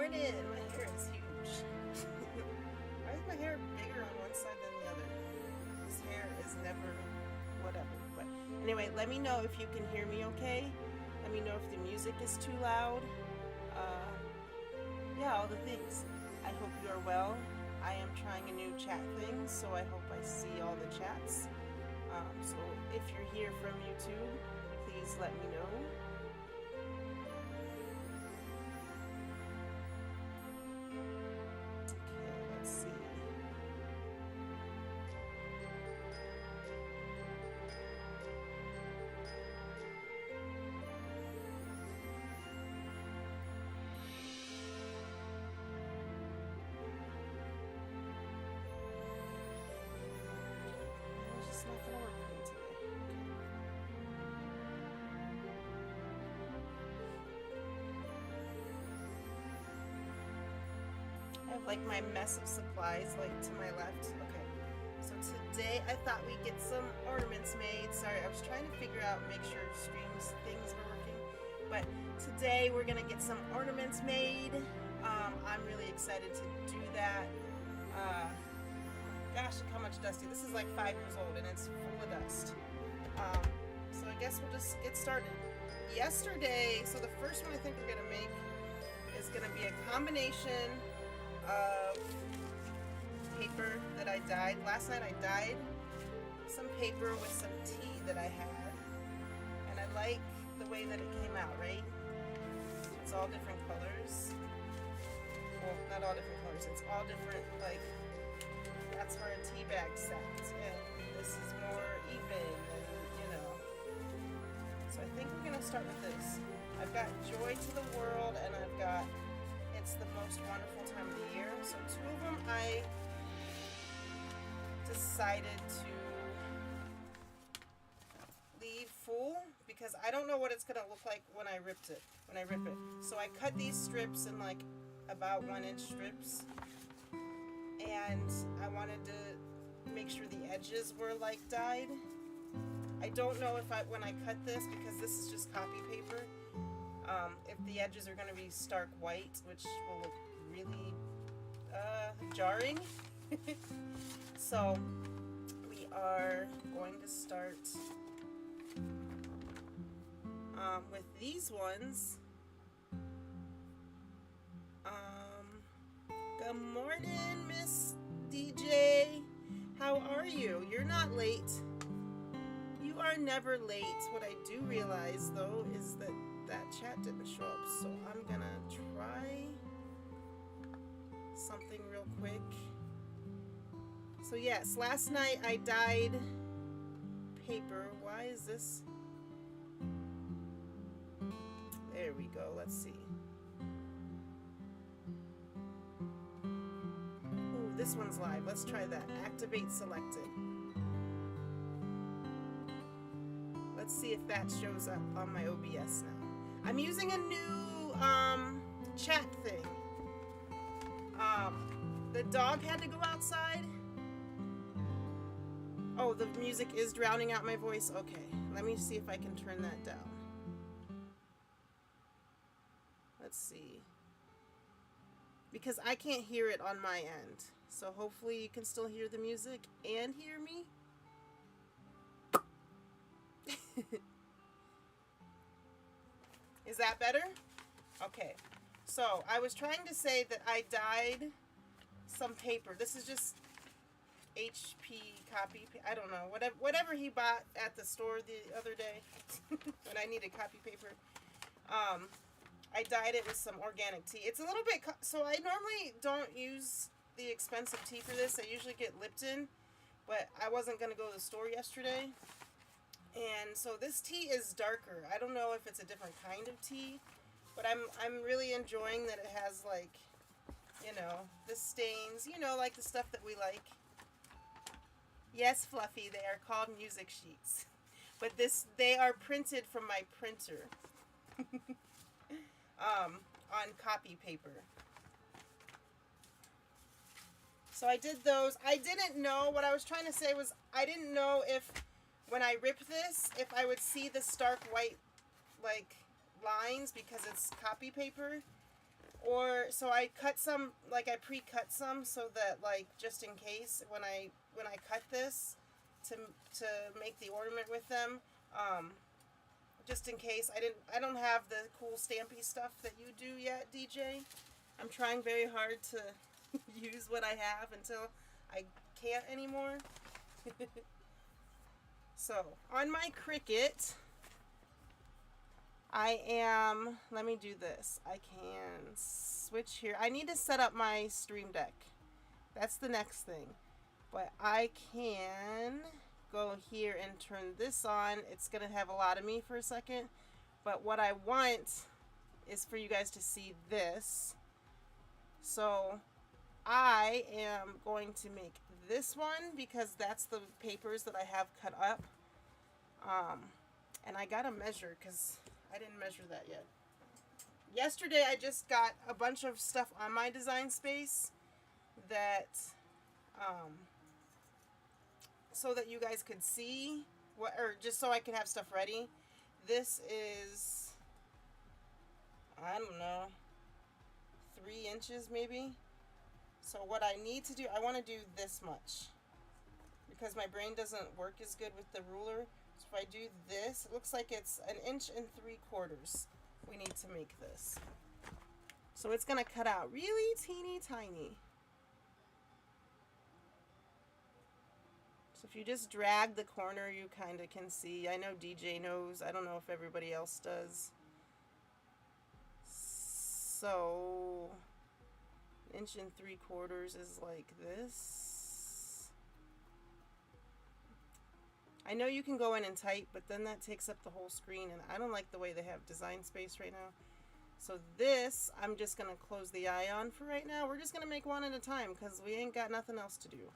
morning. My hair is huge. Why is my hair bigger on one side than the other? This hair is never whatever. But anyway, let me know if you can hear me okay. Let me know if the music is too loud. Yeah, all the things. I hope you are well. I am trying a new chat thing, so I hope I see all the chats. So if you're here from YouTube, please let me know. Okay, let's see. It's just not gonna work for me today. I have like my mess of supplies like to my left. Okay, so today I thought we'd get some ornaments made. Sorry, I was trying to figure out, make sure streams things were working. But today we're gonna get some ornaments made. I'm really excited to do that. Gosh, look how much dusty. This is like 5 years old and it's full of dust. So I guess we'll just get started. Yesterday, so the first one I think we're gonna make is gonna be a combination of paper that I dyed. Last night I dyed some paper with some tea that I had, and I like the way that it came out, right? It's all different colors. Well, not all different colors, it's all different, like, that's how a tea bag sounds, and this is more even, and you know. So I think we're gonna start with this. I've got Joy to the World, and I've got It's the Most Wonderful Time of the Year. So two of them I decided to leave full because I don't know what it's gonna look like when I rip it. So I cut these strips in like about 1-inch strips, and I wanted to make sure the edges were like dyed. I don't know if when I cut this, because this is just copy paper, if the edges are going to be stark white, which will look really jarring. So we are going to start with these ones. Good morning, Miss DJ. How are you? You're not late. You are never late. What I do realize, though, is that chat didn't show up. So I'm going to try something real quick. So yes, last night I dyed paper. Why is this? There we go. Let's see. Ooh, this one's live. Let's try that. Activate selected. Let's see if that shows up on my OBS now. I'm using a new chat thing. The dog had to go outside. Oh, the music is drowning out my voice. Okay, let me see if I can turn that down. Let's see. Because I can't hear it on my end. So hopefully you can still hear the music and hear me. Is that better? Okay. So I was trying to say that I dyed some paper. This is just HP copy. I don't know. Whatever he bought at the store the other day when I needed copy paper. I dyed it with some organic tea. It's a little bit, so I normally don't use the expensive tea for this. I usually get Lipton, but I wasn't going to go to the store yesterday. And so this tea is darker. I don't know if it's a different kind of tea, but I'm really enjoying that it has, like, you know, the stains, you know, like the stuff that we like. Yes, Fluffy, they are called music sheets. But they are printed from my printer. On copy paper. So I did those. I didn't know, what I was trying to say was, I didn't know if when I rip this, if I would see the stark white, like, lines because it's copy paper. Or so I cut some, like I pre-cut some so that like just in case when I cut this to make the ornament with them, just in case I don't have the cool stampy stuff that you do yet, DJ. I'm trying very hard to use what I have until I can't anymore. So on my Cricut, I am, let me do this. I can switch here. I need to set up my Stream Deck. That's the next thing. But I can go here and turn this on. It's going to have a lot of me for a second. But what I want is for you guys to see this. So I am going to make this one because that's the papers that I have cut up. And I got to measure because I didn't measure that yet. Yesterday I just got a bunch of stuff on my design space that so that you guys could see what, or just so I could have stuff ready. This is, I don't know, 3 inches maybe. So what I need to do, I want to do this much because my brain doesn't work as good with the ruler. So if I do this, it looks like it's 1 3/4 inches. We need to make this. So it's going to cut out really teeny tiny. So if you just drag the corner, you kind of can see. I know DJ knows. I don't know if everybody else does. So 1 3/4 inches is like this. I know you can go in and type, but then that takes up the whole screen, and I don't like the way they have design space right now. So this, I'm just going to close the eye on for right now. We're just going to make one at a time because we ain't got nothing else to do.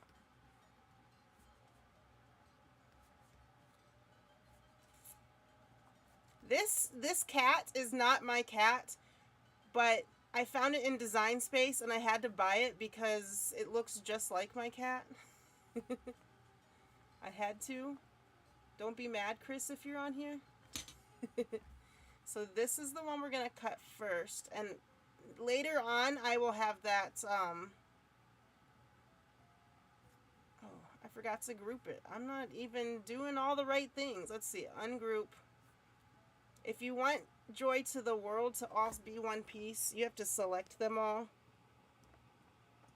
This cat is not my cat, but I found it in Design Space and I had to buy it because it looks just like my cat. I had to. Don't be mad, Chris, if you're on here. So this is the one we're going to cut first, and later on I will have that, oh, I forgot to group it. I'm not even doing all the right things. Let's see, ungroup. If you want Joy to the World to all be one piece, you have to select them all.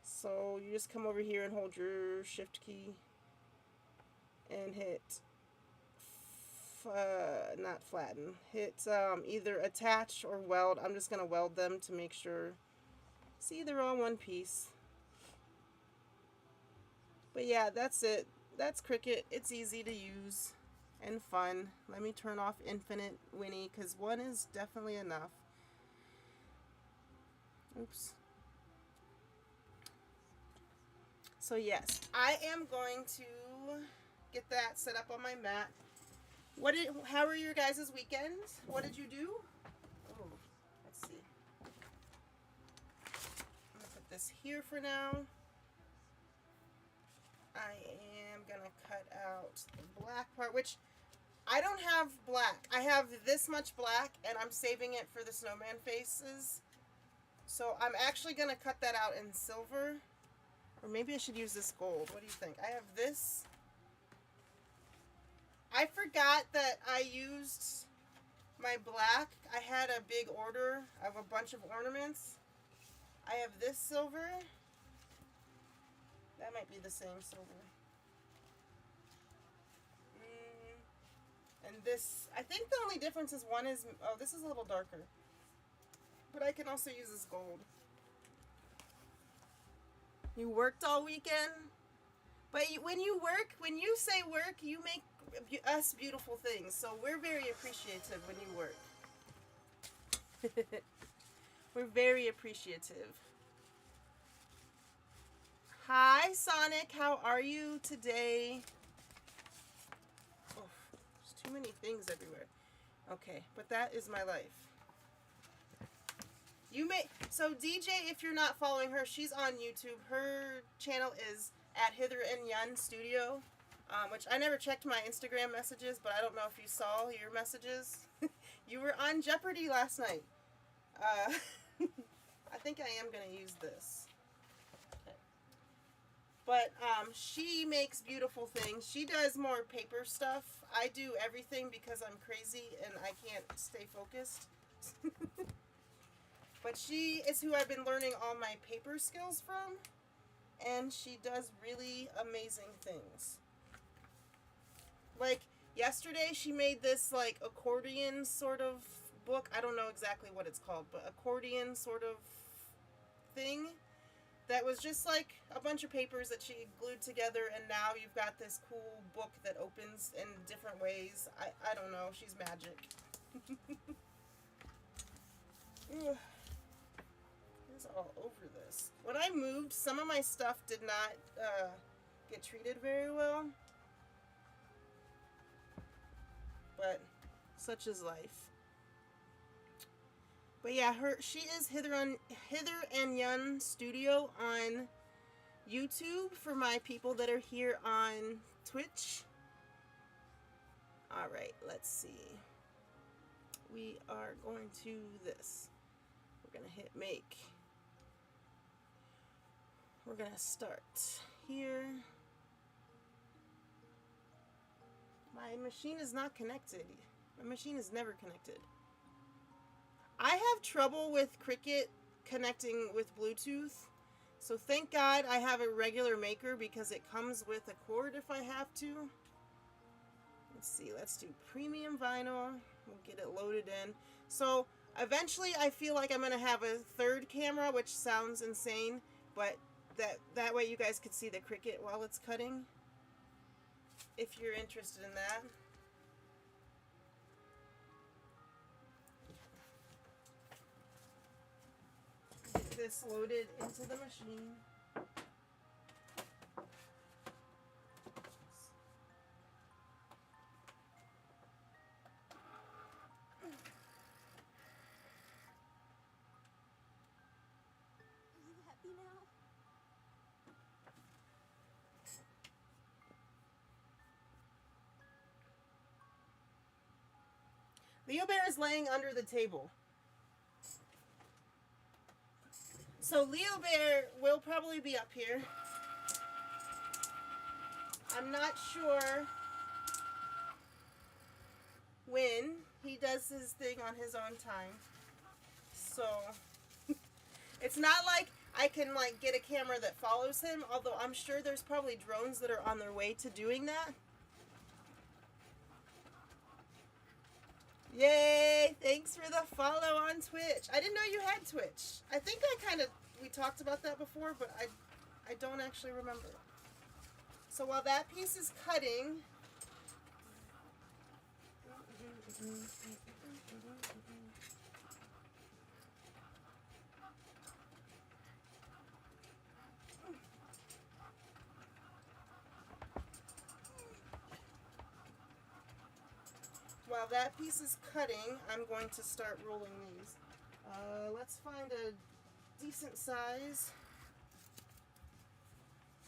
So you just come over here and hold your shift key and hit not flatten, hit either attach or weld. I'm just going to weld them to make sure. See, they're all one piece. But yeah, that's it. That's Cricut. It's easy to use and fun. Let me turn off Infinite Winnie because one is definitely enough. Oops. So yes, I am going to get that set up on my mat. How were your guys' weekends? What did you do? Oh, let's see. I'm gonna put this here for now. I am gonna cut out the black part, which I don't have black. I have this much black and I'm saving it for the snowman faces. So I'm actually gonna cut that out in silver. Or maybe I should use this gold. What do you think? I have this. I forgot that I used my black. I had a big order of a bunch of ornaments. I have this silver. That might be the same silver. And this, I think the only difference is one is, oh, this is a little darker. But I can also use this gold. You worked all weekend? But when you work, when you say work, you make us beautiful things. So we're very appreciative when you work. We're very appreciative. Hi, Sonic. How are you today? Oh, there's too many things everywhere. Okay, but that is my life. So DJ, if you're not following her, she's on YouTube. Her channel is at Hither and Yun Studio, which I never checked my Instagram messages, but I don't know if you saw your messages. You were on Jeopardy last night. I think I am going to use this. But she makes beautiful things. She does more paper stuff. I do everything because I'm crazy and I can't stay focused. But she is who I've been learning all my paper skills from. And she does really amazing things. Like yesterday she made this like accordion sort of book. I don't know exactly what it's called, but accordion sort of thing. That was just like a bunch of papers that she glued together, and now you've got this cool book that opens in different ways. I don't know. She's magic. It's all over this. When I moved, some of my stuff did not get treated very well. But such is life. But yeah, she is Hither and Yun Studio on YouTube for my people that are here on Twitch. Alright, let's see. We are going to this. We're going to hit make. We're going to start here. My machine is not connected. My machine is never connected. I have trouble with Cricut connecting with Bluetooth, so thank God I have a regular maker because it comes with a cord if I have to. Let's see, let's do premium vinyl. We'll get it loaded in. So eventually I feel like I'm going to have a third camera, which sounds insane, but that way you guys could see the Cricut while it's cutting, if you're interested in that. This loaded into the machine. Are you happy now? LeoBear is laying under the table. So LeoBear will probably be up here. I'm not sure when. He does his thing on his own time. So it's not like I can like get a camera that follows him, although I'm sure there's probably drones that are on their way to doing that. Yay! Thanks for the follow on Twitch. I didn't know you had Twitch. I think we talked about that before, but I don't actually remember. So while that piece is cutting, I'm going to start rolling these. Let's find a decent size.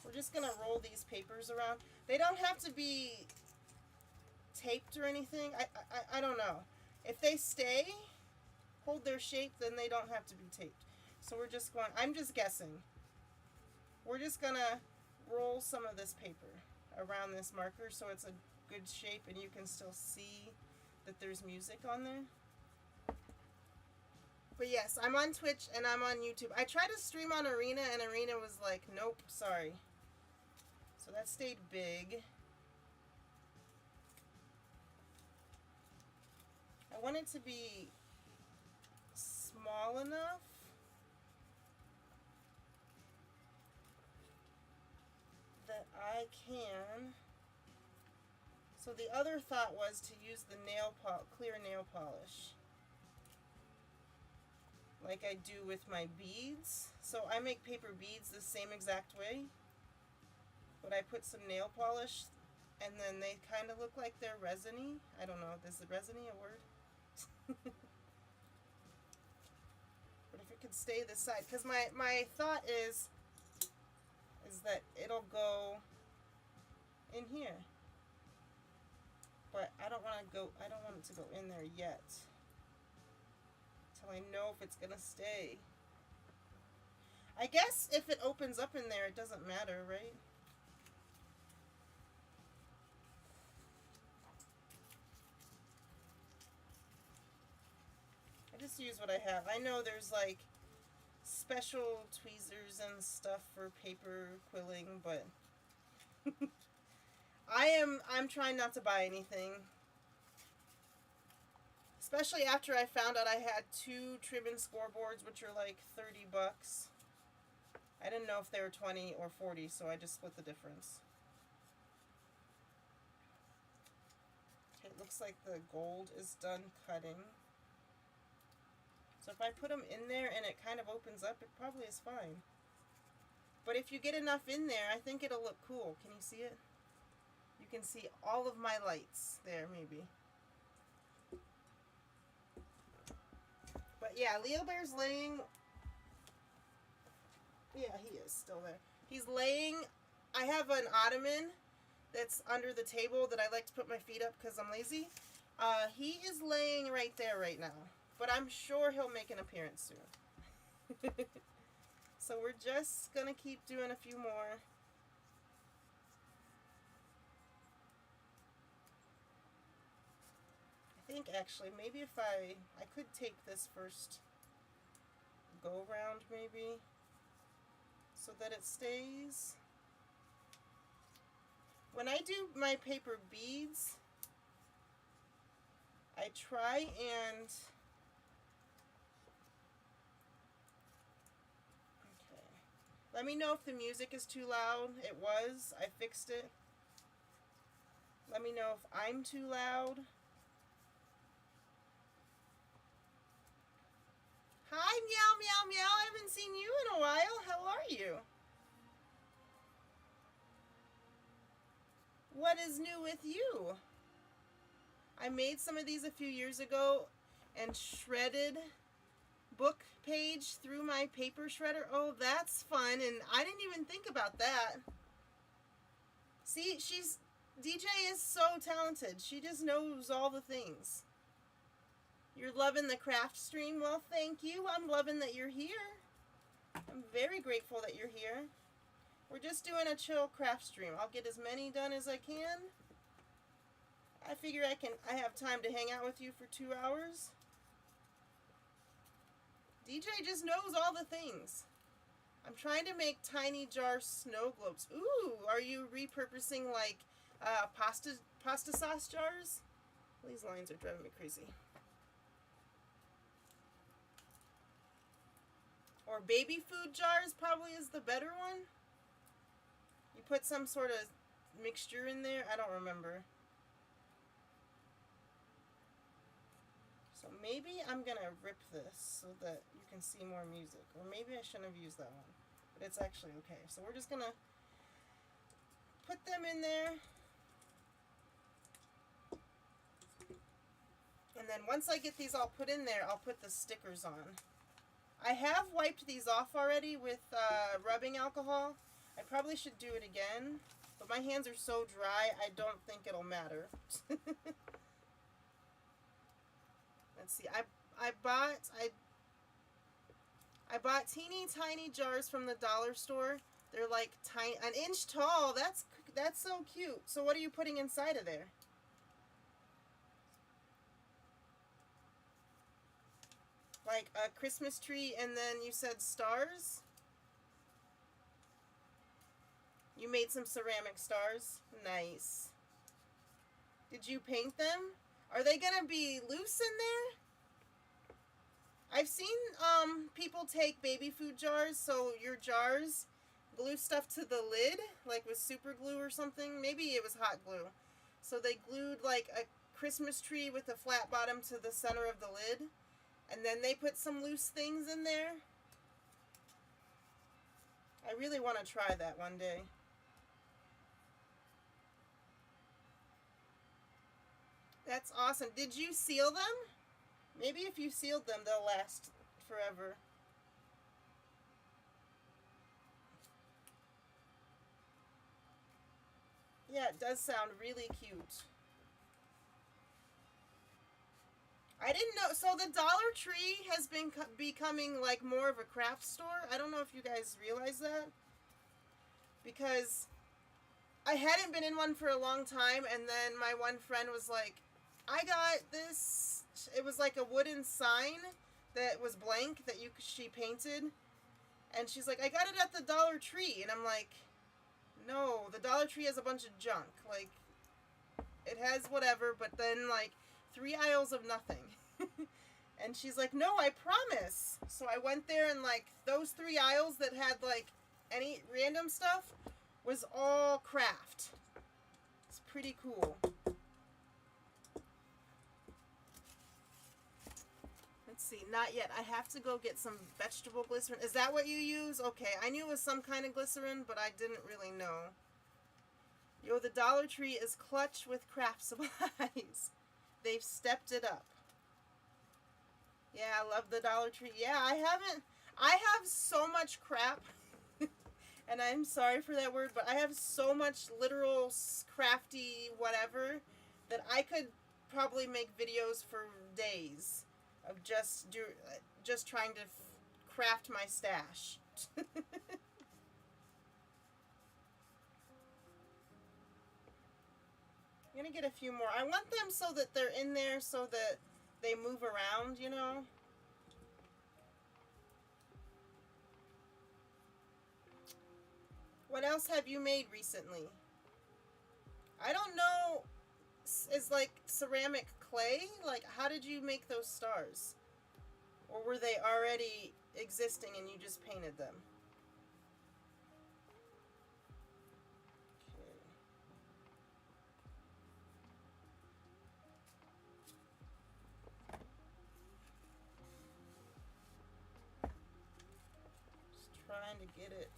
We're just going to roll these papers around. They don't have to be taped or anything. I don't know. If they stay, hold their shape, then they don't have to be taped. So we're just going, I'm just guessing. We're just going to roll some of this paper around this marker so it's a good shape and you can still see that there's music on there. But yes, I'm on Twitch and I'm on YouTube. I tried to stream on Arena and Arena was like, nope, sorry. So that stayed big. I want it to be small enough that I can. So the other thought was to use the clear nail polish, like I do with my beads. So I make paper beads the same exact way, but I put some nail polish, and then they kind of look like they're resiny. I don't know, is the resiny a word? But if it could stay this side, because my thought is that it'll go in here. But I don't want it to go in there yet. Until I know if it's gonna stay. I guess if it opens up in there, it doesn't matter, right? I just use what I have. I know there's like special tweezers and stuff for paper quilling, but I'm trying not to buy anything. Especially after I found out I had 2 trim and scoreboards, which are like $30. I didn't know if they were 20 or 40, so I just split the difference. Okay, it looks like the gold is done cutting. So if I put them in there and it kind of opens up, it probably is fine. But if you get enough in there, I think it'll look cool. Can you see it? You can see all of my lights there, maybe. But yeah, LeoBear's laying... Yeah, he is still there. He's laying... I have an ottoman that's under the table that I like to put my feet up because I'm lazy. He is laying right there right now. But I'm sure he'll make an appearance soon. So we're just going to keep doing a few more. I think actually maybe if I could take this first go around maybe so that it stays. When I do my paper beads, I try and let me know if the music is too loud. It was. I fixed it. Let me know if I'm too loud. Hi, meow, meow, meow. I haven't seen you in a while. How are you? What is new with you? I made some of these a few years ago and shredded book page through my paper shredder. Oh, that's fun, and I didn't even think about that. See, DJ is so talented. She just knows all the things. You're loving the craft stream? Well, thank you. I'm loving that you're here. I'm very grateful that you're here. We're just doing a chill craft stream. I'll get as many done as I can. I figure I have time to hang out with you for 2 hours. DJ just knows all the things. I'm trying to make tiny jar snow globes. Ooh, are you repurposing like pasta sauce jars? These lines are driving me crazy. Or baby food jars probably is the better one. You put some sort of mixture in there. I don't remember. So maybe I'm going to rip this so that you can see more music. Or maybe I shouldn't have used that one. But it's actually okay. So we're just going to put them in there. And then once I get these all put in there, I'll put the stickers on. I have wiped these off already with rubbing alcohol. I probably should do it again. But my hands are so dry, I don't think it'll matter. Let's see. I bought teeny tiny jars from the dollar store. They're like tiny, an inch tall. That's so cute. So what are you putting inside of there? Like a Christmas tree, and then you said stars? You made some ceramic stars? Nice. Did you paint them? Are they gonna be loose in there? I've seen people take baby food jars, so your jars glue stuff to the lid, like with super glue or something. Maybe it was hot glue. So they glued like a Christmas tree with a flat bottom to the center of the lid. And then they put some loose things in there. I really want to try that one day. That's awesome. Did you seal them? Maybe if you sealed them, they'll last forever. Yeah, it does sound really cute. I didn't know. So the Dollar Tree has been becoming like more of a craft store. I don't know if you guys realize that. Because I hadn't been in one for a long time, and then my one friend was like, I got this. It was like a wooden sign that was blank that she painted. And she's like, I got it at the Dollar Tree. And I'm like, no, the Dollar Tree has a bunch of junk. Like, it has whatever, but then, like, 3 aisles of nothing. And she's like, no, I promise. So I went there, and, like, those 3 aisles that had, like, any random stuff was all craft. It's pretty cool. Let's see, not yet. I have to go get some vegetable glycerin. Is that what you use? Okay, I knew it was some kind of glycerin, but I didn't really know. Yo, the Dollar Tree is clutch with craft supplies. They've stepped it up. Yeah, I love the Dollar Tree. Yeah, I have so much crap. And I'm sorry for that word, but I have so much literal crafty whatever that I could probably make videos for days of just trying to craft my stash. I'm gonna get a few more. I want them so that they're in there so that they move around, you know. What else have you made recently? I don't know. Is like ceramic clay? Like, how did you make those stars? Or were they already existing and you just painted them? Just trying to get it.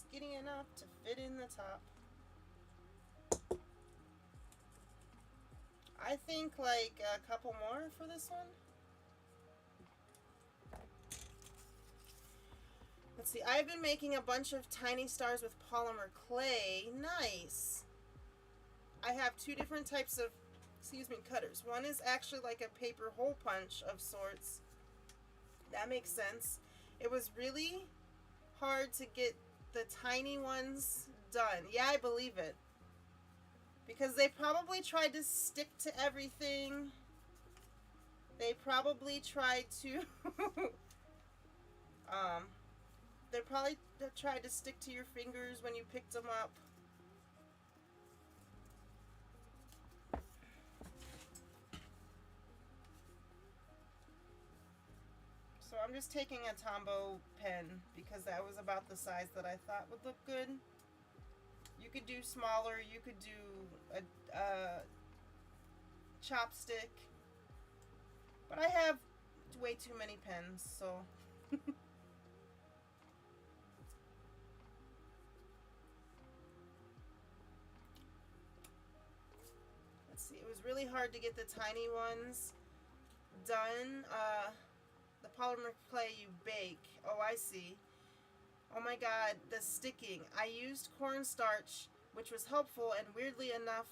Skinny enough to fit in the top. I think like a couple more for this one. Let's see, I've been making a bunch of tiny stars with polymer clay. Nice. I have 2 different types of, cutters. One is actually like a paper hole punch of sorts. That makes sense. It was really hard to get the tiny ones done. Yeah, I believe it. Because they probably tried to stick to everything. They probably tried to they probably tried to stick to your fingers when you picked them up. So I'm just taking a Tombow pen because that was about the size that I thought would look good. You could do smaller, you could do a chopstick, but I have way too many pens, so. Let's see, it was really hard to get the tiny ones done. The polymer clay you bake. Oh, I see. Oh my god, the sticking. I used cornstarch, which was helpful, and weirdly enough,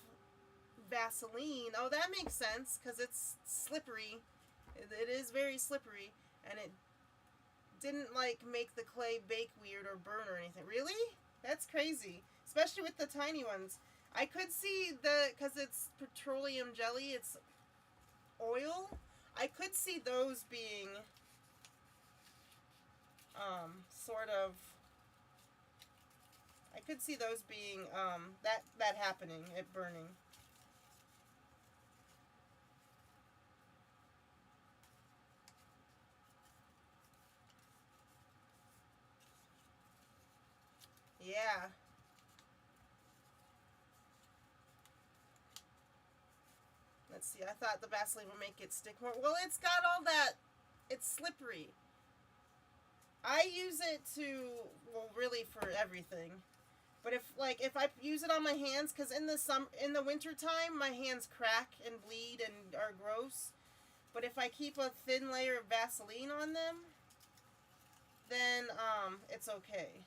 Vaseline. Oh, that makes sense, because it's slippery. It is very slippery, and it didn't, like, make the clay bake weird or burn or anything. Really? That's crazy. Especially with the tiny ones. I could see because it's petroleum jelly, it's oil. I could see those being sort of, I could see those being that happening, it burning. Yeah. Let's see, I thought the Vaseline would make it stick more. Well, it's got all that, it's slippery. I use it to, well, really for everything. But if I use it on my hands, because in the winter time, my hands crack and bleed and are gross. But if I keep a thin layer of Vaseline on them, then it's okay.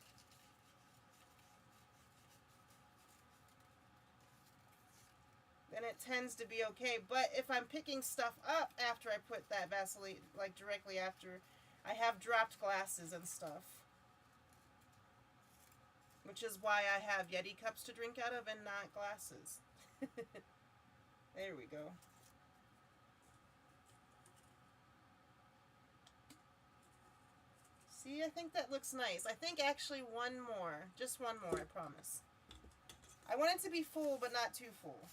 that tends to be okay. But if I'm picking stuff up after I put that Vaseline, like directly after, I have dropped glasses and stuff. Which is why I have Yeti cups to drink out of and not glasses. There we go. See, I think that looks nice. I think actually one more. Just one more, I promise. I want it to be full, but not too full.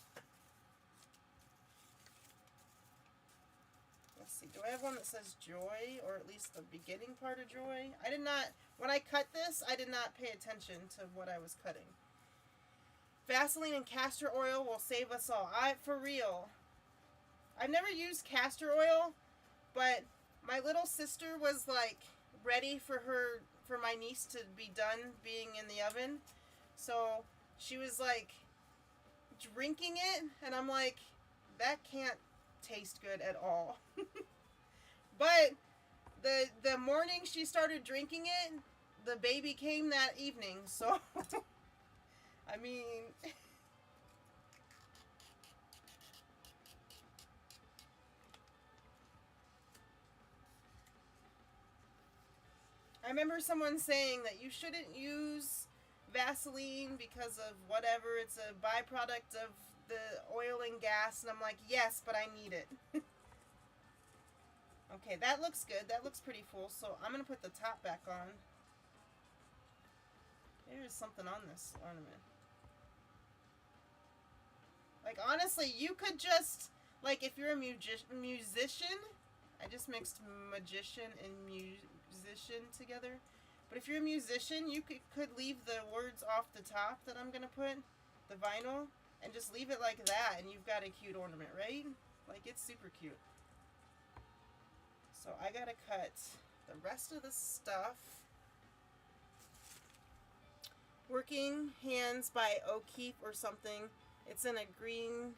Let's see. Do I have one that says joy, or at least the beginning part of joy? I did not, when I cut this, I did not pay attention to what I was cutting. Vaseline and castor oil will save us all. For real. I've never used castor oil, but my little sister was like ready for my niece to be done being in the oven. So she was like drinking it, and I'm like, that can't taste good at all. But the morning she started drinking it, the baby came that evening. So I mean, I remember someone saying that you shouldn't use Vaseline because of whatever, it's a byproduct of the oil and gas, and I'm like, yes, but I need it. Okay, that looks good. That looks pretty full, so I'm going to put the top back on. There's something on this ornament. Like, honestly, you could just, like, if you're a musician, I just mixed magician and musician together. But if you're a musician, you could leave the words off the top that I'm going to put, the vinyl, and just leave it like that, and you've got a cute ornament, right? Like, it's super cute. So I got to cut the rest of the stuff. Working Hands by O'Keefe or something. It's in a green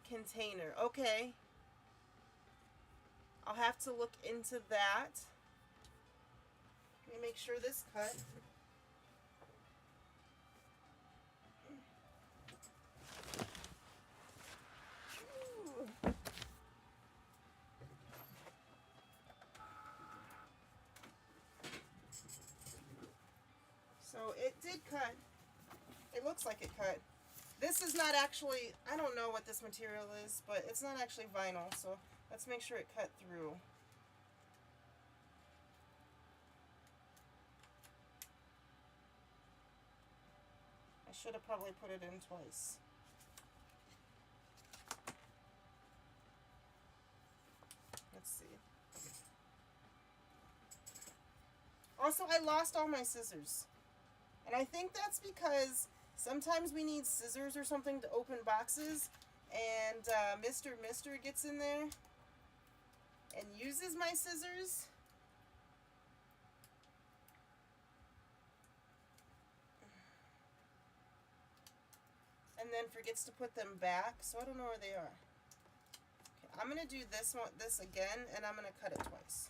container. Okay. I'll have to look into that. Let me make sure this cut. Ooh. So it did cut. It looks like it cut. This is not actually, I don't know what this material is, but it's not actually vinyl, so let's make sure it cut through. I should have probably put it in twice. Let's see. Also, I lost all my scissors. And I think that's because sometimes we need scissors or something to open boxes, and Mr. gets in there and uses my scissors. And then forgets to put them back, so I don't know where they are. Okay, I'm going to do this again, and I'm going to cut it twice.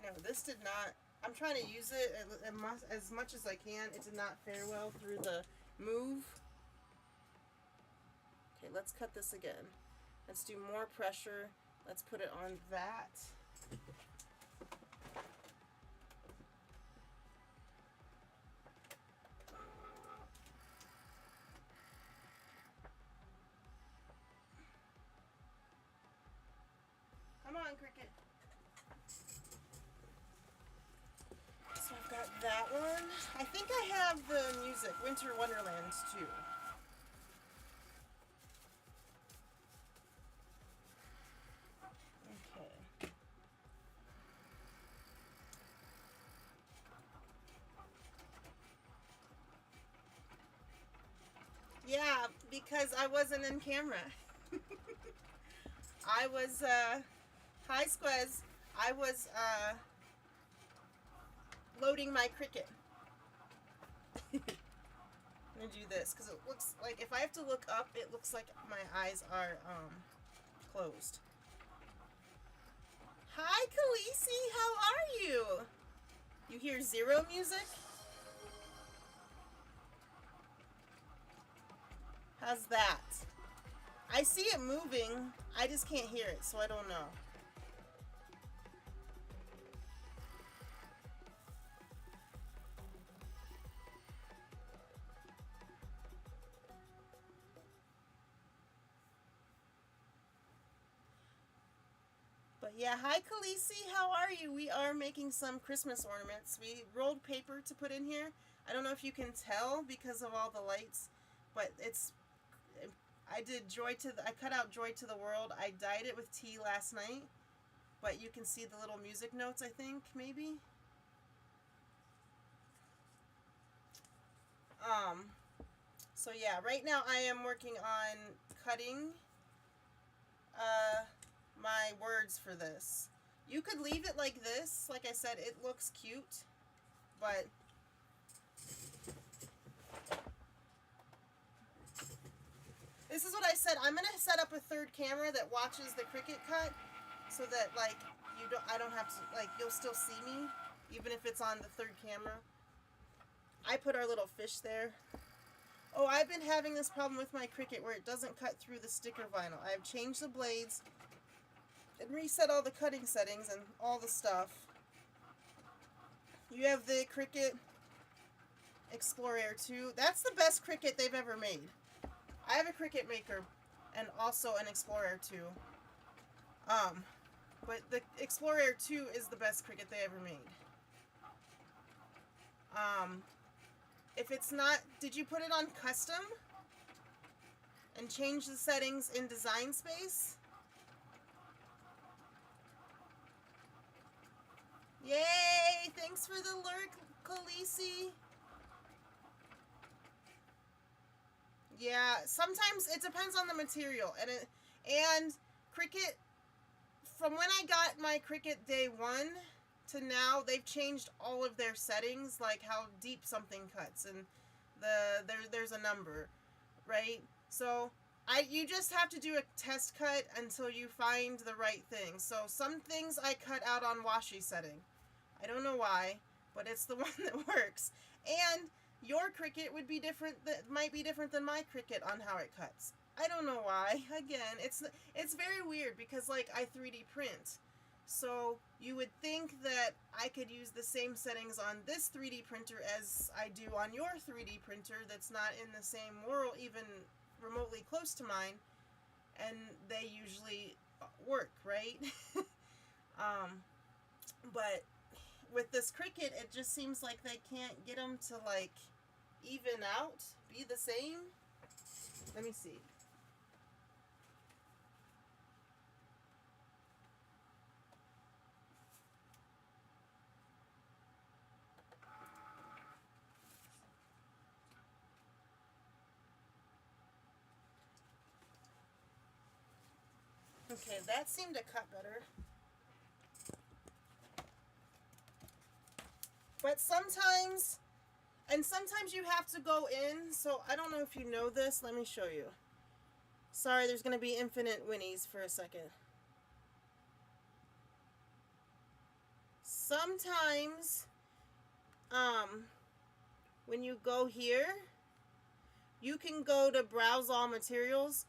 No, this did not, I'm trying to use it as much as I can. It did not fare well through the move. Okay, let's cut this again. Let's do more pressure. Let's put it on that. Come on, Cricket. So I've got that one. I think I have the music, Winter Wonderland, too. Okay. Yeah, because I wasn't in camera. I was, hi Squez. I was, loading my Cricut. I'm gonna do this because it looks like, if I have to look up, it looks like my eyes are closed. Hi, Khaleesi. How are you? You hear zero music? How's that? I see it moving. I just can't hear it, so I don't know. But yeah, hi Khaleesi, how are you? We are making some Christmas ornaments. We rolled paper to put in here. I don't know if you can tell because of all the lights, but I cut out Joy to the World. I dyed it with tea last night, but you can see the little music notes, I think, maybe. So yeah, right now I am working on cutting my words for this. You could leave it like this. Like I said, it looks cute, but this is what I said. I'm gonna set up a third camera that watches the Cricut cut, so that like I don't have to, like, you'll still see me even if it's on the third camera. I put our little fish there. Oh, I've been having this problem with my Cricut where it doesn't cut through the sticker vinyl. I've changed the blades and reset all the cutting settings and all the stuff. You have the Cricut Explorer 2. That's the best Cricut they've ever made. I have a Cricut Maker and also an Explorer 2. But the Explorer 2 is the best Cricut they ever made. If it's not, did you put it on custom and change the settings in design space? Yay! Thanks for the lurk, Khaleesi. Yeah, sometimes it depends on the material, and Cricut. From when I got my Cricut day one to now, they've changed all of their settings, like how deep something cuts, and there's a number, right? So you just have to do a test cut until you find the right thing. So some things I cut out on washi setting. I don't know why, but it's the one that works. And your Cricut would be different. That might be different than my Cricut on how it cuts. I don't know why. Again, it's very weird because like I 3D print. So you would think that I could use the same settings on this 3D printer as I do on your 3D printer that's not in the same world, even remotely close to mine, and they usually work, right? But with this Cricut, it just seems like they can't get them to like even out, be the same. Let me see. Okay, that seemed to cut better. But sometimes you have to go in, so I don't know if you know this. Let me show you. Sorry, there's going to be infinite Winnies for a second. Sometimes, when you go here, you can go to Browse All Materials,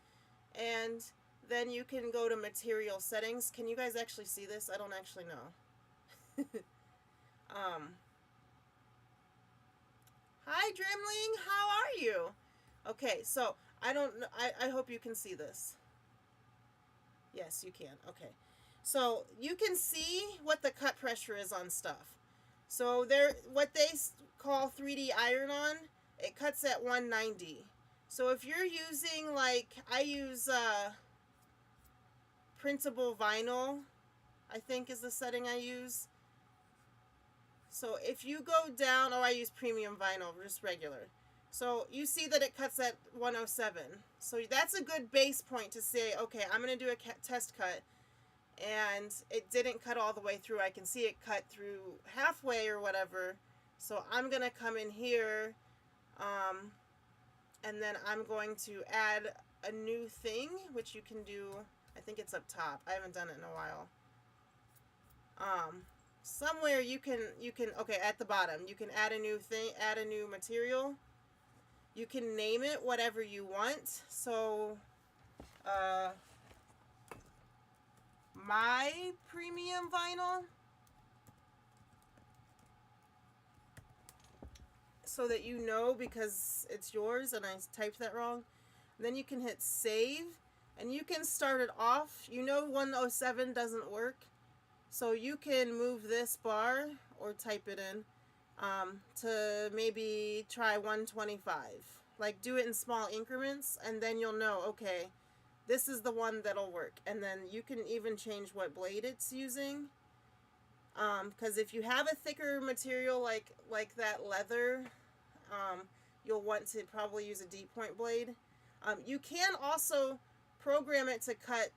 and then you can go to Material Settings. Can you guys actually see this? I don't actually know. Hi, Dremling. How are you? Okay, so I hope you can see this. Yes, you can. Okay. So you can see what the cut pressure is on stuff. So what they call 3D iron-on, it cuts at 190. So if you're using, like, I use printable vinyl, I think is the setting I use. So if you go down, I use premium vinyl, just regular. So you see that it cuts at 107. So that's a good base point to say, okay, I'm going to do a test cut. And it didn't cut all the way through. I can see it cut through halfway or whatever. So I'm going to come in here. And then I'm going to add a new thing, which you can do. I think it's up top. I haven't done it in a while. Somewhere you can, okay, at the bottom, you can add a new thing, add a new material. You can name it whatever you want. So, my premium vinyl. So that you know, because it's yours and I typed that wrong. And then you can hit save and you can start it off. You know 107 doesn't work. So you can move this bar or type it in to maybe try 125. Like do it in small increments and then you'll know, okay, this is the one that'll work. And then you can even change what blade it's using. Because if you have a thicker material like that leather, you'll want to probably use a deep point blade. You can also program it to cut,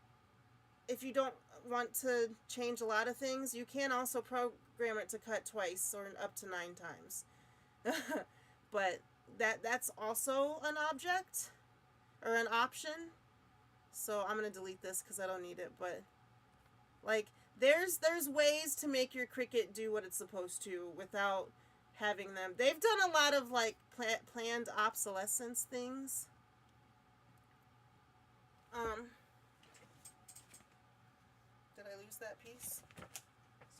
if you don't want to change a lot of things, you can also program it to cut twice or up to 9 times. But that's also an object or an option. So I'm going to delete this because I don't need it, but like there's ways to make your Cricut do what it's supposed to without having them. They've done a lot of like planned obsolescence things. Did I lose that piece?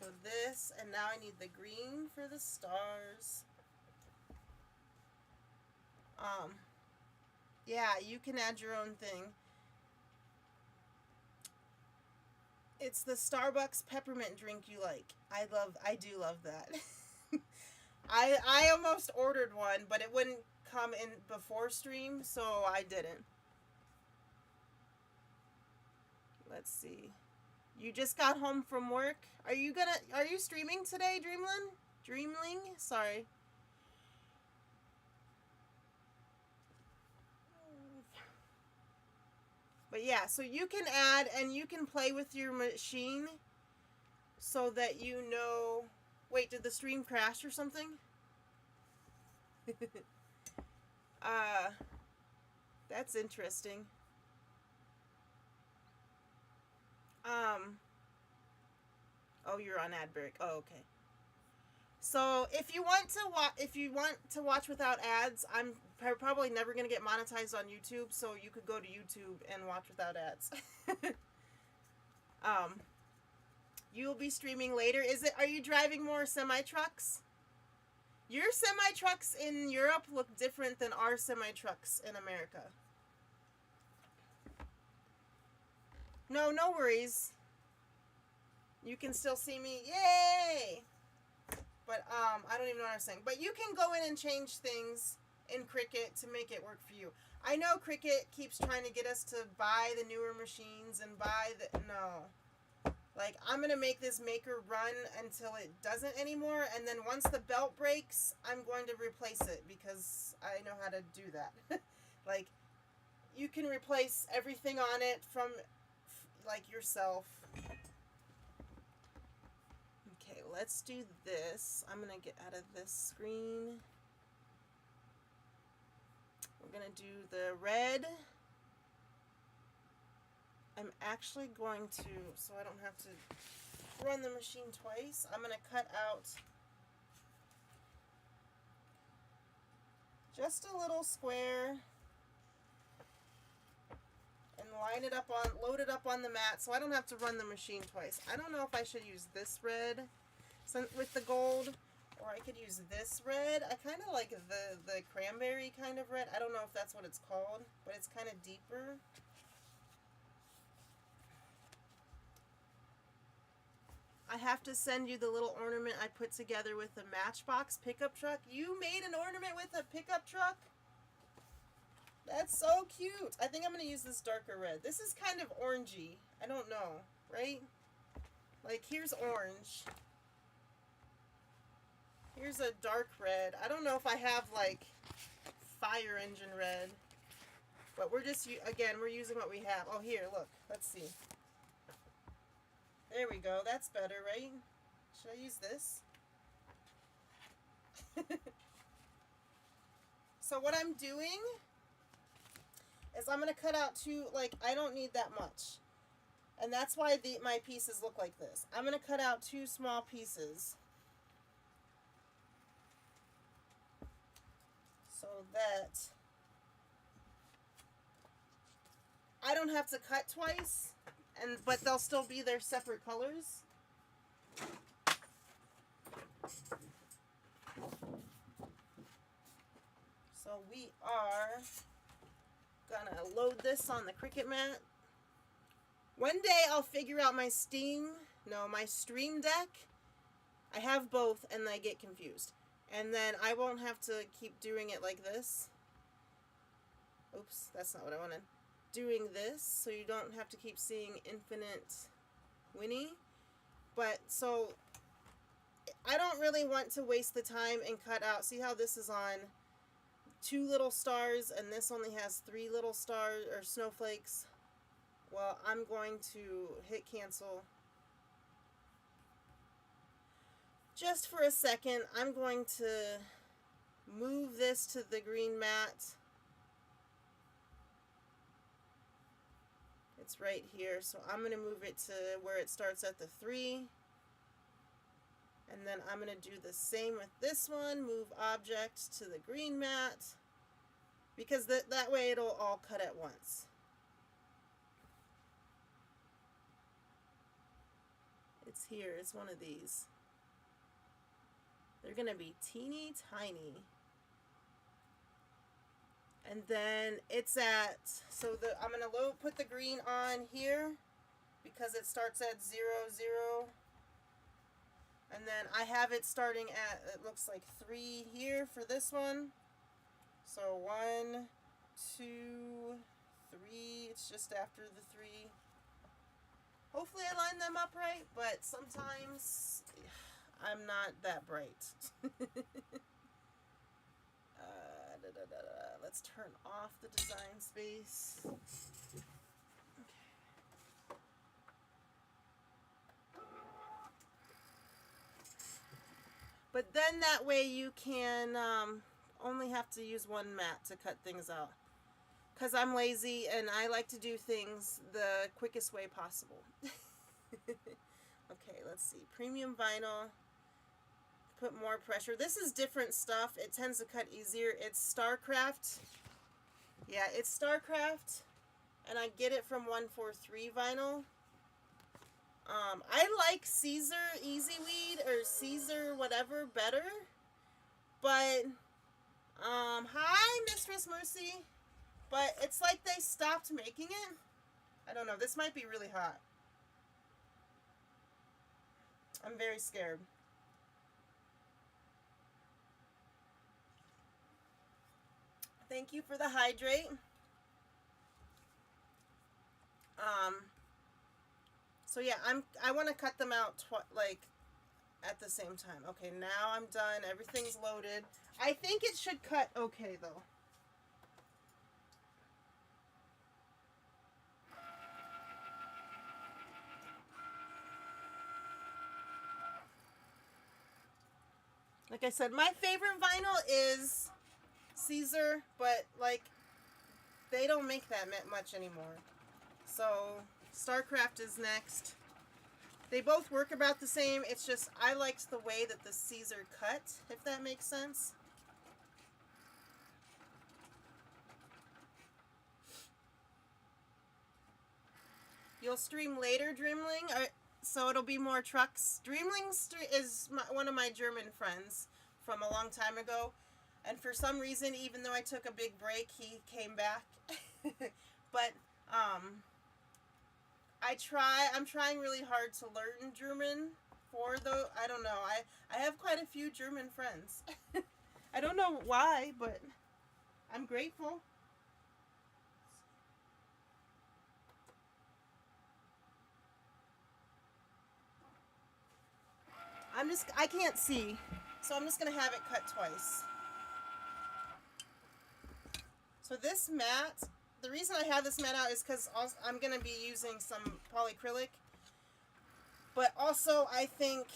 So this, and now I need the green for the stars. Yeah, you can add your own thing. It's the Starbucks peppermint drink you like. I do love that. I almost ordered one, but it wouldn't come in before stream, so I didn't. Let's see. You just got home from work? Are you streaming today, Dreamling? Sorry. But yeah, so you can add and you can play with your machine so that you know. Wait, did the stream crash or something? That's interesting. Oh, you're on ad break. Oh, okay. So if you want to watch without ads, I'm probably never gonna get monetized on YouTube. So you could go to YouTube and watch without ads. You'll be streaming later. Are you driving more semi-trucks? Your semi-trucks in Europe look different than our semi-trucks in America. No worries. You can still see me. Yay! But I don't even know what I'm saying. But you can go in and change things in Cricut to make it work for you. I know Cricut keeps trying to get us to buy the newer machines and buy the... No. Like, I'm going to make this maker run until it doesn't anymore. And then once the belt breaks, I'm going to replace it because I know how to do that. Like, you can replace everything on it from, like, yourself. Okay, let's do this. I'm going to get out of this screen. We're going to do the red. I'm actually going to, so I don't have to run the machine twice, I'm going to cut out just a little square and load it up on the mat so I don't have to run the machine twice. I don't know if I should use this red with the gold, or I could use this red. I kind of like the cranberry kind of red. I don't know if that's what it's called, but it's kind of deeper. I have to send you the little ornament I put together with a Matchbox pickup truck. You made an ornament with a pickup truck? That's so cute. I think I'm going to use this darker red. This is kind of orangey. I don't know, right? Like, here's orange. Here's a dark red. I don't know if I have, like, fire engine red. But we're just, again, we're using what we have. Oh, here, look. Let's see. There we go. That's better, right? Should I use this? So what I'm doing is I'm going to cut out two, like, I don't need that much. And that's why my pieces look like this. I'm going to cut out 2 small pieces so that I don't have to cut twice, but they'll still be their separate colors. So we are gonna load this on the Cricut mat. One day I'll figure out my Stream Deck. I have both and I get confused. And then I won't have to keep doing it like this. Oops, that's not what I wanted. Doing this, so you don't have to keep seeing infinite Winnie. But, so, I don't really want to waste the time and cut out. See how this is on 2 little stars and this only has 3 little stars or snowflakes? Well, I'm going to hit cancel. Just for a second, I'm going to move this to the green mat. It's right here, so I'm going to move it to where it starts at the 3. And then I'm going to do the same with this one. Move object to the green mat. Because that way it'll all cut at once. It's here. It's one of these. They're going to be teeny tiny. And then it's at, so I'm going to put the green on here because it starts at 0, 0. And then I have it starting at, it looks like 3 here for this one. So 1, 2, 3. It's just after the 3. Hopefully I line them up right, but sometimes I'm not that bright. Let's turn off the design space. But then that way you can only have to use one mat to cut things out. Because I'm lazy and I like to do things the quickest way possible. Okay, let's see. Premium vinyl. Put more pressure. This is different stuff. It tends to cut easier. It's StarCraft. Yeah, it's StarCraft. And I get it from 143 vinyl. I like Caesar Easy Weed or Caesar whatever better. But, hi, Mistress Mercy. But it's like they stopped making it. I don't know. This might be really hot. I'm very scared. Thank you for the hydrate. So yeah, I want to cut them out like at the same time. Okay, now I'm done. Everything's loaded. I think it should cut okay though. Like I said, my favorite vinyl is Caesar, but like they don't make that much anymore. So StarCraft is next. They both work about the same. It's just I liked the way that the Caesar cut, if that makes sense. You'll stream later, Dreamling? So it'll be more trucks. Dreamling is one of my German friends from a long time ago. And for some reason, even though I took a big break, he came back. But, I'm trying really hard to learn German I don't know. I have quite a few German friends. I don't know why, but I'm grateful. I can't see, so I'm just going to have it cut twice. So this mat, the reason I have this mat out is because I'm going to be using some polyacrylic. But also, I think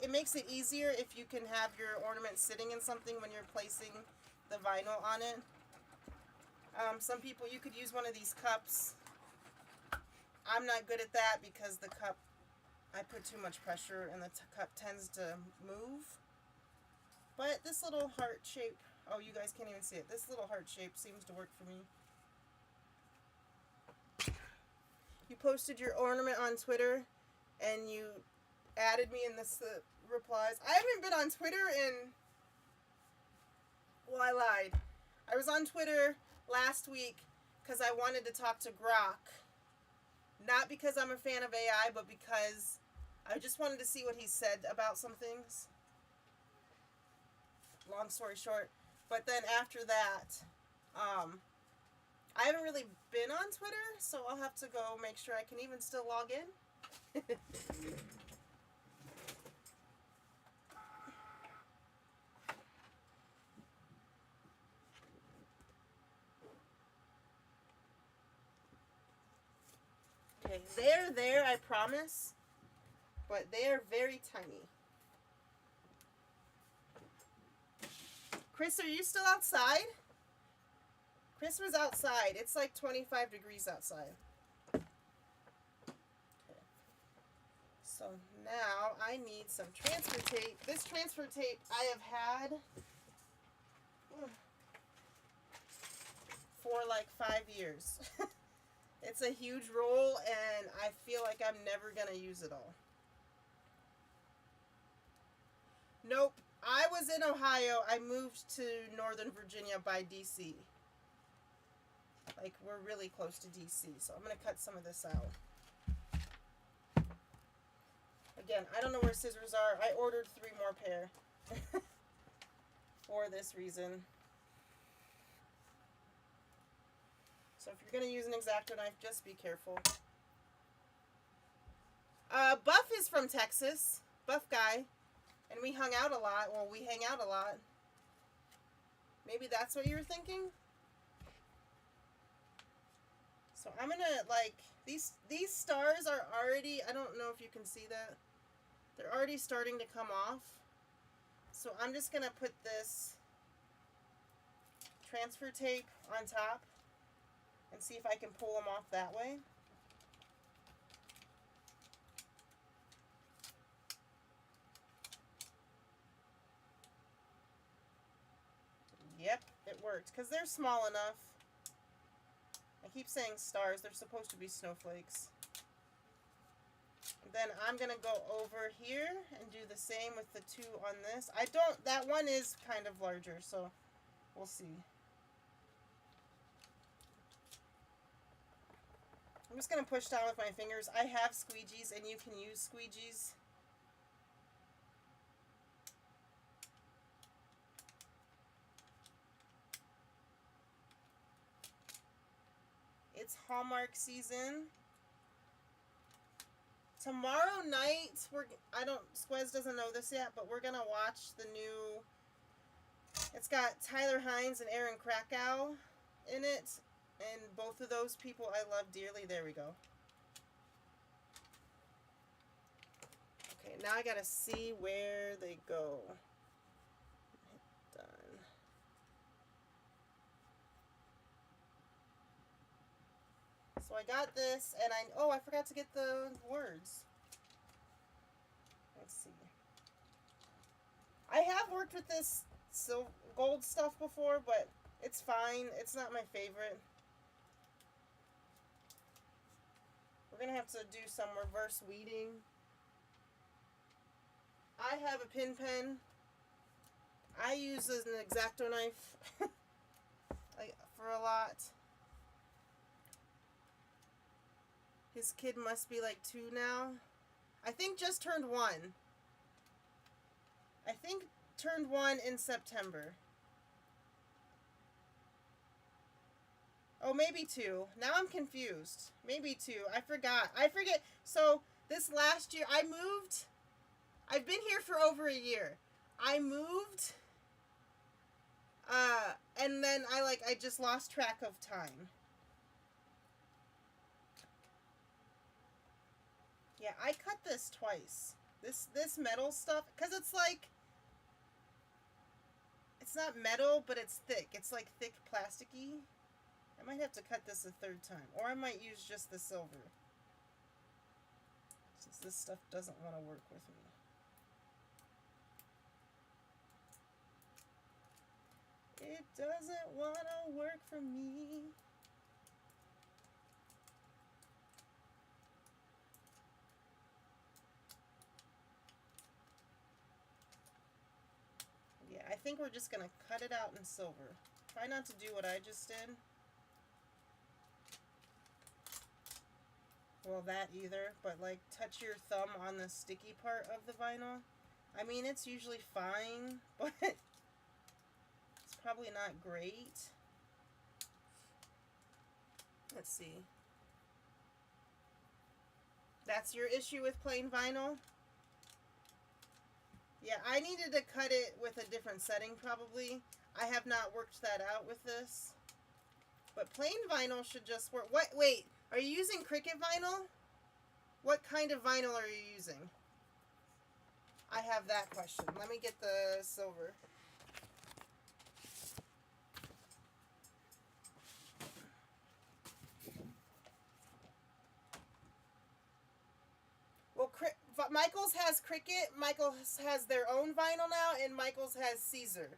it makes it easier if you can have your ornament sitting in something when you're placing the vinyl on it. Some people, you could use one of these cups. I'm not good at that because the cup, I put too much pressure and the cup tends to move. But this little heart shape, oh, you guys can't even see it. This little heart shape seems to work for me. You posted your ornament on Twitter and you added me in this replies. I haven't been on Twitter in, well, I lied. I was on Twitter last week because I wanted to talk to Grok. Not because I'm a fan of AI, but because I just wanted to see what he said about some things. Long story short. But then after that, I haven't really been on Twitter, so I'll have to go make sure I can even still log in. Okay, they're there, I promise, but they're very tiny. Chris, are you still outside? Chris was outside. It's like 25 degrees outside. Okay. So now I need some transfer tape. This transfer tape I have had for like 5 years. It's a huge roll and I feel like I'm never going to use it all. Nope. I was in Ohio. I moved to Northern Virginia by DC. Like, we're really close to DC, so I'm going to cut some of this out. Again, I don't know where scissors are. I ordered 3 more pair for this reason. So if you're going to use an X-Acto knife, just be careful. Buff is from Texas. Buff guy. And we hung out a lot. Well, we hang out a lot. Maybe that's what you were thinking? So I'm going to, like, these stars are already, I don't know if you can see that. They're already starting to come off. So I'm just going to put this transfer tape on top and see if I can pull them off that way. Yep, it worked, because they're small enough. I keep saying stars, they're supposed to be snowflakes. Then I'm going to go over here and do the same with the 2 on this. That one is kind of larger, so we'll see. I'm just going to push down with my fingers. I have squeegees and you can use squeegees. It's Hallmark season. Tomorrow night, Squez doesn't know this yet, but we're gonna watch the new, it's got Tyler Hines and Aaron Krakow in it, and both of those people I love dearly. There we go. Okay, now I gotta see where they go. Hit done. So I got this, and I forgot to get the words. Let's see. I have worked with this gold stuff before, but it's fine. It's not my favorite. We're going to have to do some reverse weeding. I have a pin pen. I use an X-Acto knife for a lot. His kid must be like 2 now. I think just turned 1. I think turned 1 in September. Oh, maybe 2. Now I'm confused. Maybe 2. I forgot. I forget. So this last year, I moved. I've been here for over a year. I moved. And then I just lost track of time. Yeah, I cut this twice. This metal stuff, because it's like, it's not metal, but it's thick. It's like thick plasticky. I might have to cut this a 3rd time, or I might use just the silver. This stuff doesn't want to work with me. It doesn't want to work for me. Yeah, I think we're just going to cut it out in silver. Try not to do what I just did. Well, that either, but like touch your thumb on the sticky part of the vinyl. I mean, it's usually fine, but it's probably not great. Let's see. That's your issue with plain vinyl? Yeah, I needed to cut it with a different setting probably. I have not worked that out with this. But plain vinyl should just work. What? Wait, are you using Cricut vinyl? What kind of vinyl are you using? I have that question. Let me get the silver. Well, Michael's has Cricut. Michael's has their own vinyl now, and Michael's has Caesar.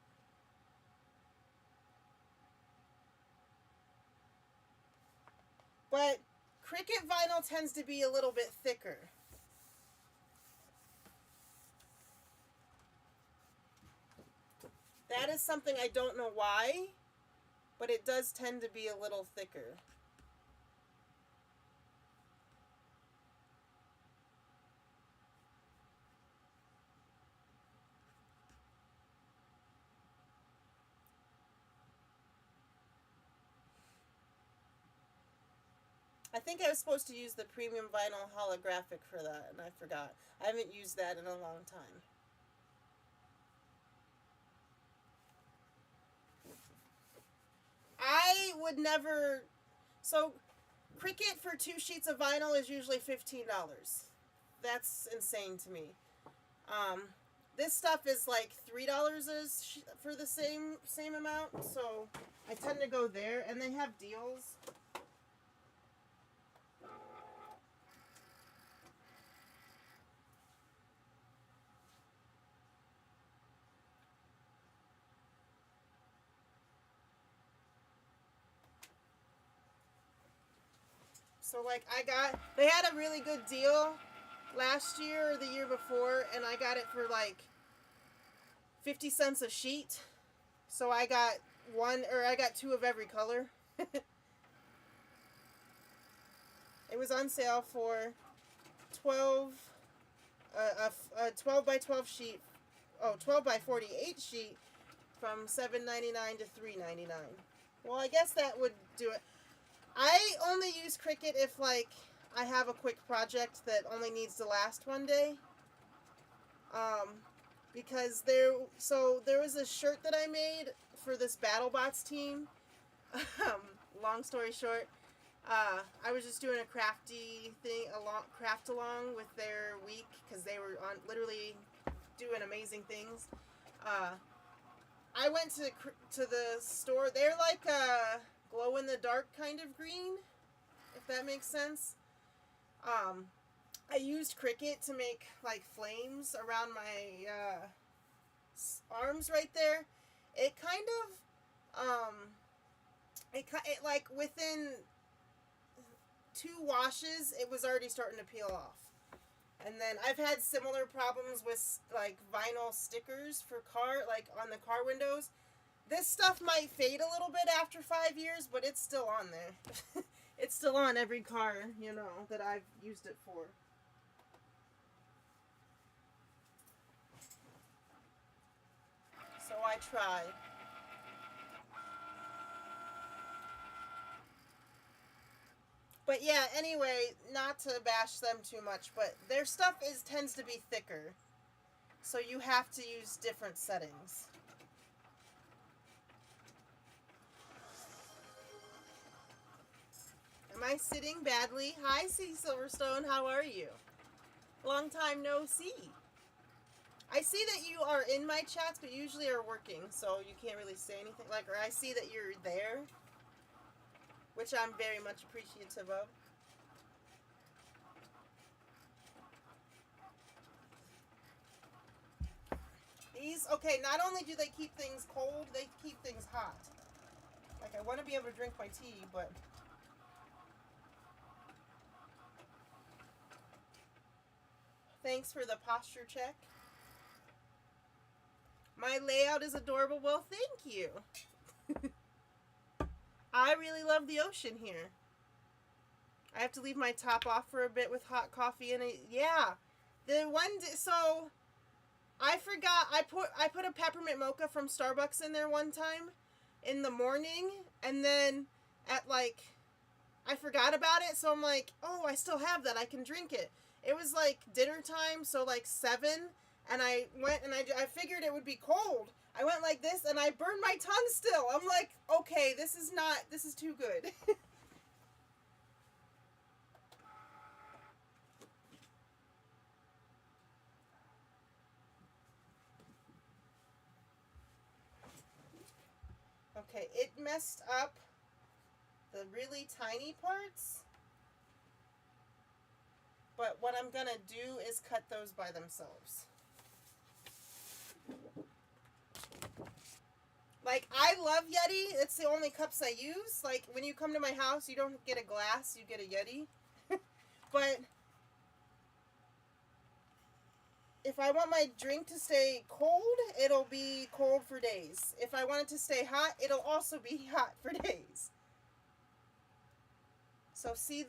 But Cricut vinyl tends to be a little bit thicker. That is something I don't know why, but it does tend to be a little thicker. I think I was supposed to use the premium vinyl holographic for that, and I forgot. I haven't used that in a long time. I would never... So, Cricut for 2 sheets of vinyl is usually $15. That's insane to me. This stuff is like $3 for the same amount, so I tend to go there, and they have deals. So like they had a really good deal last year or the year before, and I got it for like 50 cents a sheet. So I got I got 2 of every color. It was on sale for 12 by 12 sheet, 12 by 48 sheet from $7.99 to $3.99. Well, I guess that would do it. I only use Cricut if, like, I have a quick project that only needs to last one day. Because there was a shirt that I made for this BattleBots team. Long story short, I was just doing a Crafty thing, craft along with their week, because they were literally doing amazing things. I went to the store. They're like a glow-in-the-dark kind of green, if that makes sense. I used Cricut to make like flames around my arms right there. It kind of it like within 2 washes it was already starting to peel off. And then I've had similar problems with like vinyl stickers for like on the car windows. This stuff might fade a little bit after 5 years, but it's still on there. It's still on every car, you know, that I've used it for. So I try. But yeah, anyway, not to bash them too much, but their stuff tends to be thicker. So you have to use different settings. Am I sitting badly? Hi, C. Silverstone. How are you? Long time no see. I see that you are in my chats, but usually are working, so you can't really say anything. Or I see that you're there, which I'm very much appreciative of. These, okay, not only do they keep things cold, they keep things hot. Like, I want to be able to drink my tea, but... Thanks for the posture check. My layout is adorable. Well, thank you. I really love the ocean here. I have to leave my top off for a bit with hot coffee in it. Yeah. The one, so I forgot, I put a peppermint mocha from Starbucks in there one time in the morning, and then at like, I forgot about it, so I'm like, oh, I still have that, I can drink it. It was like dinner time, so like 7, and I went and I figured it would be cold. I went like this and I burned my tongue still. I'm like, okay, this is too good. Okay, it messed up the really tiny parts. But what I'm gonna do is cut those by themselves. Like, I love Yeti. It's the only cups I use. Like, when you come to my house, you don't get a glass, you get a Yeti. But if I want my drink to stay cold, it'll be cold for days. If I want it to stay hot, it'll also be hot for days. So see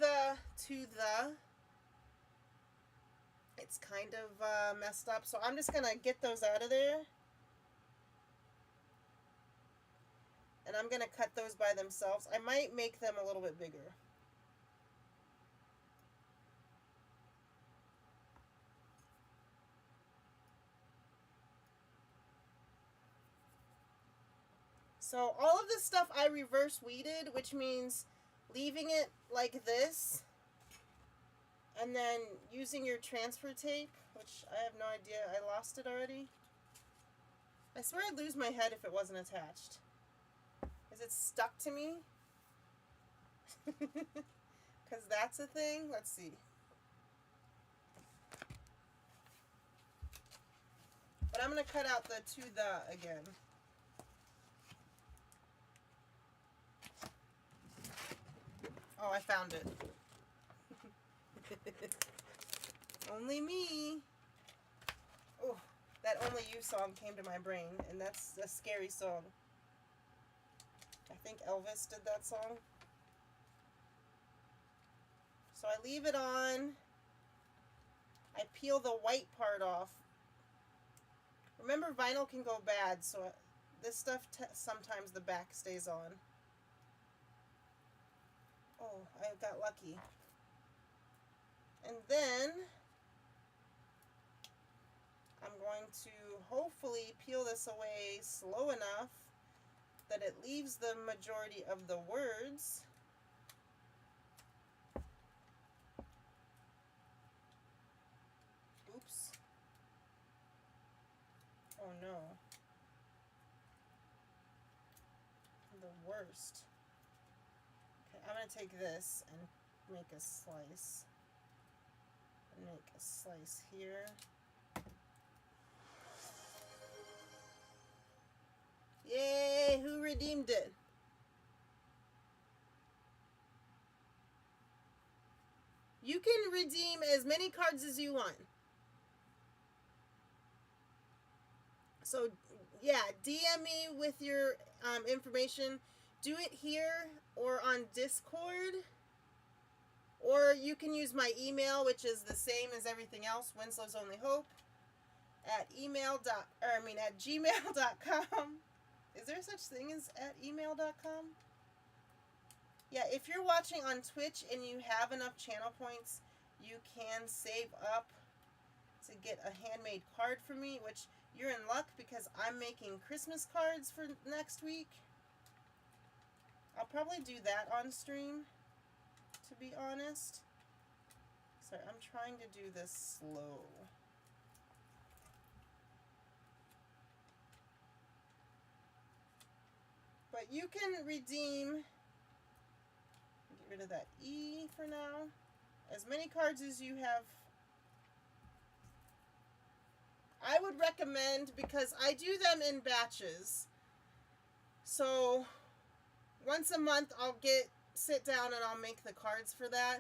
it's kind of messed up. So I'm just going to get those out of there. And I'm going to cut those by themselves. I might make them a little bit bigger. So all of this stuff I reverse weeded, which means leaving it like this and then using your transfer tape, which I have no idea, I lost it already. I swear I'd lose my head if it wasn't attached. Is it stuck to me? Because that's a thing. Let's see. But I'm going to cut out the to the again. Oh, I found it. Only me. Oh, that Only You song came to my brain, and that's a scary song. I think Elvis did that song. So I leave it on. I peel the white part off. Remember, vinyl can go bad, so this stuff, sometimes the back stays on. Oh, I got lucky. And then I'm going to hopefully peel this away slow enough that it leaves the majority of the words. Oops. Oh no. The worst. Okay, I'm going to take this and make a slice. Make a slice here. Yay! Who redeemed it? You can redeem as many cards as you want. So, yeah, DM me with your information. Do it here or on Discord. Or you can use my email, which is the same as everything else, Winslow's Only Hope, at gmail.com. Is there such thing as at email.com? Yeah, if you're watching on Twitch and you have enough channel points, you can save up to get a handmade card from me, which you're in luck because I'm making Christmas cards for next week. I'll probably do that on stream, to be honest. Sorry, I'm trying to do this slow. But you can redeem, get rid of that E for now, as many cards as you have I would recommend, because I do them in batches. So once a month I'll sit down and I'll make the cards for that.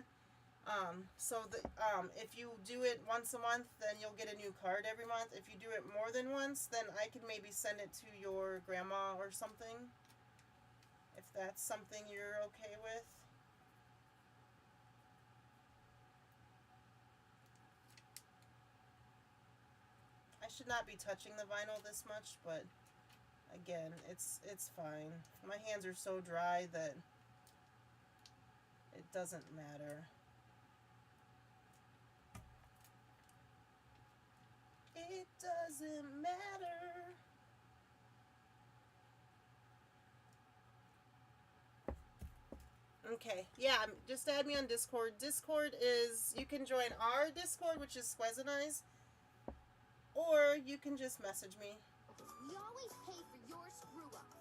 If you do it once a month, then you'll get a new card every month. If you do it more than once, then I can maybe send it to your grandma or something. If that's something you're okay with. I should not be touching the vinyl this much, but again, it's fine. My hands are so dry that it doesn't matter. It doesn't matter. Okay, yeah, just add me on Discord. Discord is, you can join our Discord, which is Squez and I's, or you can just message me. We always pay for your screw-ups.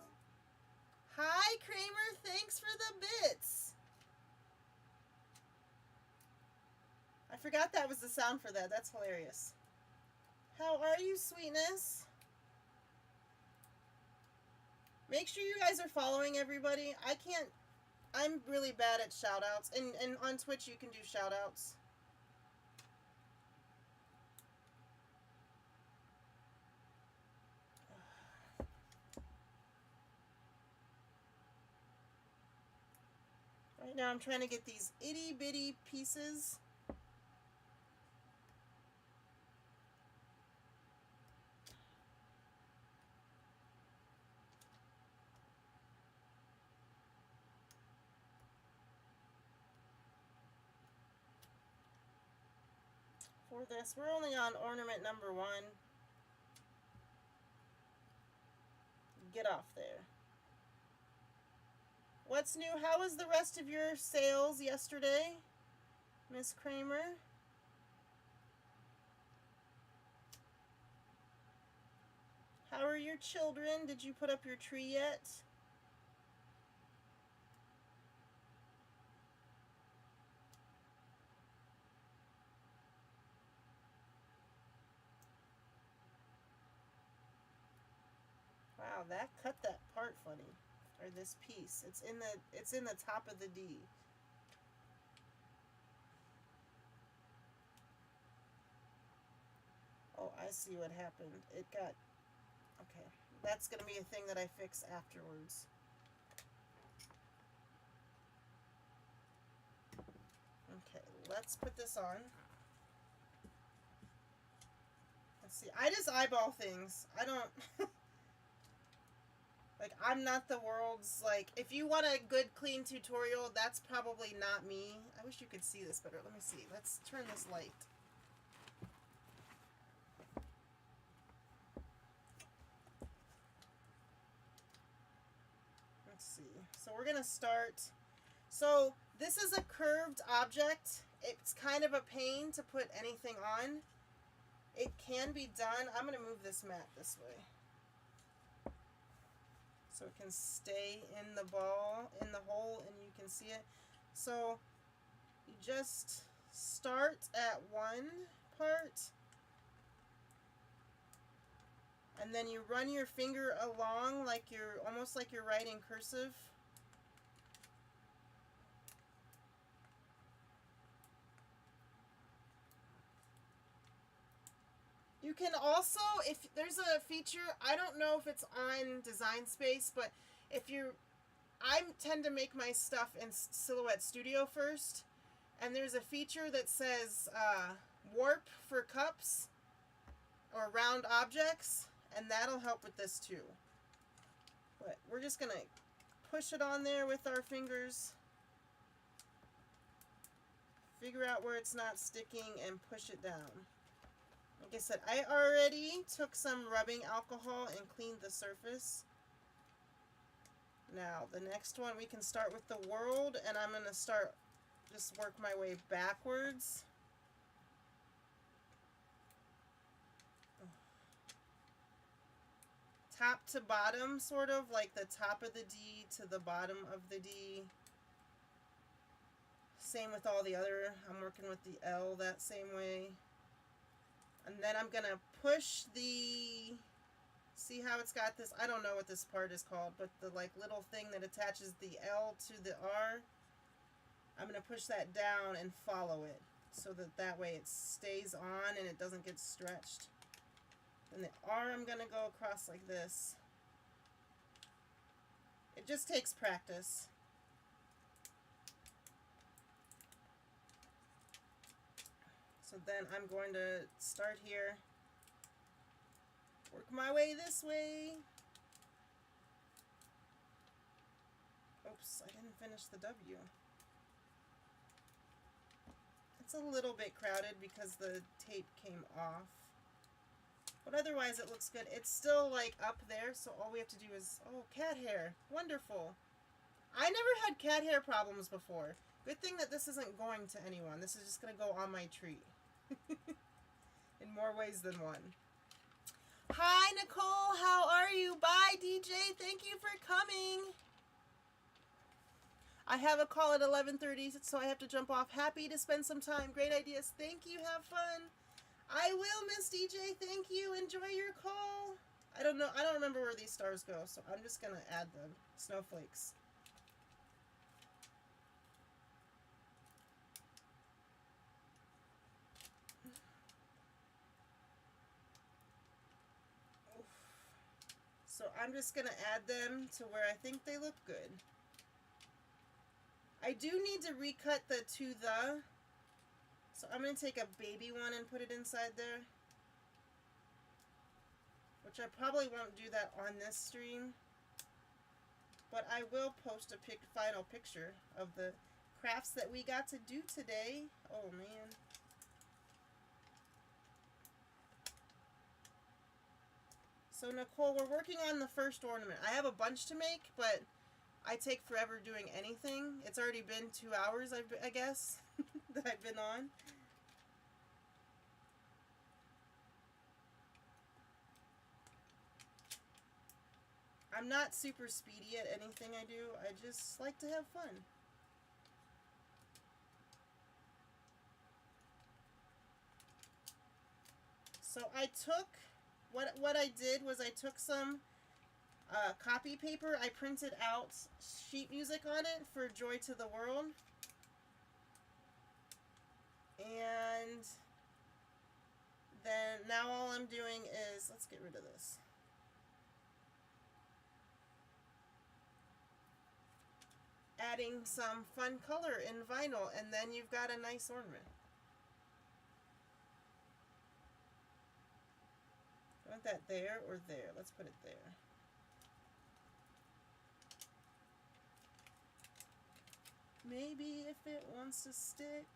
Hi, Kramer, thanks for the bits. I forgot that was the sound for that. That's hilarious. How are you, sweetness? Make sure you guys are following everybody. I'm really bad at shout-outs. And on Twitch, you can do shout-outs. Right now, I'm trying to get these itty-bitty pieces. For this, we're only on ornament number 1. Get off there. What's new? How was the rest of your sales yesterday, Miss Kramer? How are your children? Did you put up your tree yet? Wow, that cut that part funny. Or this piece. It's in the top of the D. Oh, I see what happened. It got, okay. That's gonna be a thing that I fix afterwards. Okay, let's put this on. Let's see. I just eyeball things. I don't like, I'm not the world's, like, if you want a good, clean tutorial, that's probably not me. I wish you could see this better. Let me see. Let's turn this light. Let's see. So we're going to start. So this is a curved object. It's kind of a pain to put anything on. It can be done. I'm going to move this mat this way, so it can stay in the ball, in the hole, and you can see it. So you just start at one part, and then you run your finger along like you're, almost like you're writing cursive. You can also, if there's a feature, I don't know if it's on Design Space, but if you, I tend to make my stuff in Silhouette Studio first, and there's a feature that says warp for cups or round objects, and that'll help with this too. But we're just gonna push it on there with our fingers, figure out where it's not sticking, and push it down. Like I said, I already took some rubbing alcohol and cleaned the surface. Now, the next one, we can start with the world, and I'm going to start, just work my way backwards. Top to bottom, sort of, like the top of the D to the bottom of the D. Same with all the other, I'm working with the L that same way. And then I'm going to push the, see how it's got this, I don't know what this part is called, but the like little thing that attaches the L to the R, I'm going to push that down and follow it so that that way it stays on and it doesn't get stretched. And the R I'm going to go across like this. It just takes practice. So then I'm going to start here, work my way this way. Oops, I didn't finish the W. It's a little bit crowded because the tape came off. But otherwise it looks good. It's still like up there, so all we have to do is, oh, cat hair. Wonderful. I never had cat hair problems before. Good thing that this isn't going to anyone. This is just going to go on my tree. In more ways than one. Hi, Nicole. How are you? Bye, DJ. Thank you for coming. I have a call at 11:30, so I have to jump off. Happy to spend some time. Great ideas. Thank you. Have fun. I will, Miss DJ. Thank you. Enjoy your call. I don't know. I don't remember where these stars go, so I'm just going to add them. Snowflakes. So I'm just going to add them to where I think they look good. I do need to recut the to the. So I'm going to take a baby one and put it inside there. Which I probably won't do that on this stream. But I will post a final picture of the crafts that we got to do today. Oh man. So Nicole, we're working on the first ornament. I have a bunch to make, but I take forever doing anything. It's already been 2 hours, I guess, that I've been on. I'm not super speedy at anything I do. I just like to have fun. So I took, what I did was I took some copy paper. I printed out sheet music on it for Joy to the World. And then now all I'm doing is, let's get rid of this. Adding some fun color in vinyl, and then you've got a nice ornament. I want that there or there. Let's put it there. Maybe if it wants to stick.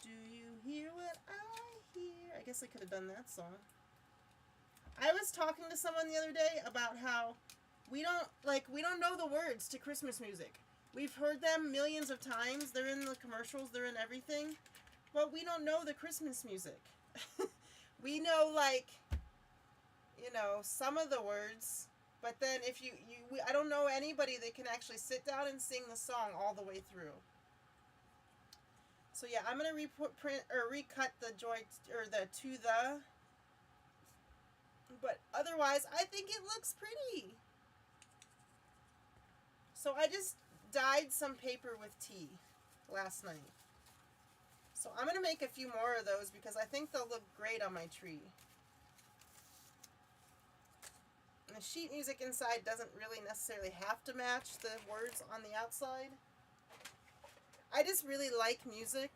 Do you hear what I hear? I guess I could have done that song. I was talking to someone the other day about how we don't know the words to Christmas music. We've heard them millions of times. They're in the commercials, they're in everything. But we don't know the Christmas music. We know, like, you know, some of the words. But then if I don't know anybody that can actually sit down and sing the song all the way through. So yeah, I'm gonna recut the joy or the to the. But otherwise, I think it looks pretty. So I just dyed some paper with tea last night. So I'm gonna make a few more of those because I think they'll look great on my tree. And the sheet music inside doesn't really necessarily have to match the words on the outside. I just really like music.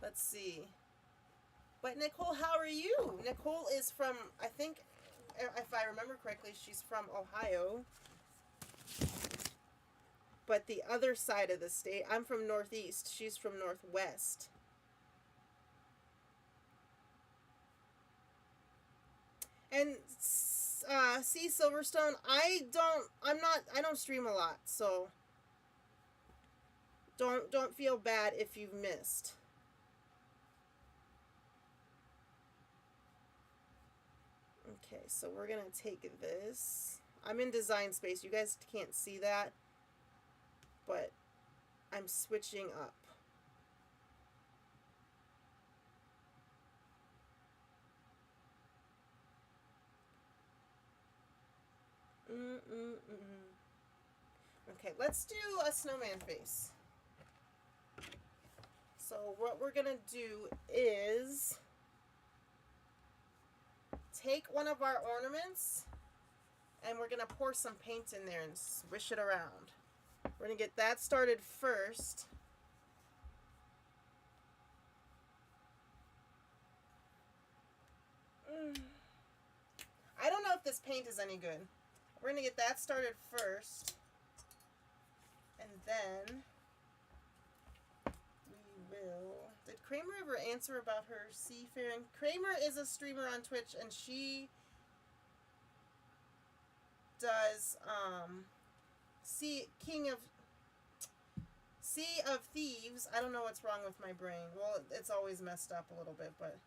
Let's see. But Nicole, how are you? Nicole is from, I think, if I remember correctly, she's from Ohio. But the other side of the state, I'm from Northeast. She's from Northwest. And see, Silverstone, I don't stream a lot, so don't feel bad if you've missed. Okay, so we're gonna take this. I'm in Design Space. You guys can't see that, but I'm switching up. Okay, let's do a snowman face. So what we're gonna do is take one of our ornaments and we're gonna pour some paint in there and swish it around. We're gonna get that started first. I don't know if this paint is any good. We're gonna get that started first. And then we will... Did Kramer ever answer about her seafaring? Kramer is a streamer on Twitch and she does Sea of Thieves. I don't know what's wrong with my brain. Well, it's always messed up a little bit, but...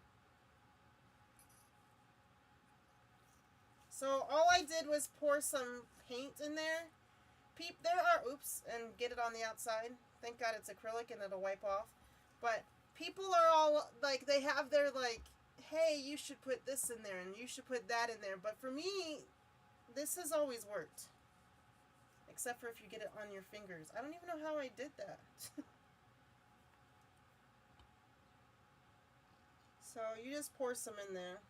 So all I did was pour some paint in there. Oops, and get it on the outside. Thank God it's acrylic and it'll wipe off. But people are all, like, they have their, like, hey, you should put this in there and you should put that in there. But for me, this has always worked. Except for if you get it on your fingers. I don't even know how I did that. So you just pour some in there.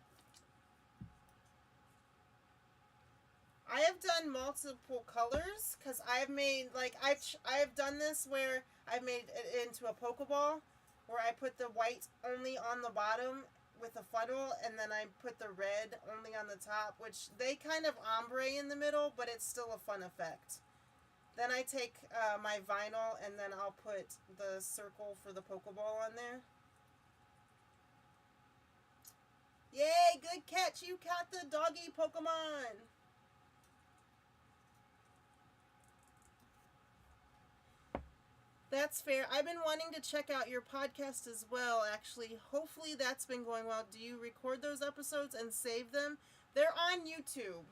I have done multiple colors because I've made, like, I've done this where I've made it into a Pokeball where I put the white only on the bottom with a funnel and then I put the red only on the top, which they kind of ombre in the middle, but it's still a fun effect. Then I take my vinyl and then I'll put the circle for the Pokeball on there. Yay, good catch! You caught the doggy Pokemon! That's fair. I've been wanting to check out your podcast as well, actually. Hopefully that's been going well. Do you record those episodes and save them? They're on YouTube.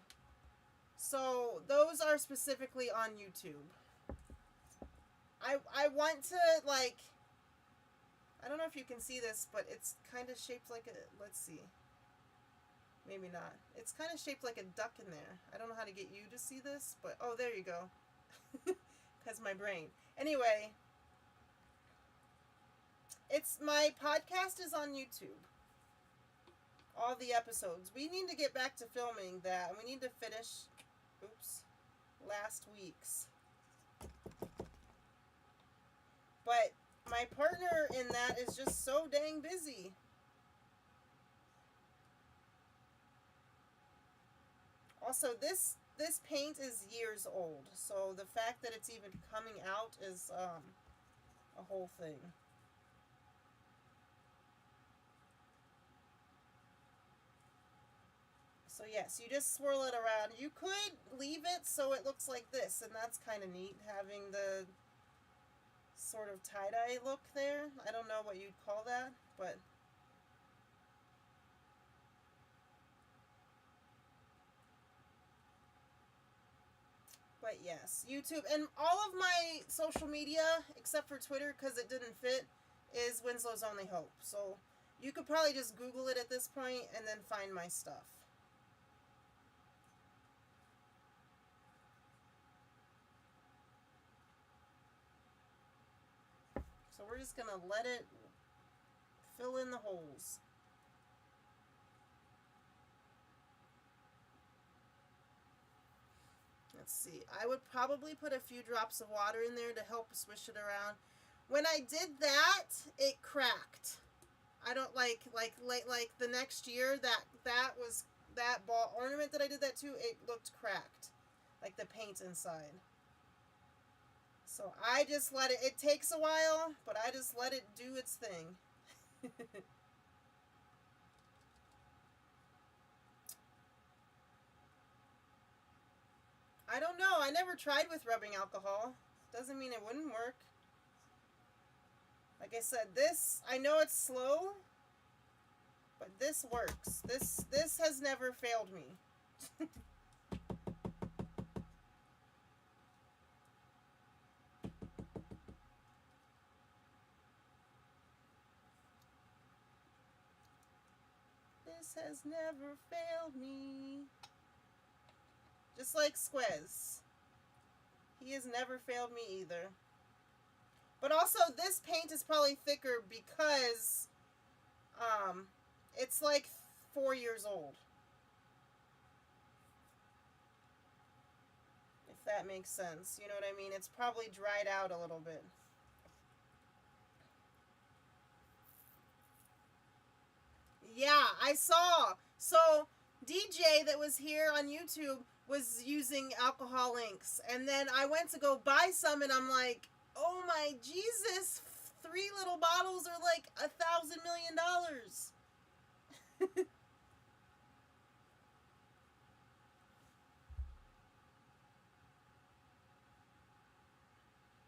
So those are specifically on YouTube. I want to, like, I don't know if you can see this, but it's kind of shaped like a, let's see. Maybe not. It's kind of shaped like a duck in there. I don't know how to get you to see this, but, oh, there you go. Because my brain. Anyway, my podcast is on YouTube. All the episodes. We need to get back to filming that, and we need to finish, last week's. But my partner in that is just so dang busy. Also, this paint is years old, so the fact that it's even coming out is a whole thing. So yes, you just swirl it around. You could leave it so it looks like this, and that's kind of neat, having the sort of tie-dye look there. I don't know what you'd call that, but... But yes, YouTube, and all of my social media, except for Twitter, because it didn't fit, is Winslow's Only Hope. So you could probably just Google it at this point and then find my stuff. So we're just going to let it fill in the holes. Let's see. I would probably put a few drops of water in there to help swish it around. When I did that, it cracked. I don't like the next year that ball ornament that I did that to, it looked cracked. Like the paint inside. So I just let it takes a while, but I just let it do its thing. I don't know. I never tried with rubbing alcohol. Doesn't mean it wouldn't work. Like I said, this, I know it's slow, but this works. This has never failed me. This has never failed me. Just like Squez. He has never failed me either. But also, this paint is probably thicker because it's like 4 years old. If that makes sense. You know what I mean? It's probably dried out a little bit. Yeah, I saw. So, DJ that was here on YouTube was using alcohol inks. And then I went to go buy some and I'm like, oh my Jesus, 3 little bottles are like $1,000 million.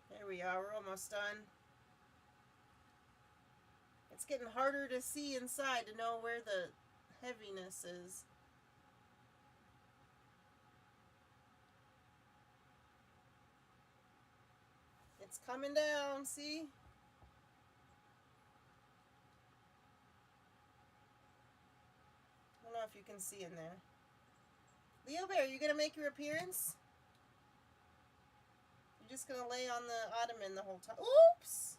There we are, we're almost done. It's getting harder to see inside to know where the heaviness is. It's coming down, see? I don't know if you can see in there. LeoBear, you gonna make your appearance? You're just gonna lay on the ottoman the whole time. Oops!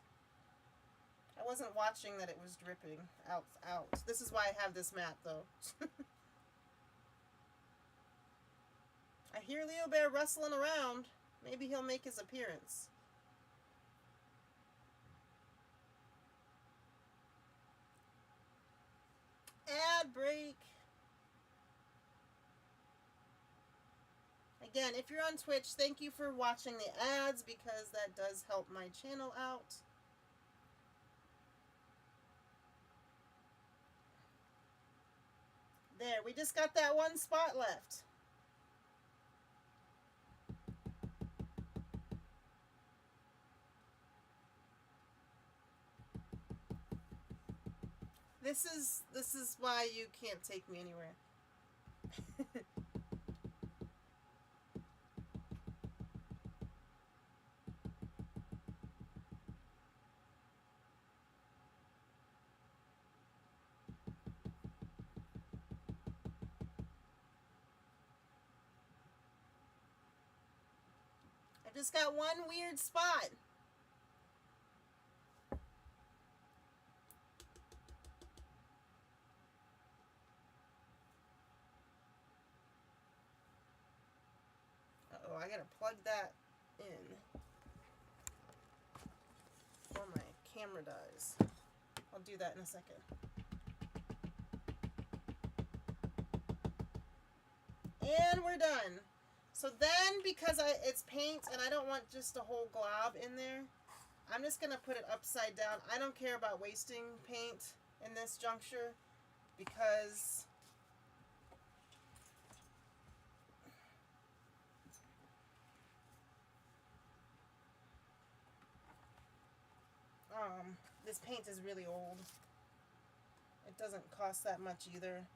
I wasn't watching that it was dripping out. This is why I have this mat, though. I hear LeoBear rustling around. Maybe he'll make his appearance. Ad break. Again, if you're on Twitch, thank you for watching the ads because that does help my channel out. There, we just got that one spot left. This is why you can't take me anywhere. I just got one weird spot. Uh-oh, I gotta plug that in before my camera dies. I'll do that in a second. And we're done. So then, because it's paint and I don't want just a whole glob in there, I'm just going to put it upside down. I don't care about wasting paint in this juncture because this paint is really old. It doesn't cost that much either.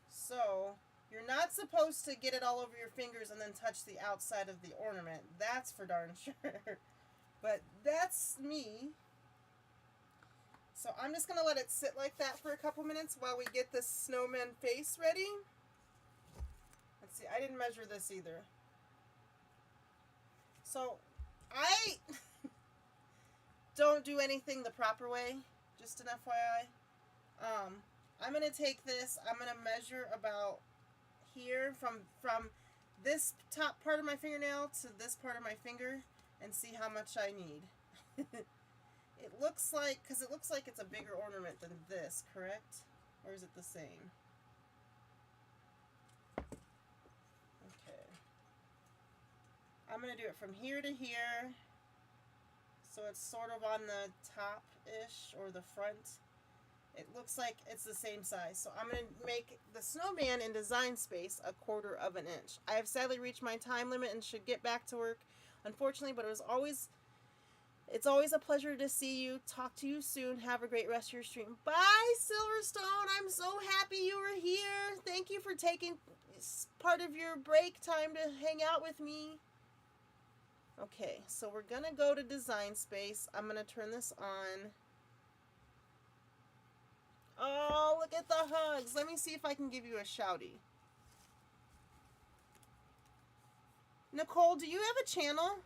So you're not supposed to get it all over your fingers and then touch the outside of the ornament. That's for darn sure. But that's me. So I'm just going to let it sit like that for a couple minutes while we get this snowman face ready. Let's see, I didn't measure this either. So I don't do anything the proper way, just an FYI. I'm going to take this, I'm going to measure about here from this top part of my fingernail to this part of my finger and see how much I need. It looks like, because it looks like it's a bigger ornament than this, correct? Or is it the same? Okay. I'm going to do it from here to here. So it's sort of on the top-ish or the front. It looks like it's the same size. So I'm going to make the snowman in Design Space 1/4 of an inch. I have sadly reached my time limit and should get back to work, unfortunately, but it's always a pleasure to see you. Talk to you soon. Have a great rest of your stream. Bye, Silverstone. I'm so happy you were here. Thank you for taking part of your break time to hang out with me. Okay, so we're going to go to Design Space. I'm going to turn this on. Oh, look at the hugs. Let me see if I can give you a shouty. Nicole, do you have a channel?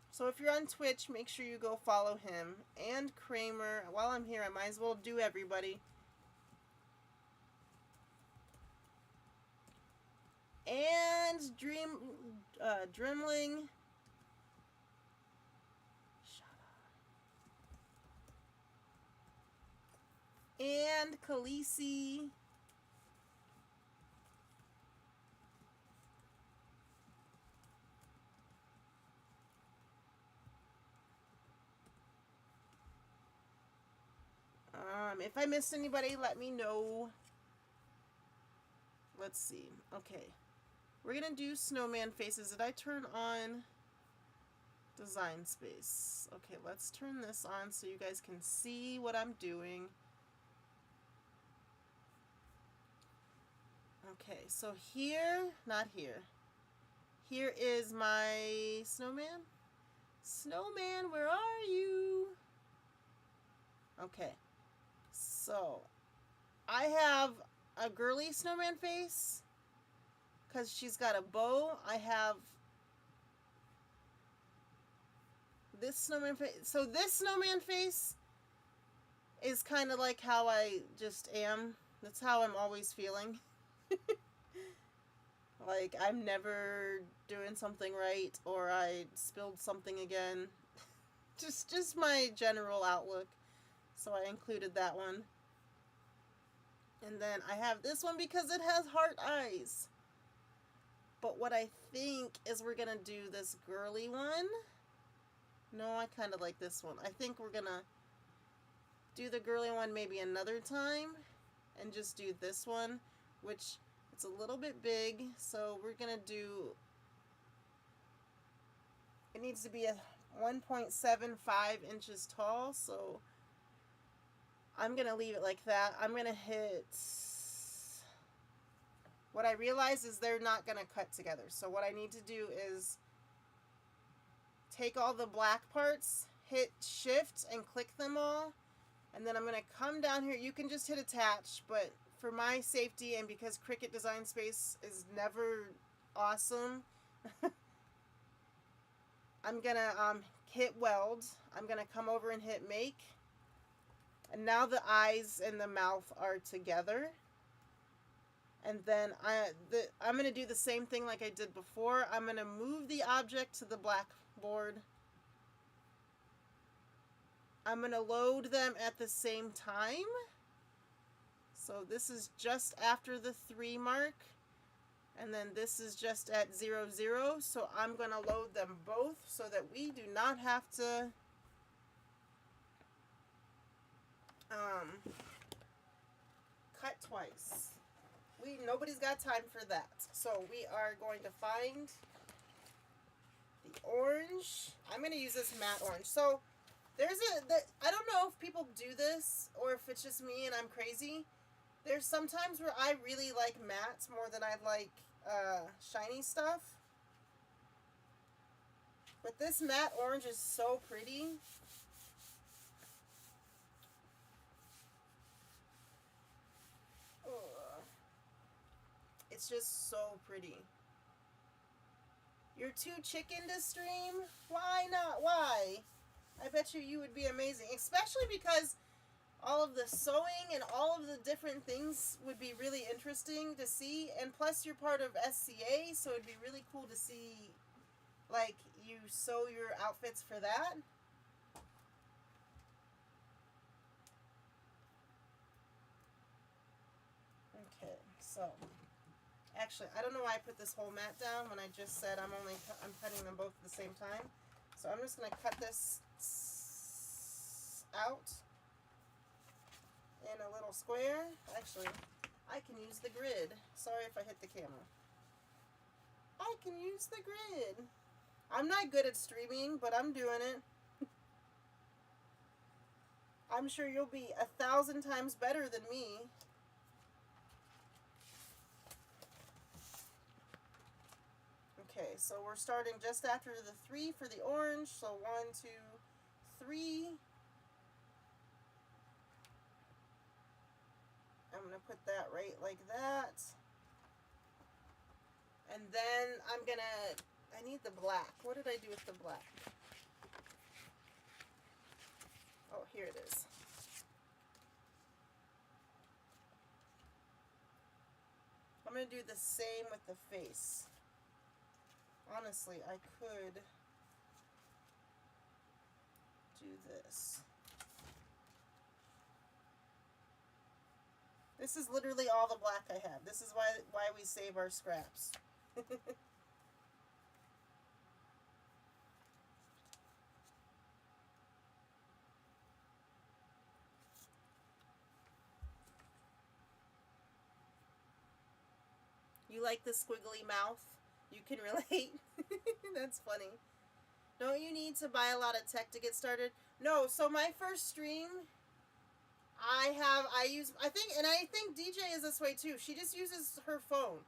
So if you're on Twitch, make sure you go follow him. And Kramer. While I'm here, I might as well do everybody. And Drimling. And Khaleesi. If I missed anybody, let me know. Let's see. Okay. We're going to do snowman faces. Did I turn on design space? Okay, let's turn this on so you guys can see what I'm doing. Okay, so here, not here. Here is my snowman. Snowman, where are you? Okay. So, I have a girly snowman face because she's got a bow. I have this snowman face. So this snowman face is kind of like how I just am. That's how I'm always feeling. Like I'm never doing something right, or I spilled something again. Just my general outlook. So I included that one. And then I have this one because it has heart eyes. But what I think is we're going to do this girly one. No, I kind of like this one. I think we're going to do the girly one maybe another time. And just do this one, which it's a little bit big. So we're going to do... It needs to be a 1.75 inches tall. So I'm going to leave it like that. I'm going to hit... What I realize is they're not going to cut together. So what I need to do is take all the black parts, hit shift and click them all. And then I'm going to come down here. You can just hit attach, but for my safety and because Cricut Design Space is never awesome, I'm going to hit weld. I'm going to come over and hit make. And now the eyes and the mouth are together. And then I'm going to do the same thing like I did before. I'm going to move the object to the blackboard. I'm going to load them at the same time. So this is just after the 3 mark. And then this is just at 0, 0. So I'm going to load them both so that we do not have to cut twice. Nobody's got time for that. So we are going to find the orange. I'm going to use this matte orange. So there's I don't know if people do this or if it's just me and I'm crazy. There's sometimes where I really like mattes more than I like shiny stuff. But this matte orange is so pretty. It's just so pretty. You're too chicken to stream? Why not? Why? I bet you would be amazing. Especially because all of the sewing and all of the different things would be really interesting to see. And plus you're part of SCA, so it'd be really cool to see, like, you sew your outfits for that. Okay, so... Actually, I don't know why I put this whole mat down when I just said I'm cutting them both at the same time. So I'm just going to cut this out in a little square. Actually, I can use the grid. Sorry if I hit the camera. I can use the grid. I'm not good at streaming, but I'm doing it. I'm sure you'll be 1,000 times better than me. Okay, so we're starting just after the 3 for the orange. So 1, 2, 3. I'm going going to put that right like that. And then I'm going to, I need the black. What did I do with the black? Oh, here it is. I'm going to do the same with the face. Honestly, I could do this. This is literally all the black I have. This is why we save our scraps. You like the squiggly mouth? You can relate? That's funny. Don't you need to buy a lot of tech to get started? No, so my first stream, I think DJ is this way too. She just uses her phone.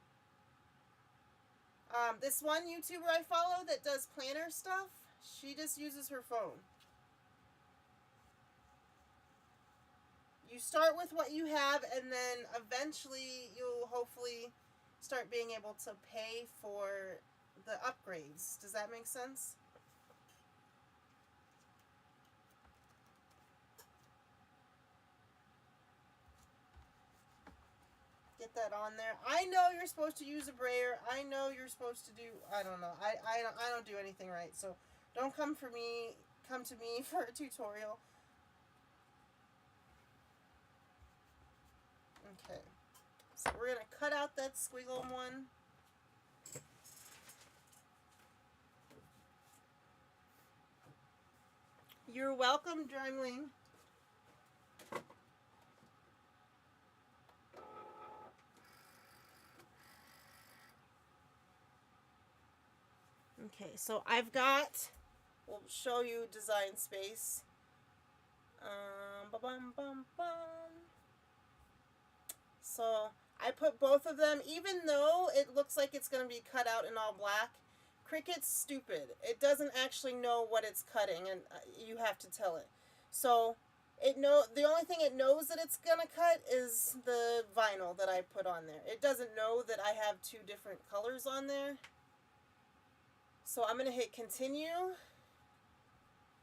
This one YouTuber I follow that does planner stuff, she just uses her phone. You start with what you have, and then eventually you'll hopefully start being able to pay for the upgrades. Does that make sense? Get that on there. I know you're supposed to use a brayer. I know you're supposed to do, I don't know. I don't do anything right. So don't come to me for a tutorial. Okay. So we're going to cut out that squiggle one. You're welcome, Dreamling. Okay, so I've got, we'll show you design space. So I put both of them, even though it looks like it's going to be cut out in all black. Cricut's stupid. It doesn't actually know what it's cutting, and you have to tell it. So the only thing it knows that it's going to cut is the vinyl that I put on there. It doesn't know that I have two different colors on there. So I'm going to hit continue.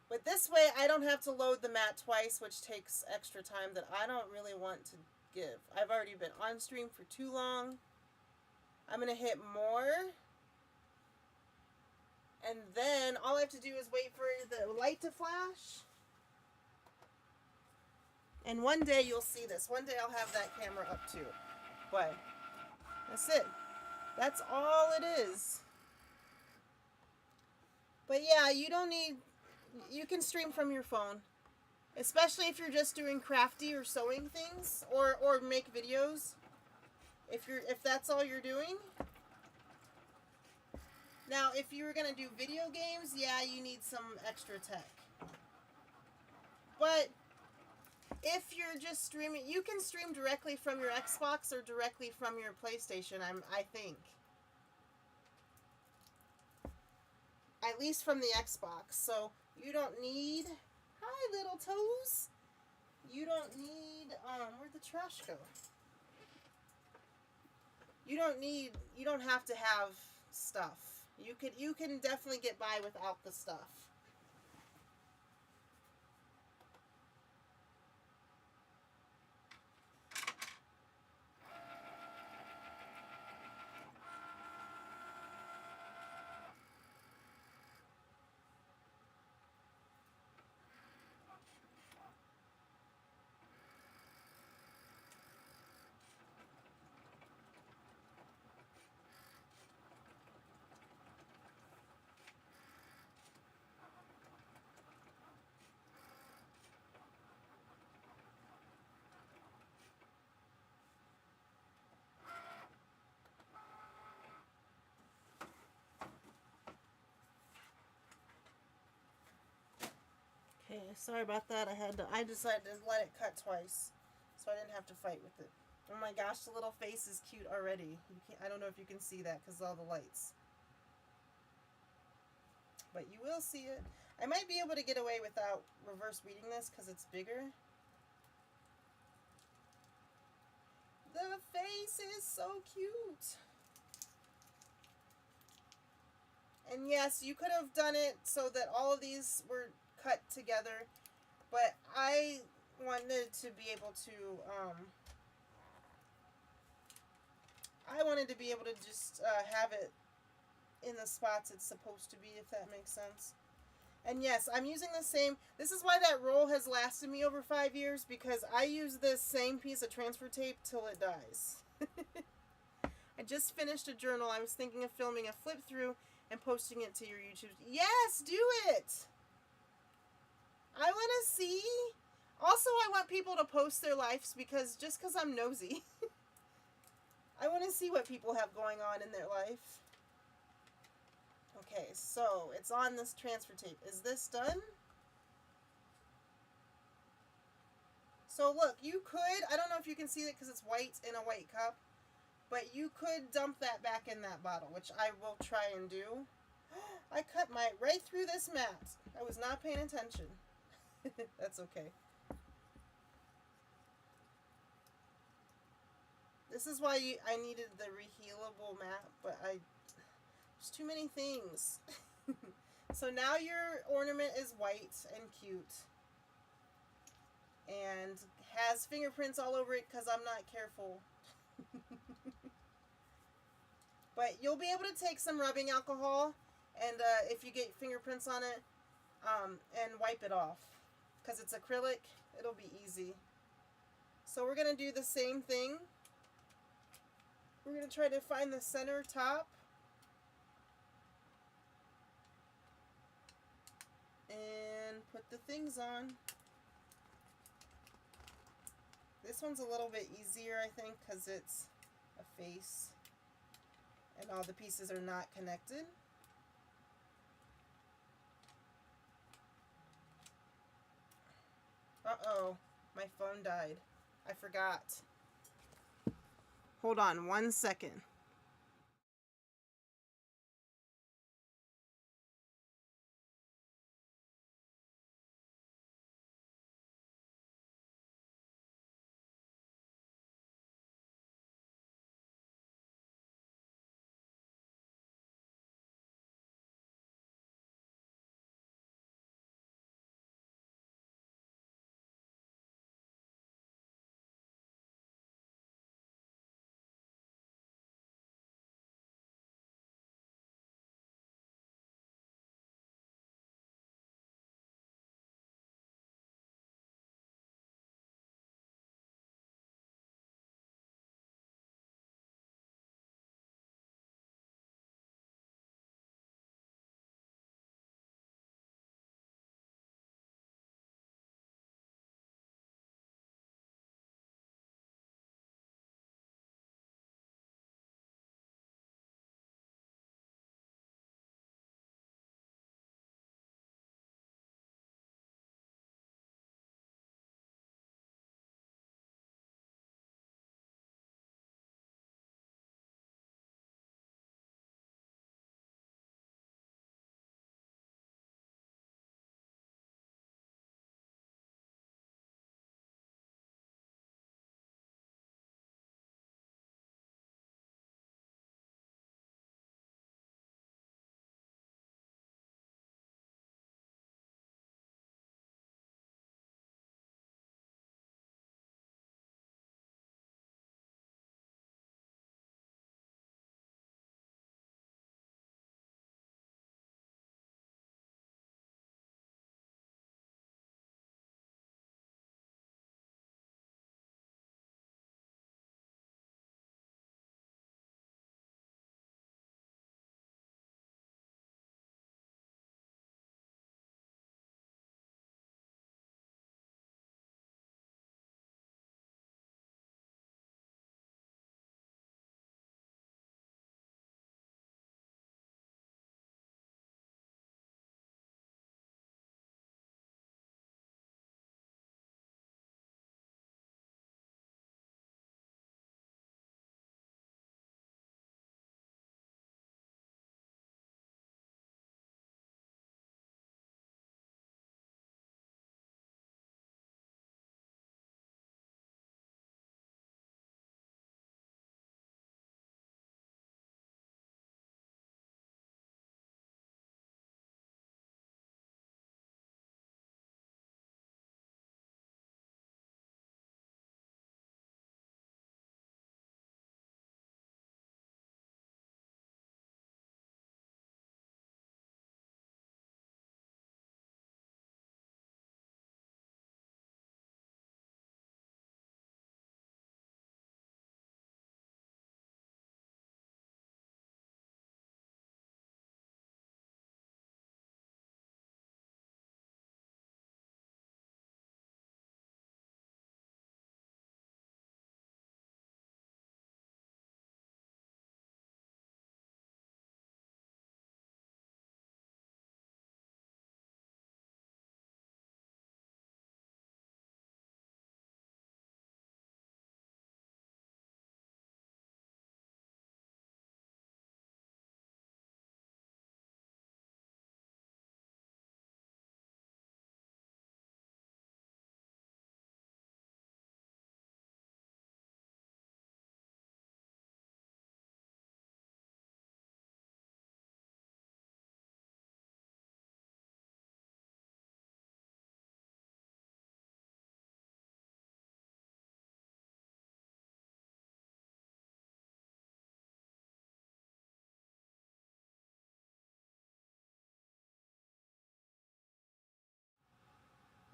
But this way I don't have to load the mat twice, which takes extra time that I don't really want to give. I've already been on stream for too long. I'm going to hit more. And then all I have to do is wait for the light to flash. And one day you'll see this. One day I'll have that camera up too. But that's it. That's all it is. But yeah, you can stream from your phone. Especially if you're just doing crafty or sewing things or make videos. If that's all you're doing. Now, if you were going to do video games, yeah, you need some extra tech. But if you're just streaming, you can stream directly from your Xbox or directly from your PlayStation, I think. At least from the Xbox. So you don't need, hi little toes. You don't need, where'd the trash go? You don't have to have stuff. You can definitely get by without the stuff. Okay, sorry about that. I decided to let it cut twice, so I didn't have to fight with it. Oh my gosh, the little face is cute already. I don't know if you can see that because of all the lights. But you will see it. I might be able to get away without reverse weeding this because it's bigger. The face is so cute. And yes, you could have done it so that all of these were cut together, but I wanted to be able to, just have it in the spots it's supposed to be, if that makes sense. And yes, I'm using the same, this is why that roll has lasted me over 5 years, because I use this same piece of transfer tape till it dies. I just finished a journal. I was thinking of filming a flip through and posting it to your YouTube. Yes, do it! I want to see. Also, I want people to post their lives because I'm nosy. I want to see what people have going on in their life. Okay, so it's on this transfer tape. Is this done? So look, you could, I don't know if you can see it because it's white in a white cup, but you could dump that back in that bottle, which I will try and do. I cut right through this mat. I was not paying attention. That's okay. This is why I needed the rehealable mat, but there's too many things. So now your ornament is white and cute. And has fingerprints all over it because I'm not careful. But you'll be able to take some rubbing alcohol, and if you get fingerprints on it, and wipe it off. Because it's acrylic, it'll be easy. So we're going to do the same thing. We're going to try to find the center top. And put the things on. This one's a little bit easier, I think, because it's a face. And all the pieces are not connected. Uh-oh, my phone died. I forgot. Hold on 1 second.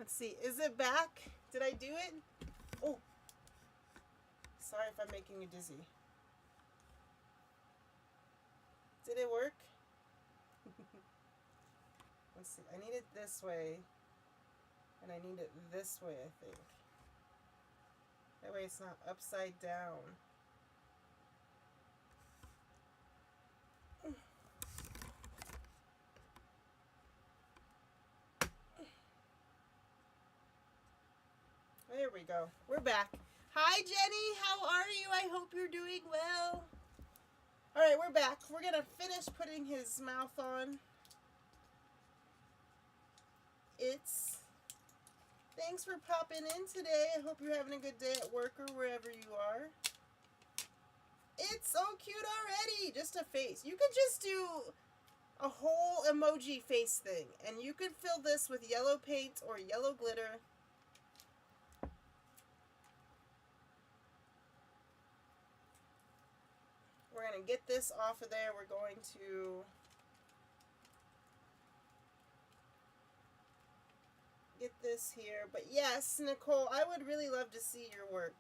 Let's see. Is it back? Did I do it? Oh. Sorry if I'm making you dizzy. Did it work? Let's see. I need it this way. And I need it this way, I think. That way it's not upside down. There we go. We're back. Hi, Jenny. How are you? I hope you're doing well. All right, we're back. We're going to finish putting his mouth on. Thanks for popping in today. I hope you're having a good day at work or wherever you are. It's so cute already. Just a face. You could just do a whole emoji face thing. And you could fill this with yellow paint or yellow glitter. We're going to get this off of there. We're going to get this here. But yes, Nicole, I would really love to see your work.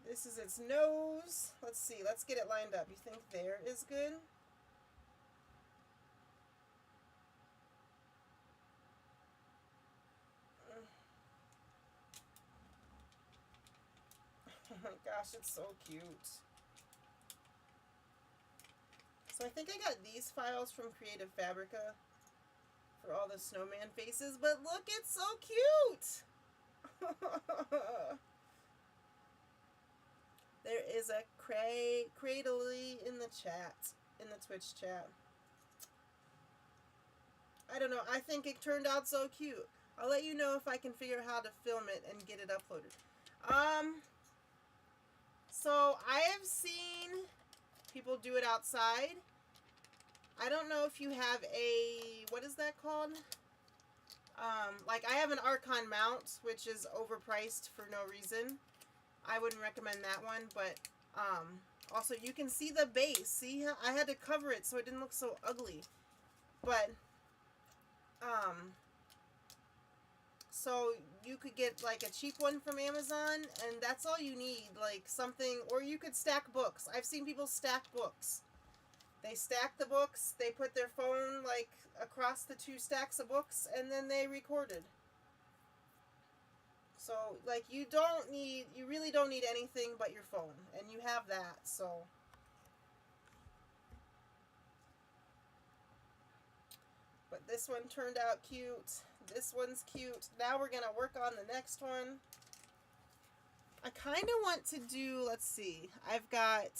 This is its nose. Let's see. Let's get it lined up. You think there is good? Oh my gosh, it's so cute. So I think I got these files from Creative Fabrica for all the snowman faces, but look, it's so cute! There is a cradly in the chat, in the Twitch chat. I don't know, I think it turned out so cute. I'll let you know if I can figure out how to film it and get it uploaded. So I have seen people do it outside. I don't know if you have a, what is that called? Like I have an Archon mount, which is overpriced for no reason. I wouldn't recommend that one, but also you can see the base. See, I had to cover it so it didn't look so ugly. But so you could get like a cheap one from Amazon, and that's all you need, like something, or you could stack books. I've seen people stack books. They stack the books, they put their phone like across the two stacks of books, and then they recorded. So like you really don't need anything but your phone, and you have that, so. But this one turned out cute. This one's cute. Now we're going to work on the next one. I kind of want to do, let's see. I've got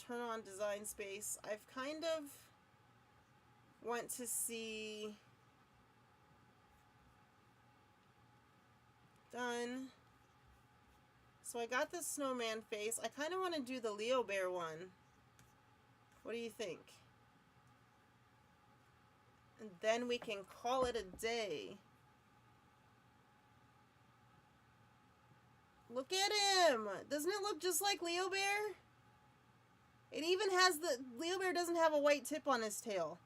turn on design space. I've kind of want to see done. So I got this snowman face. I kind of want to do the LeoBear one. What do you think? And then we can call it a day. Look at him! Doesn't it look just like LeoBear? It even has LeoBear doesn't have a white tip on his tail.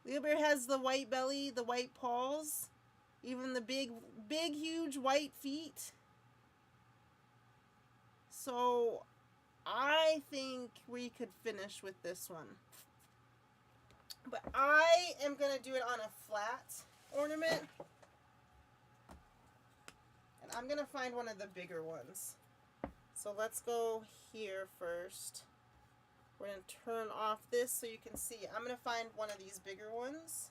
LeoBear has the white belly, the white paws, even the big, huge white feet. So I think we could finish with this one. But I am going to do it on a flat ornament. And I'm going to find one of the bigger ones. So let's go here first. We're going to turn off this so you can see. I'm going to find one of these bigger ones.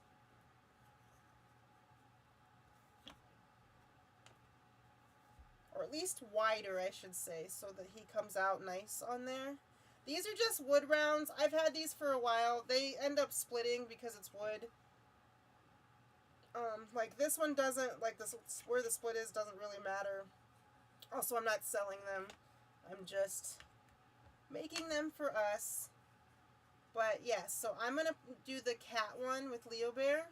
Or at least wider, I should say, so that he comes out nice on there. These are just wood rounds. I've had these for a while. They end up splitting because it's wood. Like this one doesn't, like this, where the split is doesn't really matter. Also, I'm not selling them. I'm just making them for us. But yes, so I'm going to do the cat one with LeoBear.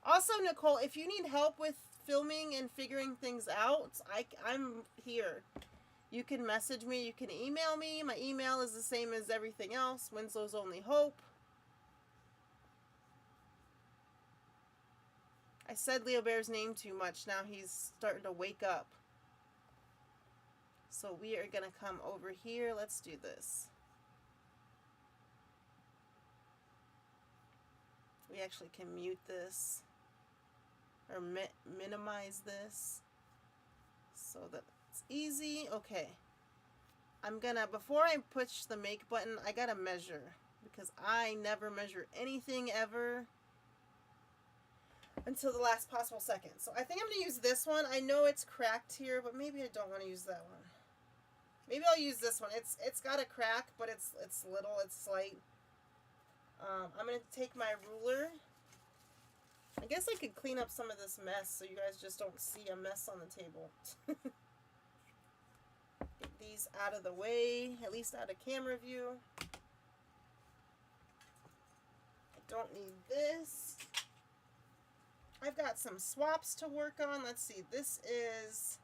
Also, Nicole, if you need help with filming and figuring things out, I'm here. You can message me. You can email me. My email is the same as everything else. Winslow's Only Hope. I said LeoBear's name too much. Now he's starting to wake up. So we are going to come over here. Let's do this. We actually can mute this. Or minimize this. So that it's easy. Okay. I'm gonna, before I push the make button, I gotta measure. Because I never measure anything ever until the last possible second. So I think I'm gonna use this one. I know it's cracked here, but maybe I don't want to use that one. Maybe I'll use this one. It's got a crack, but it's little, it's slight. I'm gonna take my ruler. I guess I could clean up some of this mess so you guys just don't see a mess on the table. Get these out of the way, at least out of camera view. I don't need this. I've got some swaps to work on. Let's see, this is,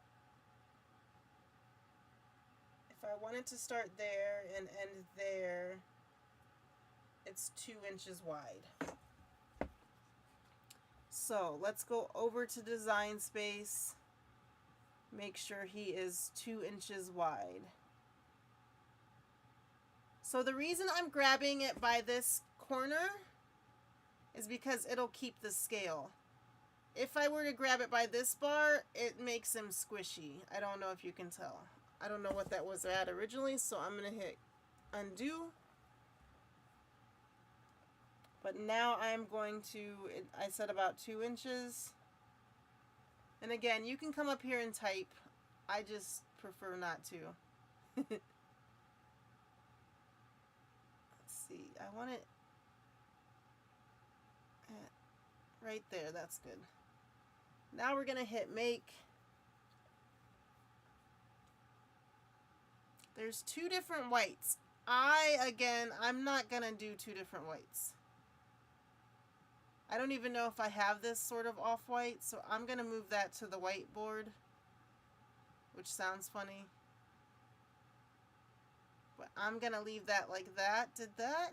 if I wanted to start there and end there, it's 2 inches wide. So let's go over to Design Space. Make sure he is 2 inches wide. So the reason I'm grabbing it by this corner is because it'll keep the scale. If I were to grab it by this bar, it makes him squishy. I don't know if you can tell. I don't know what that was at originally, so I'm going to hit undo. But now I'm going to, I said about 2 inches. And again, you can come up here and type. I just prefer not to. Let's see, I want it right there, that's good. Now we're gonna hit make. There's 2 different whites. I'm not gonna do 2 different whites. I don't even know if I have this sort of off-white, so I'm going to move that to the whiteboard, which sounds funny. But I'm going to leave that like that. Did that?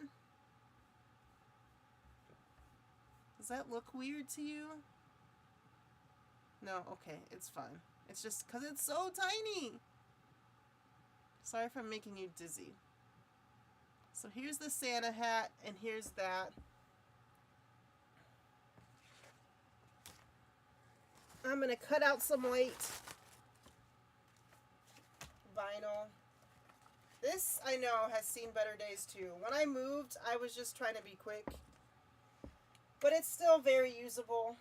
Does that look weird to you? No? Okay, it's fine. It's just because it's so tiny. Sorry if I'm making you dizzy. So here's the Santa hat, and here's that. I'm going to cut out some white vinyl. This, I know, has seen better days too. When I moved, I was just trying to be quick. But it's still very usable.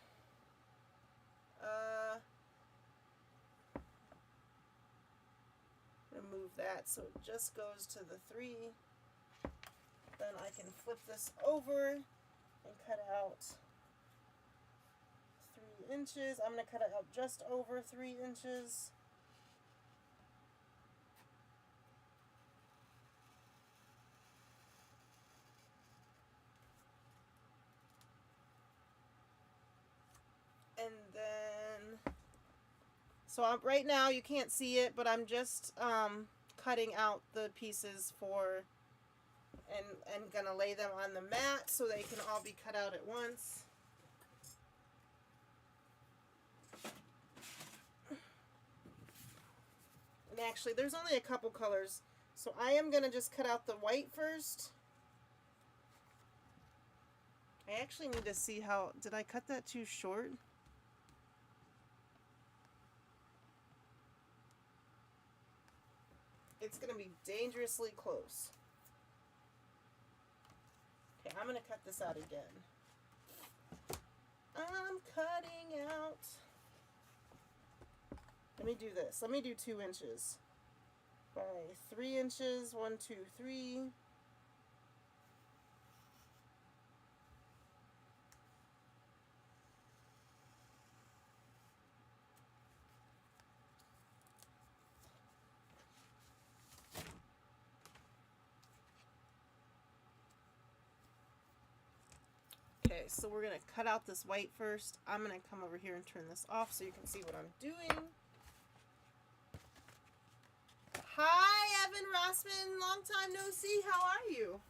I'm going to move that so it just goes to the 3. Then I can flip this over and cut out 3 inches. I'm going to cut it out just over 3 inches. And then, so right now you can't see it, but I'm just cutting out the pieces for, and gonna lay them on the mat so they can all be cut out at once. And actually, there's only a couple colors, so I am gonna just cut out the white first. I actually need to see how, did I cut that too short? It's going to be dangerously close. Okay, I'm going to cut this out again. I'm cutting out. Let me do this. Let me do 2 inches. By 3 inches, 1, 2, 3. Okay, Okay, so we're going to cut out this white first. I'm going to come over here and turn this off so you can see what I'm doing. Hi, Evan Rossman. Long time no see. How are you?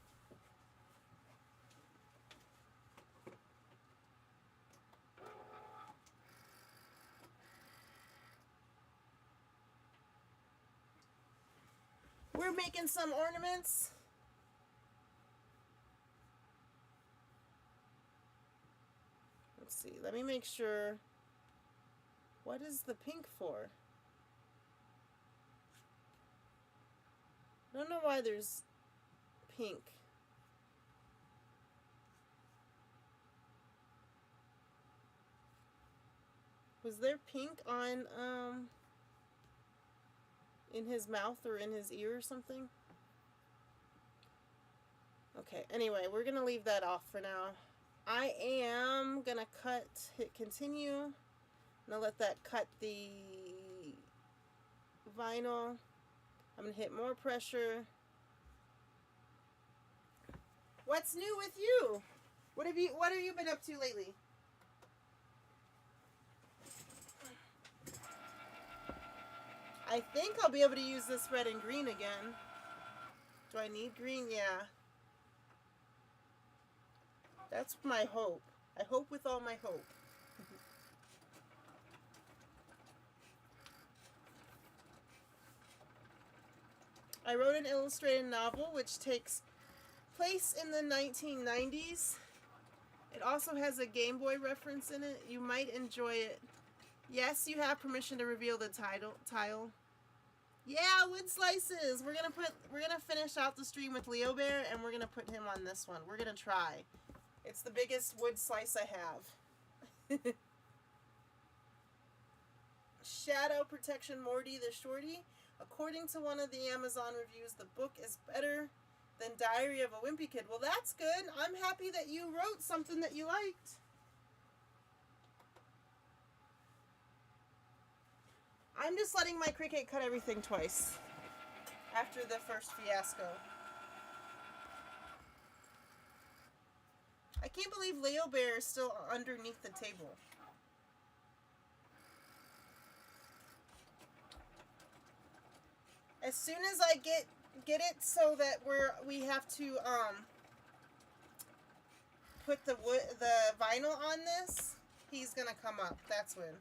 We're making some ornaments. Let's see. Let me make sure. What is the pink for? I don't know why there's pink. Was there pink on in his mouth or in his ear or something? Okay, anyway, we're gonna leave that off for now. I am gonna hit continue. I'm gonna let that cut the vinyl. I'm gonna hit more pressure. What's new with you? What have you been up to lately? I think I'll be able to use this red and green again. Do I need green? Yeah. That's my hope. I hope with all my hope. I wrote an illustrated novel which takes place in the 1990s. It also has a Game Boy reference in it. You might enjoy it. Yes, you have permission to reveal the tile. Yeah, wood slices. We're gonna finish out the stream with LeoBear, and we're gonna put him on this one. We're gonna try. It's the biggest wood slice I have. Shadow Protection Morty the Shorty. According to one of the Amazon reviews, the book is better than Diary of a Wimpy Kid. Well, that's good. I'm happy that you wrote something that you liked. I'm just letting my Cricut cut everything twice after the first fiasco. I can't believe LeoBear is still underneath the table. As soon as I get it so that we have to put the vinyl on this, he's gonna come up. That's when.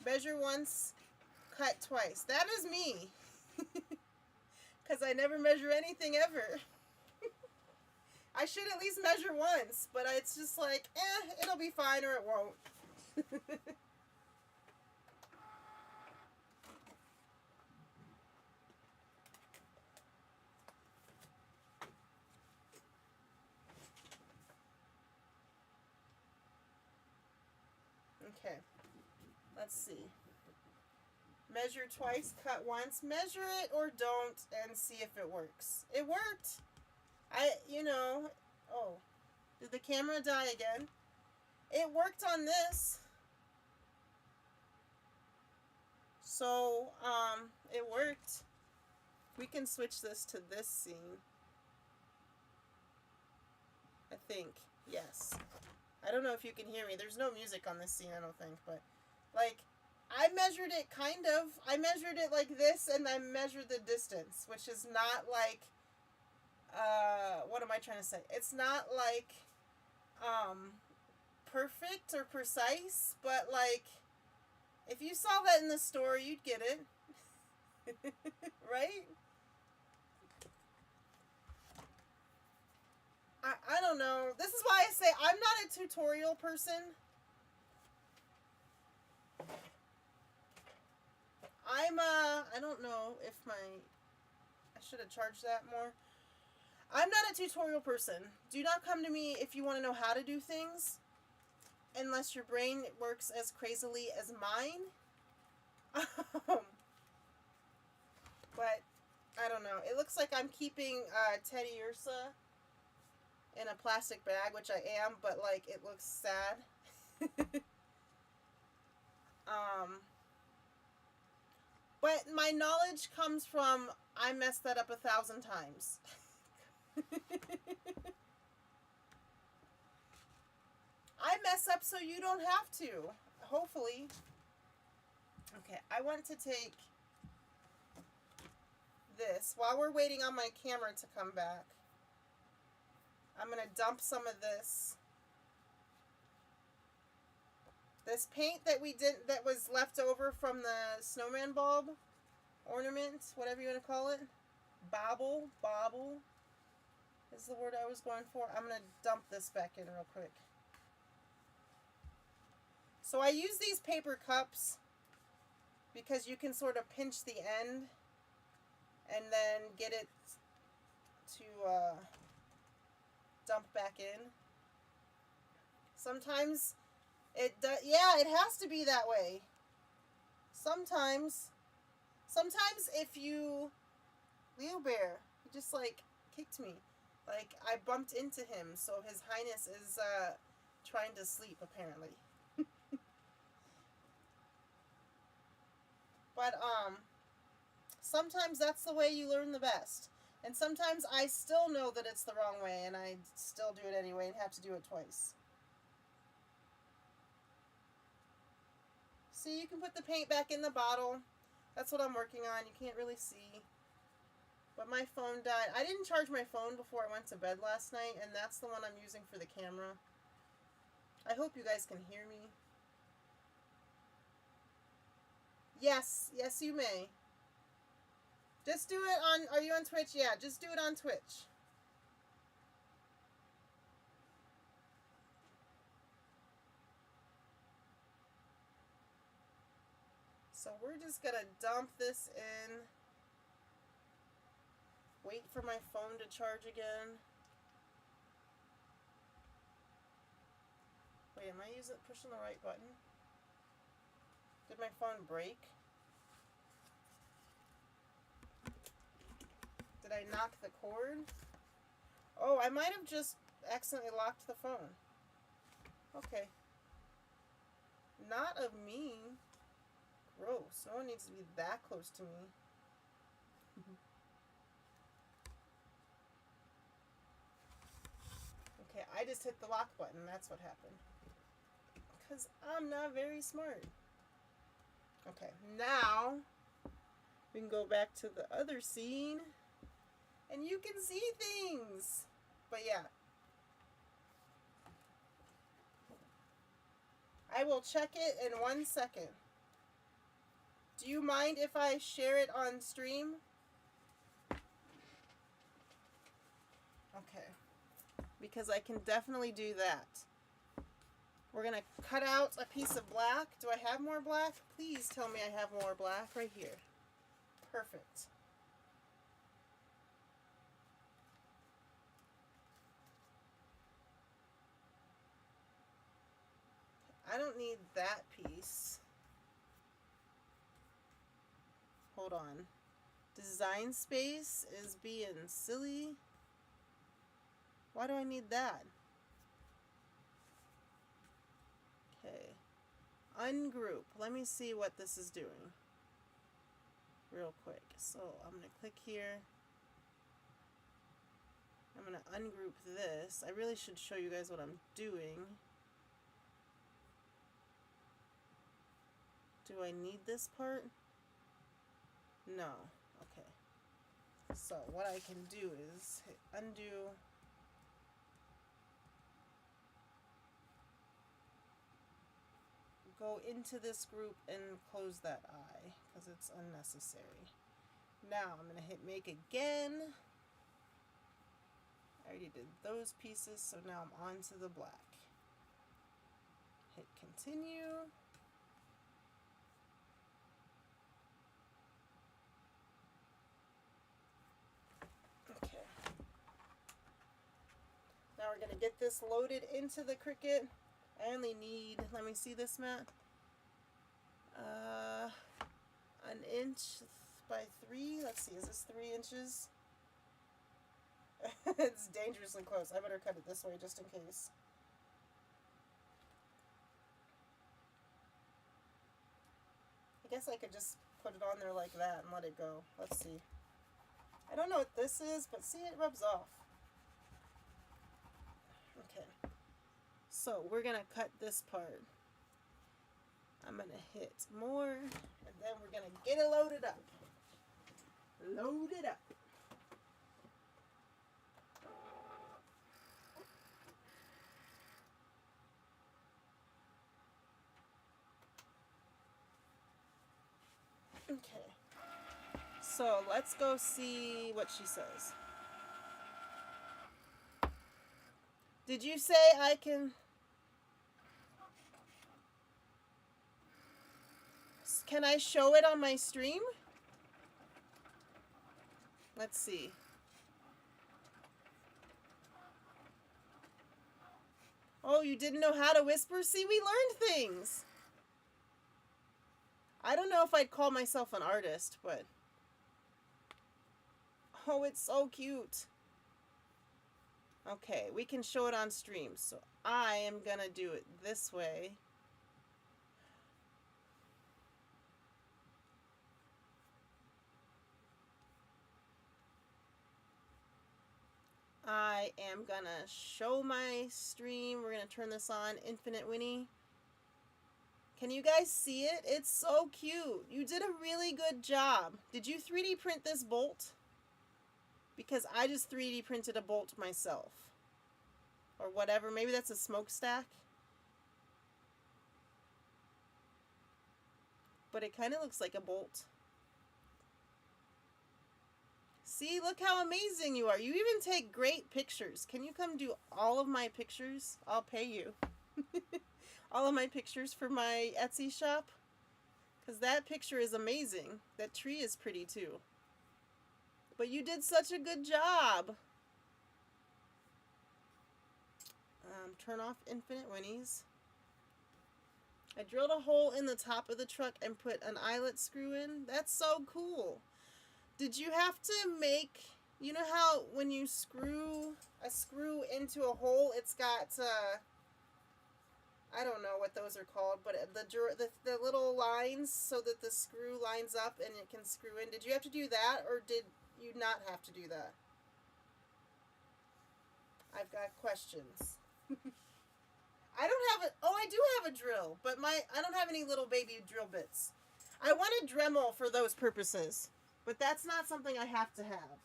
Measure once, cut twice. That is me. Because I never measure anything ever. I should at least measure once, but it's just like, it'll be fine or it won't. Okay. Let's see. Measure twice, cut once. Measure it or don't and see if it works. It worked. Oh, did the camera die again? It worked on this. So, it worked. We can switch this to this scene. I think. Yes. I don't know if you can hear me. There's no music on this scene, I don't think, but like, I measured it kind of. I measured it like this, and I measured the distance, which is not like, what am I trying to say? It's not like, perfect or precise, but like, if you saw that in the store, you'd get it. Right? I don't know. This is why I say I'm not a tutorial person. I don't know if I should have charged that more. I'm not a tutorial person. Do not come to me if you want to know how to do things, unless your brain works as crazily as mine. But, I don't know. It looks like I'm keeping Teddy Ursa in a plastic bag, which I am, but, like, it looks sad. But my knowledge comes from, I messed that up 1,000 times. mess up so you don't have to. Hopefully. Okay, I want to take this. While we're waiting on my camera to come back, I'm going to dump some of this. This paint that we did, that was left over from the snowman bulb ornament, whatever you want to call it. Bobble is the word I was going for. I'm going to dump this back in real quick. So I use these paper cups because you can sort of pinch the end and then get it to dump back in. Sometimes it does, yeah, it has to be that way. Sometimes if you, LeoBear, he just like kicked me. Like I bumped into him, so His Highness is trying to sleep apparently. But sometimes that's the way you learn the best. And sometimes I still know that it's the wrong way and I still do it anyway and have to do it twice. See, you can put the paint back in the bottle. That's what I'm working on. You can't really see. But my phone died. I didn't charge my phone before I went to bed last night, and that's the one I'm using for the camera. I hope you guys can hear me. Yes, yes you may. Just do it on, are you on Twitch? Yeah, just do it on Twitch. So we're just gonna dump this in. Wait for my phone to charge again. Wait, am I pushing the right button? Did my phone break? Did I knock the cord? Oh, I might have just accidentally locked the phone. Okay. Not of me. Gross. No one needs to be that close to me. Okay, I just hit the lock button. That's what happened. Because I'm not very smart. Okay, now we can go back to the other scene. And you can see things. But yeah. I will check it in 1 second. Do you mind if I share it on stream? Okay. Because I can definitely do that. We're going to cut out a piece of black. Do I have more black? Please tell me I have more black right here. Perfect. I don't need that piece. Hold on. Design space is being silly. Why do I need that? Okay. Ungroup. Let me see what this is doing. Real quick. So I'm going to click here. I'm going to ungroup this. I really should show you guys what I'm doing. Do I need this part? No. Okay. So what I can do is hit undo. Go into this group and close that eye because it's unnecessary. Now I'm going to hit make again. I already did those pieces, so now I'm on to the black. Hit continue. Okay. Now we're going to get this loaded into the Cricut. I only need, let me see this, Matt. 1 inch by 3. Let's see, is this 3 inches? It's dangerously close. I better cut it this way just in case. I guess I could just put it on there like that and let it go. Let's see. I don't know what this is, but see, it rubs off. Okay. So we're gonna cut this part. I'm gonna hit more, and then we're gonna get it loaded up. Load it up. Okay. So let's go see what she says. Did you say I can... Can I show it on my stream? Let's see. Oh, you didn't know how to whisper? See, we learned things. I don't know if I'd call myself an artist, but... Oh, it's so cute. Okay, we can show it on stream. So I am gonna do it this way. I am gonna show my stream. We're gonna turn this on, Infinite Winnie. Can you guys see it? It's so cute. You did a really good job. Did you 3D print this bolt? Because I just 3D printed a bolt myself. Or whatever. Maybe that's a smokestack. But it kind of looks like a bolt. See, look how amazing you are. You even take great pictures. Can you come do all of my pictures? I'll pay you. All of my pictures for my Etsy shop. Because that picture is amazing. That tree is pretty too. But you did such a good job. Turn off Infinite Winnies. I drilled a hole in the top of the truck and put an eyelet screw in. That's so cool. Did you have to make, you know how when you screw a screw into a hole, it's got, I don't know what those are called, but the little lines so that the screw lines up and it can screw in. Did you have to do that, or did you not have to do that? I've got questions. I don't have a, oh, I do have a drill, but I don't have any little baby drill bits. I want a Dremel for those purposes, but that's not something I have to have.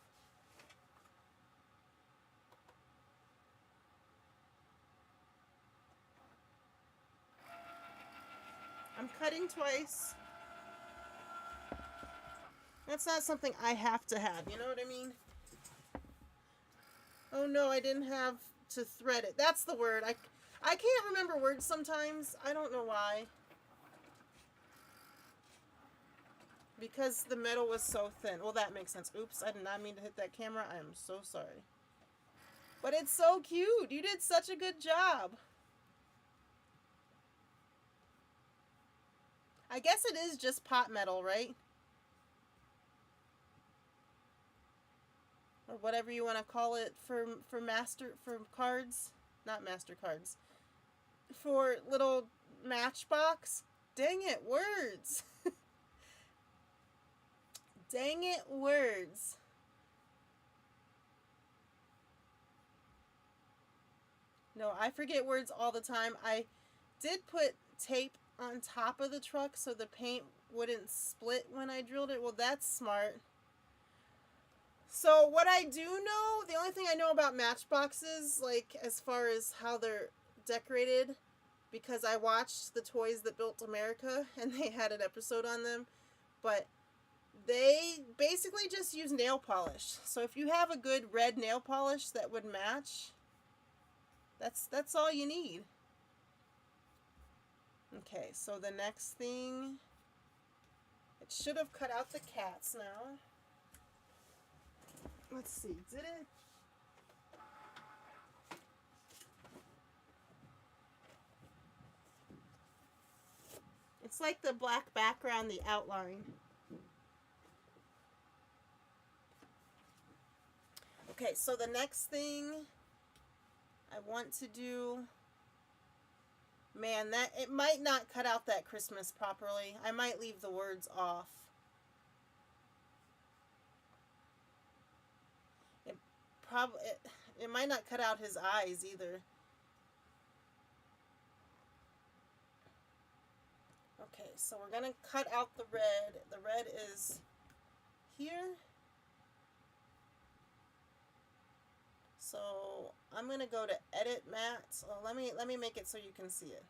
I'm cutting twice. That's not something I have to have, you know what I mean? Oh no, I didn't have to thread it. That's the word. I can't remember words sometimes. I don't know why. Because the metal was so thin. Well, that makes sense. Oops, I did not mean to hit that camera. I am so sorry. But it's so cute. You did such a good job. I guess it is just pot metal, right? Or whatever you want to call it for cards. Not MasterCards. For little Matchbox. Dang it, words. Dang it, words. No, I forget words all the time. I did put tape on top of the truck so the paint wouldn't split when I drilled it. Well, that's smart. So what I do know, the only thing I know about Matchboxes, like as far as how they're decorated, because I watched the Toys That Built America and they had an episode on them, but they basically just use nail polish. So if you have a good red nail polish that would match, that's all you need. Okay, so the next thing, it should have cut out the cats now. Let's see, did it? It's like the black background, the outline. Okay, so the next thing I want to do, man, that it might not cut out that Christmas properly. I might leave the words off. It might not cut out his eyes either. Okay, so we're going to cut out the red. The red is here. So I'm going to go to edit matte. Oh, let me make it so you can see it.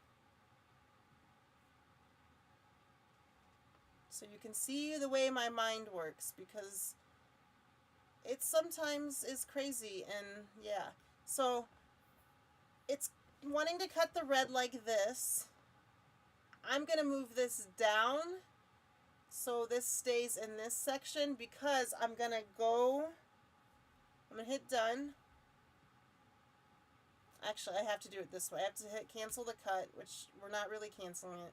So you can see the way my mind works, because it sometimes is crazy. And yeah, so it's wanting to cut the red like this. I'm going to move this down so this stays in this section, because I'm going to hit done. Actually, I have to do it this way. I have to hit cancel the cut, which we're not really canceling it.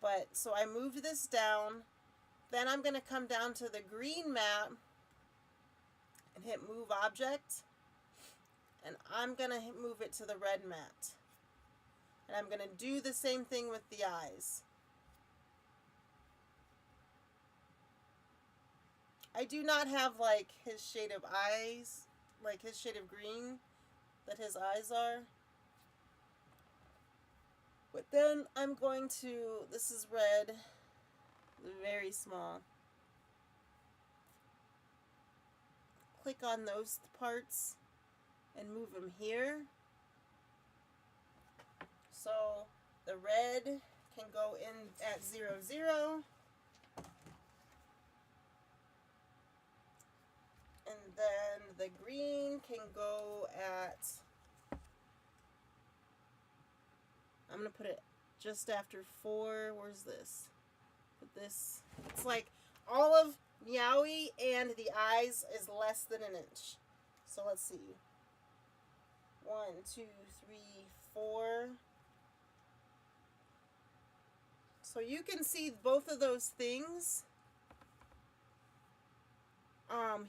But, so I moved this down. Then I'm going to come down to the green map and hit move object. And I'm going to move it to the red mat. And I'm going to do the same thing with the eyes. I do not have like his shade of eyes, like his shade of green that his eyes are. But then I'm going to, this is red, very small. Click on those parts and move them here. So the red can go in at 0, 0. And then the green can go at, I'm going to put it just after 4. Where's this? Put this. It's like all of Meowie and the eyes is less than an inch. So let's see. 1, 2, 3, 4. So you can see both of those things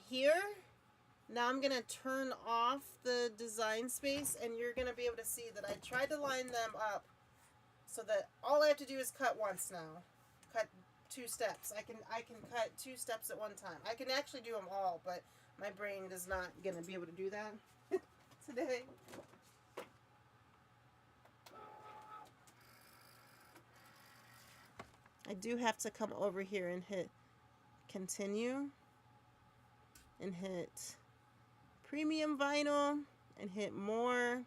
here. Now I'm going to turn off the design space, and you're going to be able to see that I tried to line them up so that all I have to do is cut once now. Cut 2 steps. I can cut 2 steps at one time. I can actually do them all, but my brain is not going to be able to do that today. I do have to come over here and hit continue and hit premium vinyl and hit more.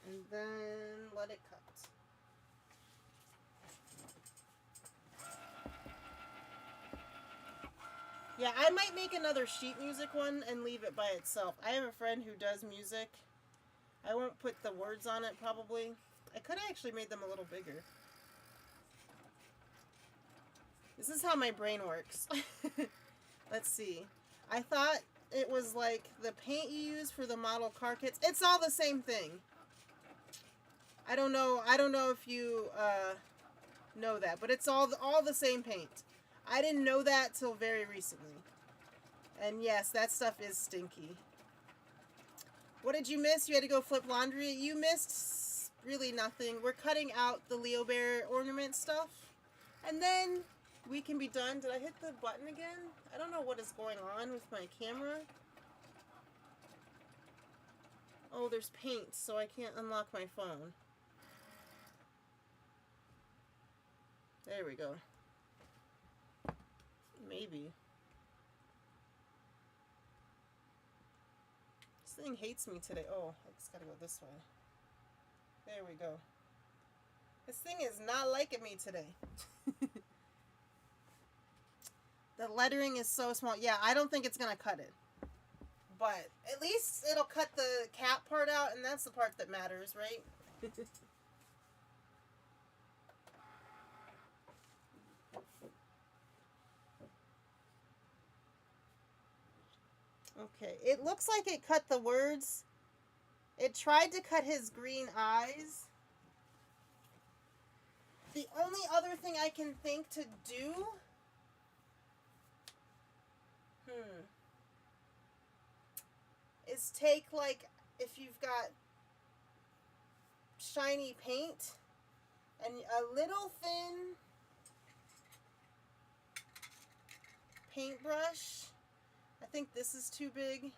And then let it cut. Yeah, I might make another sheet music one and leave it by itself. I have a friend who does music. I won't put the words on it probably. I could have actually made them a little bigger. This is how my brain works. Let's see. I thought it was like the paint you use for the model car kits. It's all the same thing. I don't know if you know that, but it's all the same paint. I didn't know that till very recently. And yes, that stuff is stinky. What did you miss? You had to go flip laundry. You missed really nothing. We're cutting out the LeoBear ornament stuff. And then we can be done. Did I hit the button again? I don't know what is going on with my camera. Oh, there's paint, so I can't unlock my phone. There we go. Maybe. This thing hates me today. Oh, I just gotta go this way. There we go. This thing is not liking me today. The lettering is so small. Yeah, I don't think it's gonna cut it. But at least it'll cut the cap part out, and that's the part that matters, right? Okay, it looks like it cut the words. It tried to cut his green eyes. The only other thing I can think to do... is take, like, if you've got shiny paint and a little thin paintbrush. I think this is too big.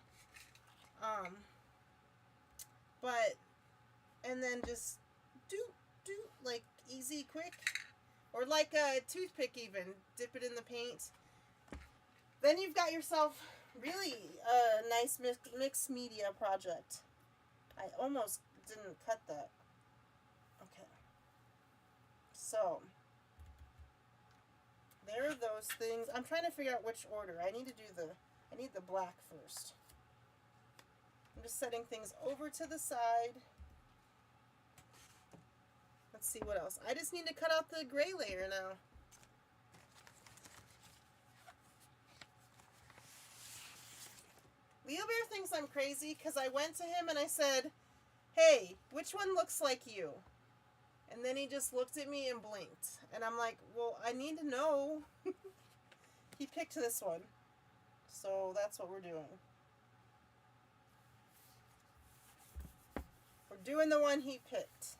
But, and then just do, like easy, quick. Or like a toothpick even. Dip it in the paint. Then you've got yourself really a nice mixed media project. I almost didn't cut that. Okay. So, there are those things. I'm trying to figure out which order. I need the black first. I'm just setting things over to the side. Let's see what else. I just need to cut out the gray layer now. LeoBear thinks I'm crazy because I went to him and I said, hey, which one looks like you? And then he just looked at me and blinked. And I'm like, well, I need to know. He picked this one. So that's what we're doing. We're doing the one he picked.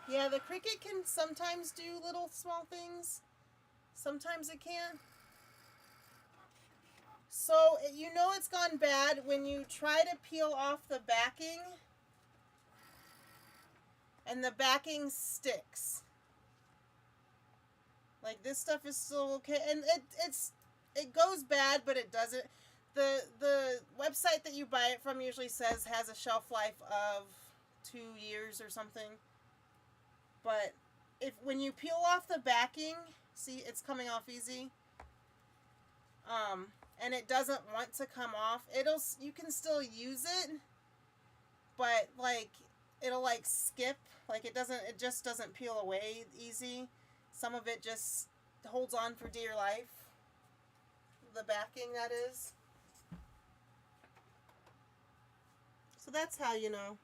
Yeah, the Cricut can sometimes do little small things. Sometimes it can't. So, you know it's gone bad when you try to peel off the backing and the backing sticks. Like, this stuff is still okay. And it goes bad, but it doesn't. The website that you buy it from usually says has a shelf life of 2 years or something. But when you peel off the backing, see, it's coming off easy. And it doesn't want to come off. You can still use it, but like it'll like skip. Like it just doesn't peel away easy. Some of it just holds on for dear life. The backing, that is. So that's how you know.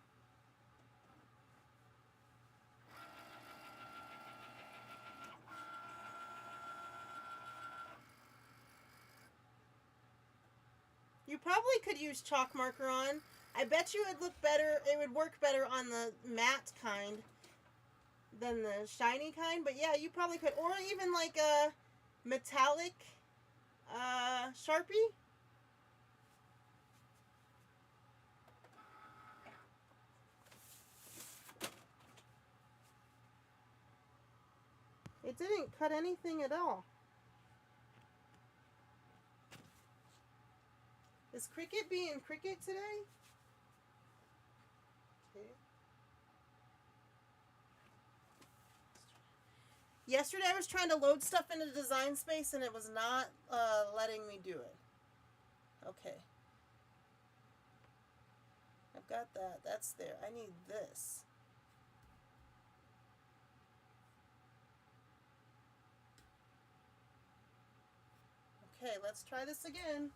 You probably could use chalk marker on. I bet you it'd look better. It would work better on the matte kind than the shiny kind. But yeah, you probably could. Or even like a metallic Sharpie. It didn't cut anything at all. Is Cricut being Cricut today? Okay. Yesterday I was trying to load stuff into Design Space and it was not letting me do it. Okay. I've got that. That's there. I need this. Okay, let's try this again.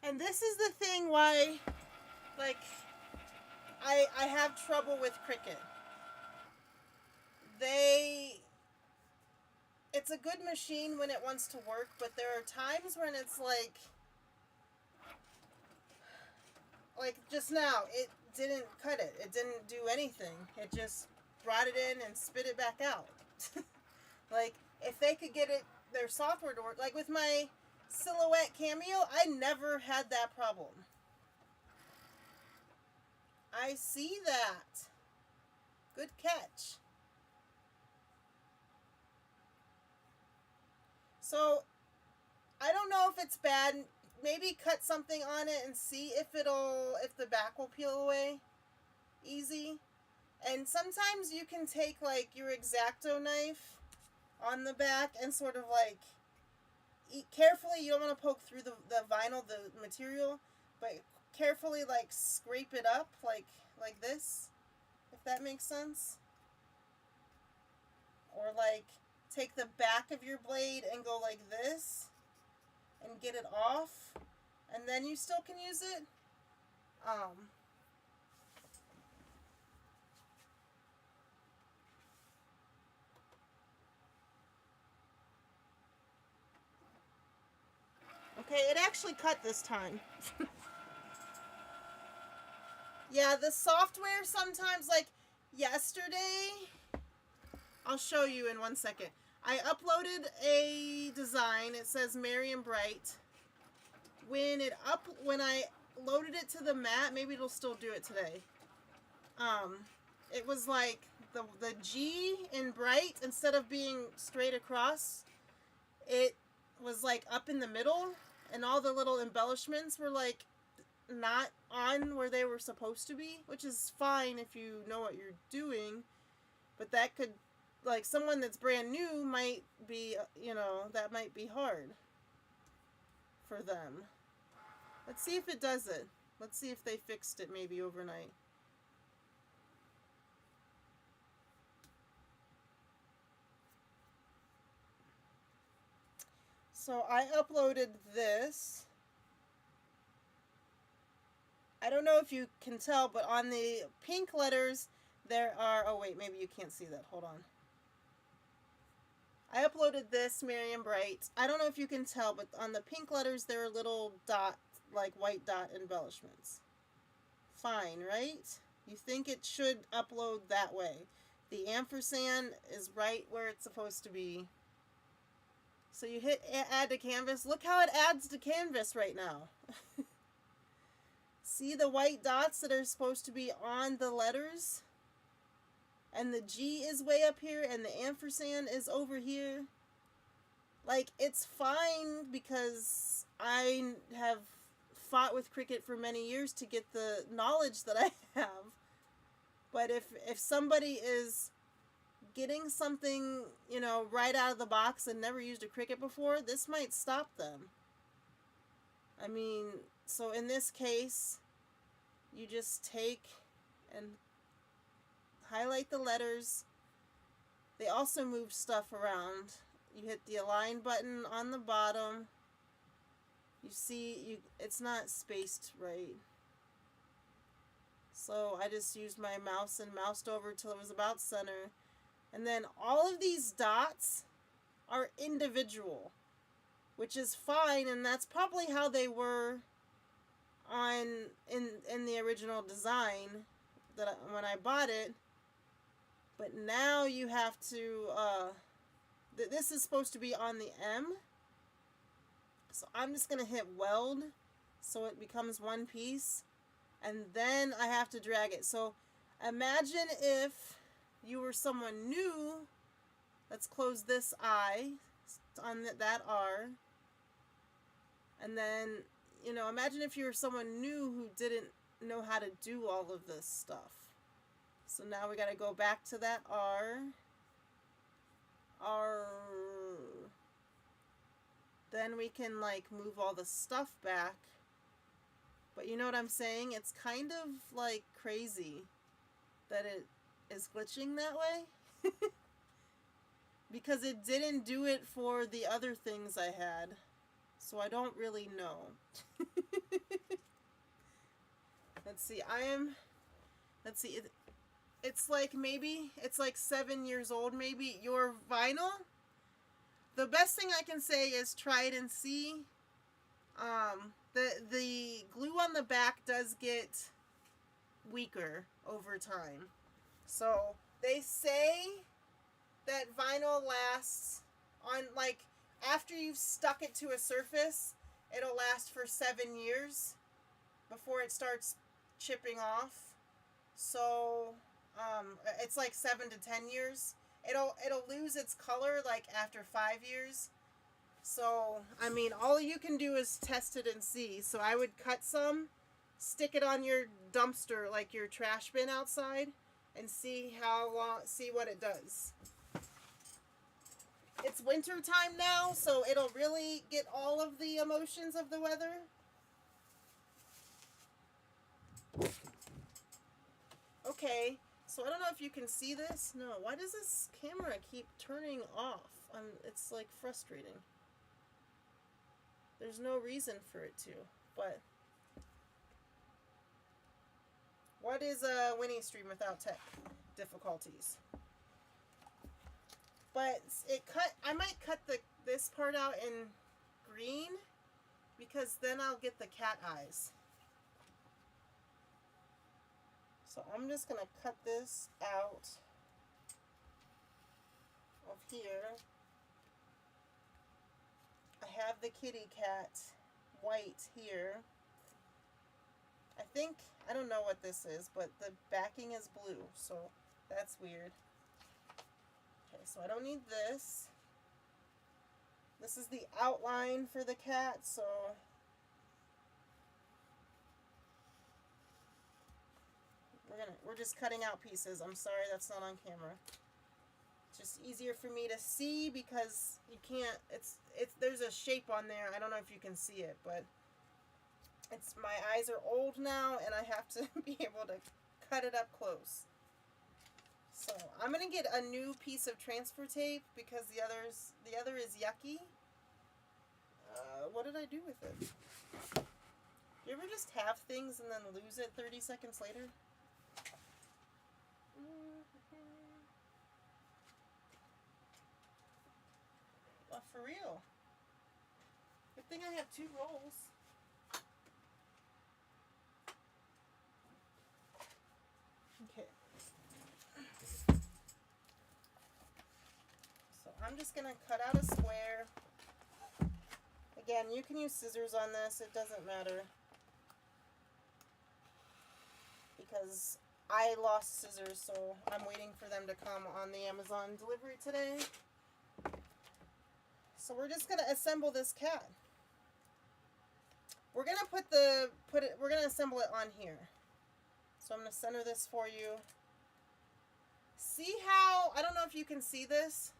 And this is the thing why, like, I have trouble with Cricut. It's a good machine when it wants to work, but there are times when it's like just now, it didn't cut it. It didn't do anything. It just brought it in and spit it back out. Like, if they could get their software to work, like with my Silhouette Cameo, I never had that problem. I see that. Good catch. So, I don't know if it's bad. Maybe cut something on it and see if the back will peel away easy. And sometimes you can take like your X-Acto knife on the back and sort of like carefully, you don't want to poke through the vinyl, the material, but carefully like scrape it up like this, if that makes sense. Or like take the back of your blade and go like this and get it off, and then you still can use it. Okay, it actually cut this time. Yeah, the software sometimes, like yesterday, I'll show you in 1 second. I uploaded a design. It says Merry and Bright. When I loaded it to the mat, maybe it'll still do it today. It was like the G in Bright, instead of being straight across, it was like up in the middle, and all the little embellishments were like not on where they were supposed to be, which is fine if you know what you're doing, but that could, like, someone that's brand new might be, you know, that might be hard for them. Let's see if it does it. Let's see if they fixed it maybe overnight. So I uploaded this. I don't know if you can tell, but on the pink letters there are, oh wait, maybe you can't see that. Hold on. I uploaded this, Merry and Bright. I don't know if you can tell, but on the pink letters there are little dot, like white dot embellishments. Fine, right? You think it should upload that way. The ampersand is right where it's supposed to be. So you hit add to canvas. Look how it adds to canvas right now. See the white dots that are supposed to be on the letters? And the G is way up here and the ampersand is over here. Like, it's fine because I have fought with Cricut for many years to get the knowledge that I have. But if somebody is getting something, you know, right out of the box and never used a Cricut before, this might stop them. I mean, so in this case, you just take and highlight the letters. They also move stuff around. You hit the align button on the bottom. You see, it's not spaced right. So I just used my mouse and moused over till it was about center. And then all of these dots are individual, which is fine, and that's probably how they were in the original design when I bought it. But now you have to, this is supposed to be on the M. So I'm just going to hit weld so it becomes one piece. And then I have to drag it. So imagine if you were someone new. Let's close this I on that R. And then, you know, imagine if you were someone new who didn't know how to do all of this stuff. So now we got to go back to that R. Then we can like move all the stuff back. But you know what I'm saying? It's kind of like crazy that it is glitching that way. Because it didn't do it for the other things I had. So I don't really know. Let's see. Let's see. It's like maybe, it's like 7 years old maybe. Your vinyl, the best thing I can say is try it and see. The glue on the back does get weaker over time. So they say that vinyl lasts on, like, after you've stuck it to a surface, it'll last for 7 years before it starts chipping off. So it's like 7 to 10 years. It'll lose its color like after 5 years. So, I mean, all you can do is test it and see. So I would cut some, stick it on your dumpster, like your trash bin outside, and see what it does. It's winter time now, so it'll really get all of the emotions of the weather. Okay, So I don't know if you can see this. No, why does this camera keep turning off? It's like frustrating. There's no reason for it to, but what is a Winnie stream without tech difficulties? But I might cut this part out in green because then I'll get the cat eyes. So I'm just gonna cut this out of here. I have the kitty cat white here. I don't know what this is, but the backing is blue, so that's weird. Okay, so I don't need this. This is the outline for the cat, so we're just cutting out pieces. I'm sorry that's not on camera. It's just easier for me to see because you can't, there's a shape on there. I don't know if you can see it, but my eyes are old now and I have to be able to cut it up close. So I'm gonna get a new piece of transfer tape because the other is yucky. What did I do with it? You ever just have things and then lose it 30 seconds later? Well, for real. Good thing I have 2 rolls. Okay. So I'm just going to cut out a square. Again, you can use scissors on this. It doesn't matter. Because I lost scissors, so I'm waiting for them to come on the Amazon delivery today. So we're just going to assemble this cat. We're going to we're going to assemble it on here. So I'm going to center this for you. See how, I don't know if you can see this.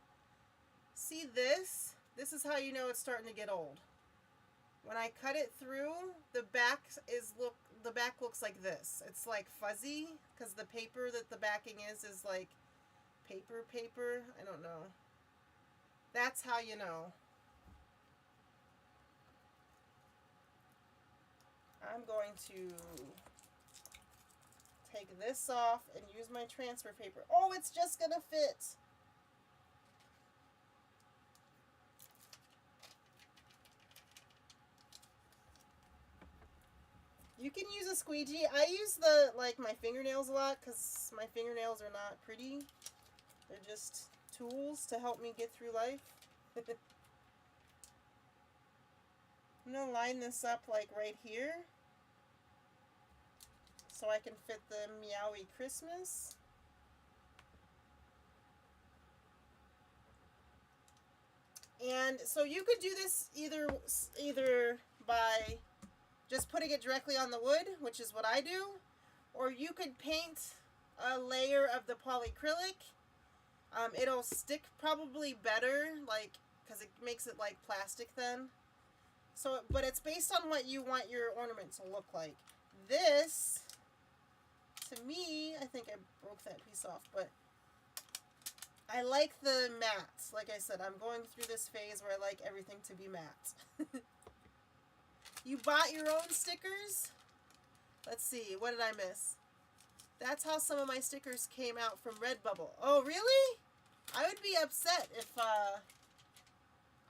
See this? This is how you know it's starting to get old. When I cut it through, the back looks like this. It's like fuzzy because the paper that the backing is like paper. I don't know. That's how you know. I'm going to take this off and use my transfer paper. Oh, it's just gonna fit. You can use a squeegee. I use my fingernails a lot because my fingernails are not pretty. They're just tools to help me get through life. I'm going to line this up like right here so I can fit the Meowie Christmas. And so you could do this either by just putting it directly on the wood, which is what I do, or you could paint a layer of the polyacrylic. It'll stick probably better, like, because it makes it like plastic then. So, but it's based on what you want your ornament to look like. This, to me, I think I broke that piece off, but I like the matte. Like I said, I'm going through this phase where I like everything to be matte. You bought your own stickers? Let's see, what did I miss? That's how some of my stickers came out from Redbubble. Oh, really? I would be upset if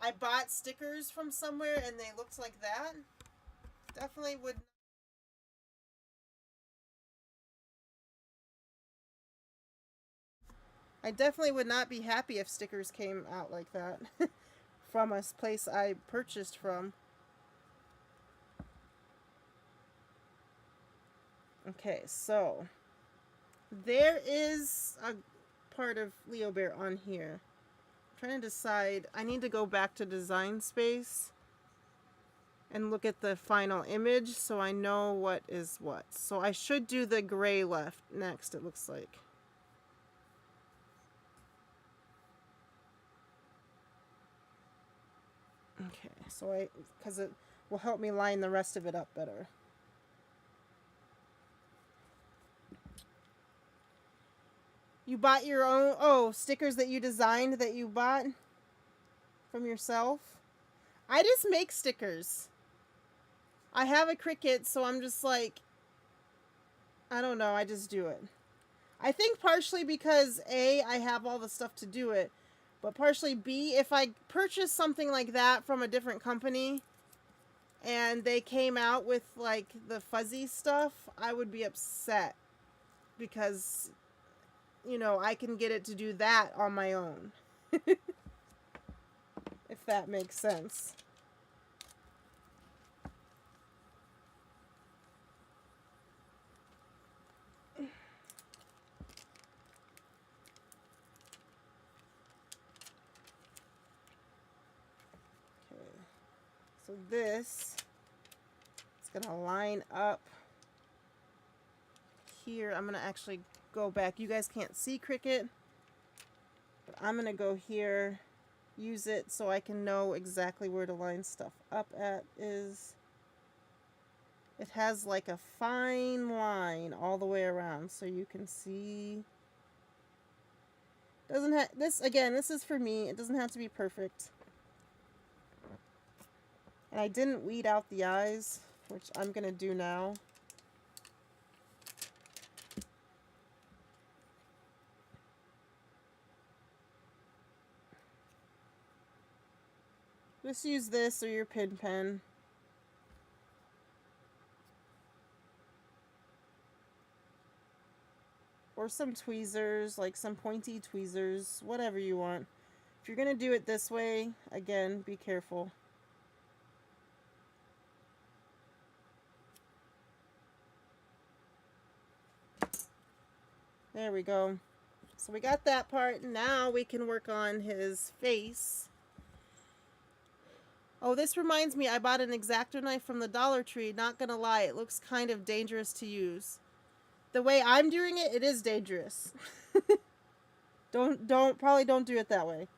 I bought stickers from somewhere and they looked like that. Definitely would. I definitely would not be happy if stickers came out like that from a place I purchased from. Okay, so there is a part of LeoBear on here. I'm trying to decide. I need to go back to Design Space and look at the final image so I know what is what. So I should do the gray left next, it looks like. Okay, so because it will help me line the rest of it up better. You bought your own, oh, stickers that you designed that you bought from yourself? I just make stickers. I have a Cricut, so I'm just like, I don't know, I just do it. I think partially because A, I have all the stuff to do it, but partially B, if I purchase something like that from a different company and they came out with like the fuzzy stuff, I would be upset because, you know, I can get it to do that on my own. If that makes sense. So this is going to line up here. I'm going to actually go back. You guys can't see Cricut, but I'm going to go here, use it so I can know exactly where to line stuff up at. It has like a fine line all the way around so you can see. Doesn't have this, again, this is for me. It doesn't have to be perfect. And I didn't weed out the eyes, which I'm going to do now. Just use this or your pin pen. Or some tweezers, like some pointy tweezers, whatever you want. If you're going to do it this way, again, be careful. There we go. So we got that part. Now we can work on his face. Oh, this reminds me, I bought an X-Acto knife from the Dollar Tree. Not gonna lie, it looks kind of dangerous to use. The way I'm doing it, it is dangerous. Probably don't do it that way.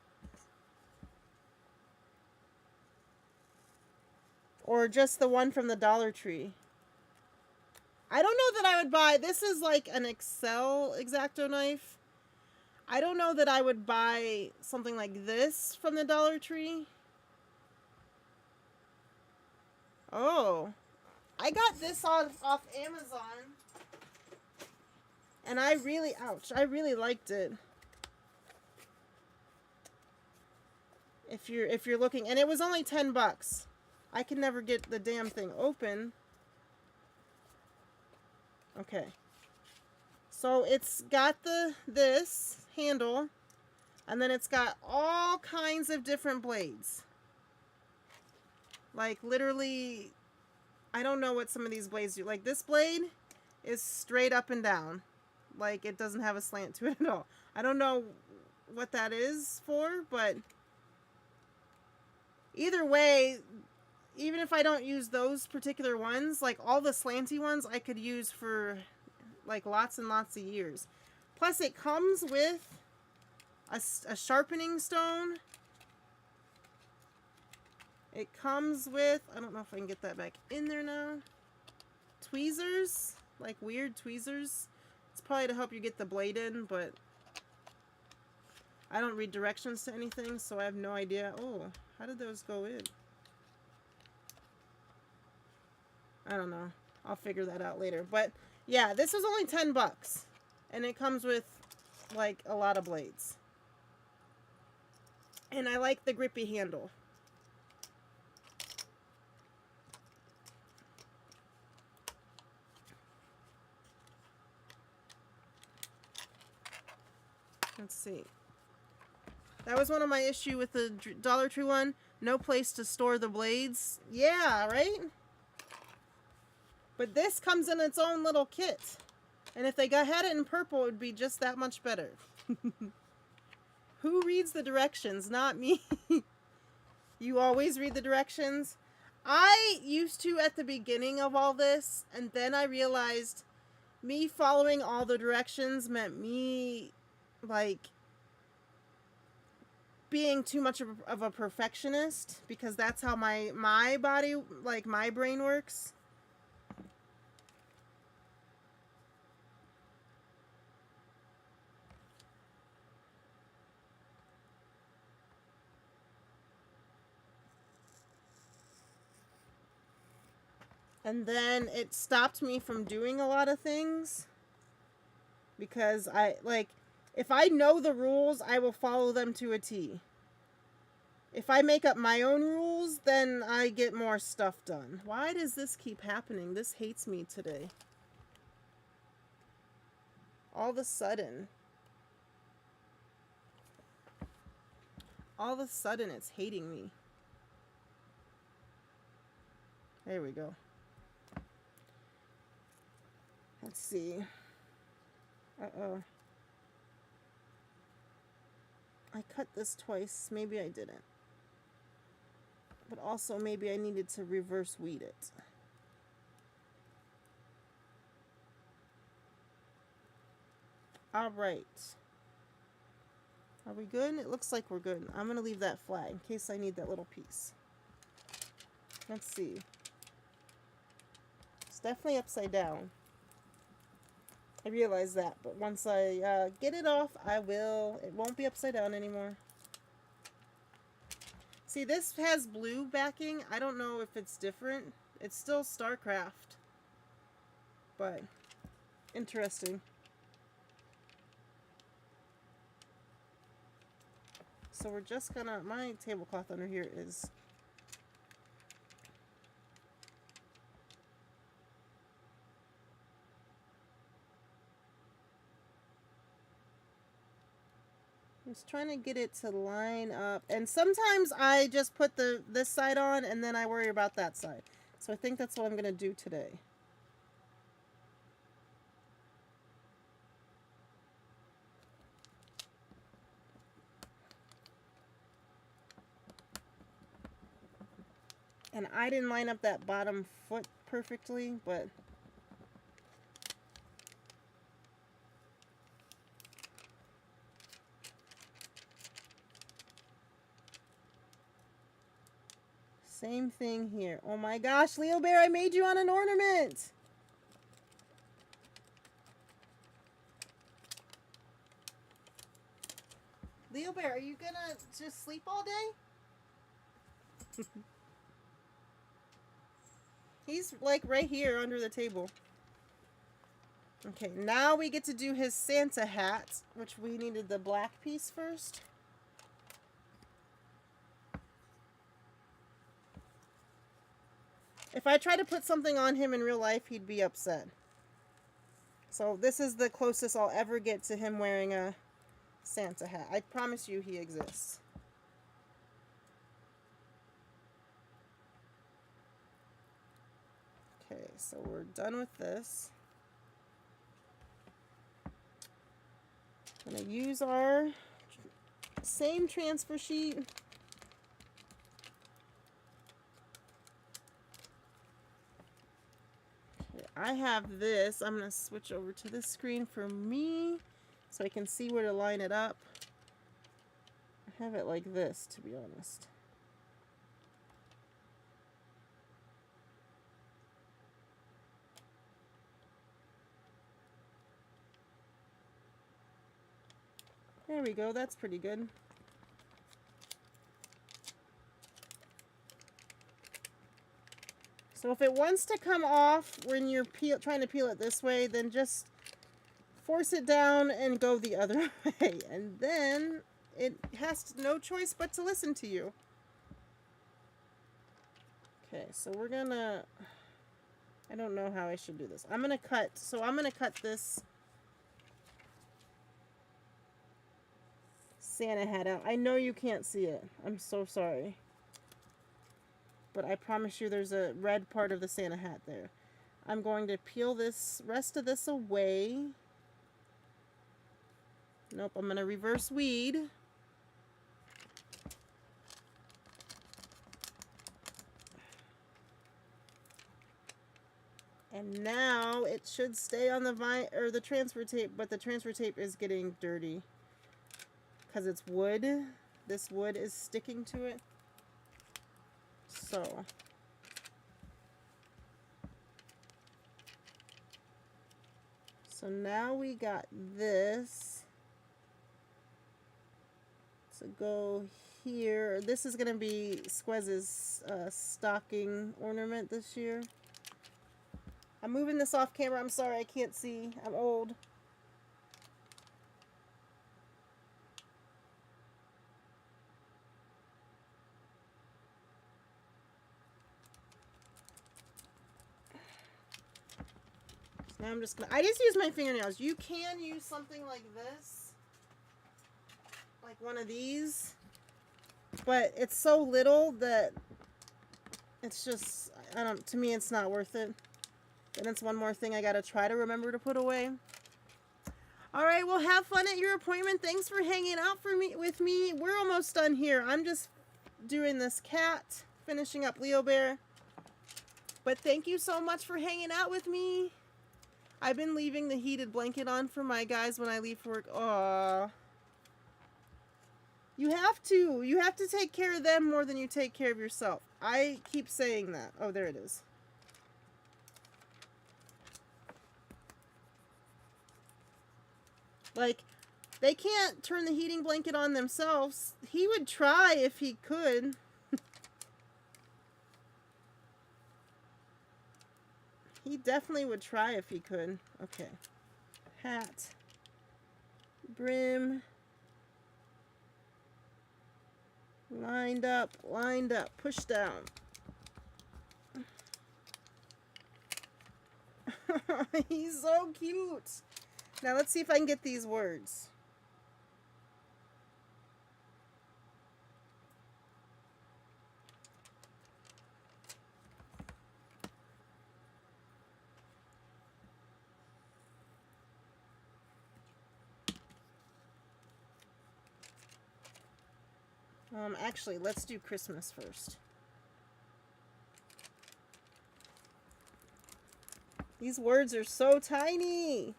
Or just the one from the Dollar Tree. I don't know that I would buy, this is like an Excel X-Acto knife. I don't know that I would buy something like this from the Dollar Tree. Oh, I got this off Amazon. And I really, ouch, I really liked it. If you're looking, and it was only 10 bucks. I can never get the damn thing open. Okay. So it's got this handle, and then it's got all kinds of different blades. Like literally, I don't know what some of these blades do. Like this blade is straight up and down. Like it doesn't have a slant to it at all. I don't know what that is for, but either way, even if I don't use those particular ones, like all the slanty ones I could use for like lots and lots of years. Plus it comes with a sharpening stone. It comes with, I don't know if I can get that back in there now, tweezers, like weird tweezers. It's probably to help you get the blade in, but I don't read directions to anything, so I have no idea. Oh, how did those go in? I don't know. I'll figure that out later. But yeah, this was only 10 bucks. And it comes with like a lot of blades. And I like the grippy handle. Let's see. That was one of my issues with the Dollar Tree one. No place to store the blades. Yeah, right? But this comes in its own little kit. And if they had it in purple, it would be just that much better. Who reads the directions? Not me. You always read the directions. I used to at the beginning of all this, and then I realized me following all the directions meant me, like, being too much of a perfectionist, because that's how my body, like my brain works. And then it stopped me from doing a lot of things. Because if I know the rules, I will follow them to a T. If I make up my own rules, then I get more stuff done. Why does this keep happening? This hates me today. All of a sudden. All of a sudden, it's hating me. There we go. Let's see. Uh-oh. I cut this twice. Maybe I didn't. But also, maybe I needed to reverse weed it. Alright. Are we good? It looks like we're good. I'm going to leave that flat in case I need that little piece. Let's see. It's definitely upside down. I realize that, but once I get it off, it won't be upside down anymore. See, this has blue backing. I don't know if it's different. It's still StarCraft, but interesting. So we're just gonna, my tablecloth under here is I'm just trying to get it to line up. And sometimes I just put this side on and then I worry about that side. So I think that's what I'm going to do today. And I didn't line up that bottom foot perfectly, but same thing here. Oh my gosh, LeoBear, I made you on an ornament. LeoBear, are you gonna just sleep all day? He's like right here under the table. Okay, now we get to do his Santa hat, which we needed the black piece first. If I try to put something on him in real life, he'd be upset. So this is the closest I'll ever get to him wearing a Santa hat. I promise you he exists. Okay, so we're done with this. I'm going to use our same transfer sheet. I have this. I'm going to switch over to this screen for me so I can see where to line it up. I have it like this, to be honest. There we go. That's pretty good. So if it wants to come off when you're trying to peel it this way, then just force it down and go the other way. And then it has no choice but to listen to you. Okay, so we're gonna, I don't know how I should do this. I'm gonna cut this Santa hat out. I know you can't see it. I'm so sorry. But I promise you there's a red part of the Santa hat there. I'm going to peel this rest of this away. Nope, I'm going to reverse weed. And now it should stay on the transfer tape, but the transfer tape is getting dirty because it's wood. This wood is sticking to it. So now we got this to go here. This is going to be Squez's stocking ornament this year. I'm moving this off camera. I'm sorry, I can't see. I'm old. So now I'm just gonna, I just use my fingernails. You can use something like this. Like one of these. But it's so little that it's just, I don't, to me it's not worth it. And it's one more thing I gotta try to remember to put away. Alright, well have fun at your appointment. Thanks for hanging out with me. We're almost done here. I'm just doing this cat, finishing up LeoBear. But thank you so much for hanging out with me. I've been leaving the heated blanket on for my guys when I leave for work. Aww. You have to. You have to take care of them more than you take care of yourself. I keep saying that. Oh, there it is. Like, they can't turn the heating blanket on themselves. He would try if he could. He definitely would try if he could. Okay. Hat. Brim. Lined up, push down. He's so cute. Now let's see if I can get these words. Actually, let's do Christmas first. These words are so tiny.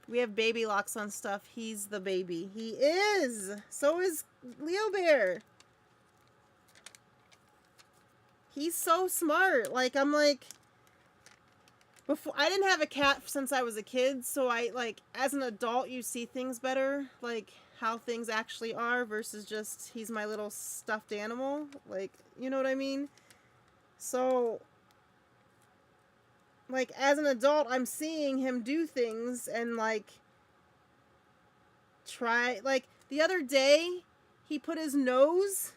We have baby locks on stuff. He's the baby. He is. So is LeoBear. He's so smart. Like, I'm like, before, I didn't have a cat since I was a kid, so I, like, as an adult, you see things better, like, how things actually are versus just, he's my little stuffed animal. Like, you know what I mean? So, like, as an adult, I'm seeing him do things and, like, try, like, the other day, he put his nose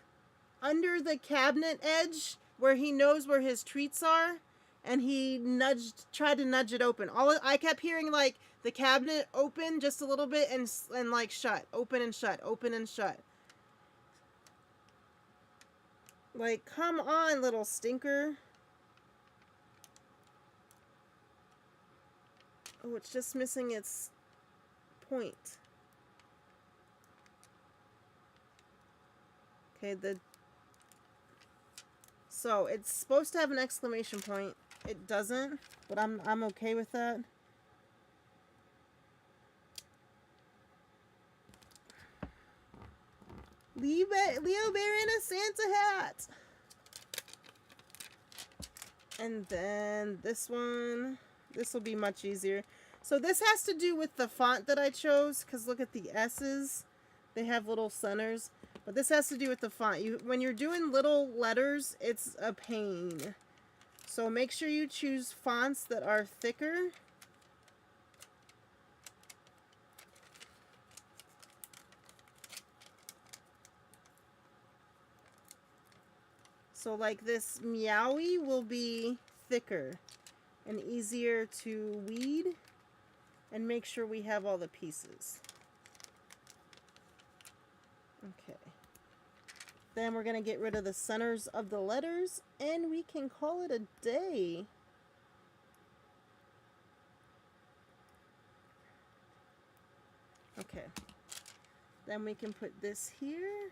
under the cabinet edge where he knows where his treats are, and he tried to nudge it open. I kept hearing, like, the cabinet open just a little bit and like, shut. Open and shut. Open and shut. Like, come on, little stinker. Oh, it's just missing its point. Okay, so it's supposed to have an exclamation point. It doesn't, but I'm okay with that. LeoBear in a Santa hat. And then this one, this will be much easier. So this has to do with the font that I chose, because look at the S's. They have little centers. But this has to do with the font. When you're doing little letters, it's a pain. So make sure you choose fonts that are thicker. So like this Meowie will be thicker and easier to weed, and make sure we have all the pieces. Okay. Then we're going to get rid of the centers of the letters, and we can call it a day. Okay. Then we can put this here.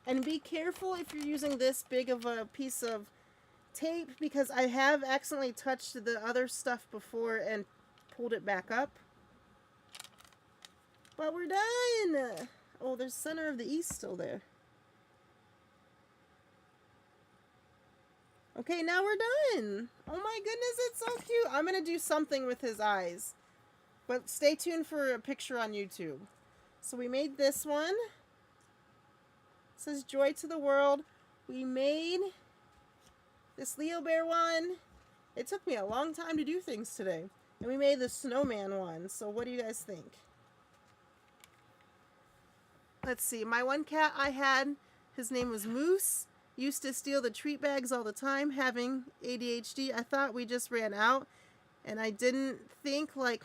And be careful if you're using this big of a piece of tape, because I have accidentally touched the other stuff before and pulled it back up. But we're done! Oh, there's center of the east still there. Okay, now we're done! Oh my goodness, it's so cute! I'm gonna do something with his eyes. But stay tuned for a picture on YouTube. So we made this one. says joy to the world. We made this LeoBear one. It took me a long time to do things today. And we made the snowman one. So what do you guys think? Let's see. My one cat I had, his name was Moose. Used to steal the treat bags all the time, having ADHD. I thought we just ran out. And I didn't think like,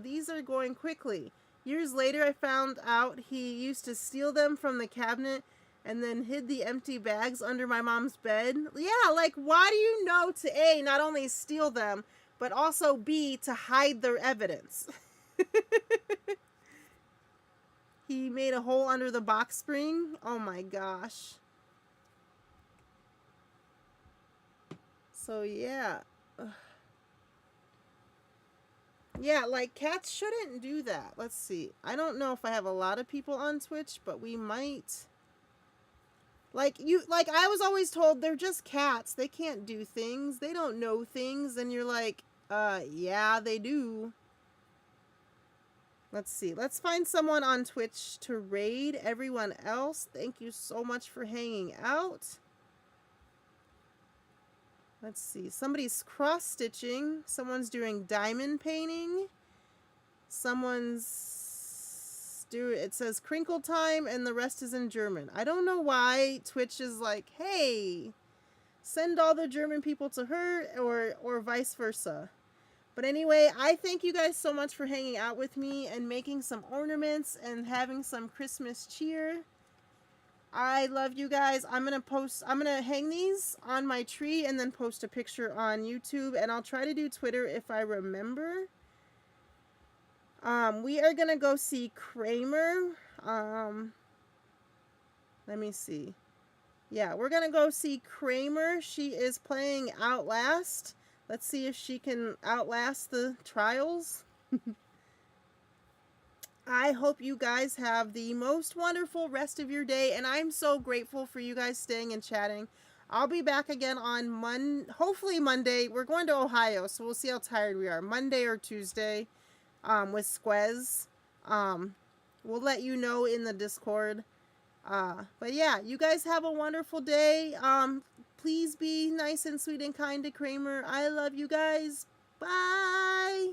these are going quickly. Years later, I found out he used to steal them from the cabinet and then hid the empty bags under my mom's bed. Yeah, like, why do you know to A, not only steal them, but also B, to hide their evidence? He made a hole under the box spring. Oh my gosh. So yeah. Ugh. Yeah, like cats shouldn't do that. Let's see. I don't know if I have a lot of people on Twitch, but we might. Like I was always told they're just cats. They can't do things. They don't know things. And you're like, yeah, they do. Let's see. Let's find someone on Twitch to raid everyone else. Thank you so much for hanging out. Let's see. Somebody's cross-stitching. Someone's doing diamond painting. Someone's doing... It says crinkle time and the rest is in German. I don't know why Twitch is like, hey, send all the German people to her or vice versa. But anyway, I thank you guys so much for hanging out with me and making some ornaments and having some Christmas cheer. I love you guys. I'm going to hang these on my tree and then post a picture on YouTube. And I'll try to do Twitter if I remember. We are going to go see Kramer. Let me see. Yeah, we're going to go see Kramer. She is playing Outlast. Let's see if she can outlast the trials. I hope you guys have the most wonderful rest of your day, and I'm so grateful for you guys staying and chatting. I'll be back again on hopefully Monday. We're going to Ohio, so we'll see how tired we are. Monday or Tuesday with Squez. We'll let you know in the Discord. But yeah, you guys have a wonderful day. Please be nice and sweet and kind to Kramer. I love you guys. Bye!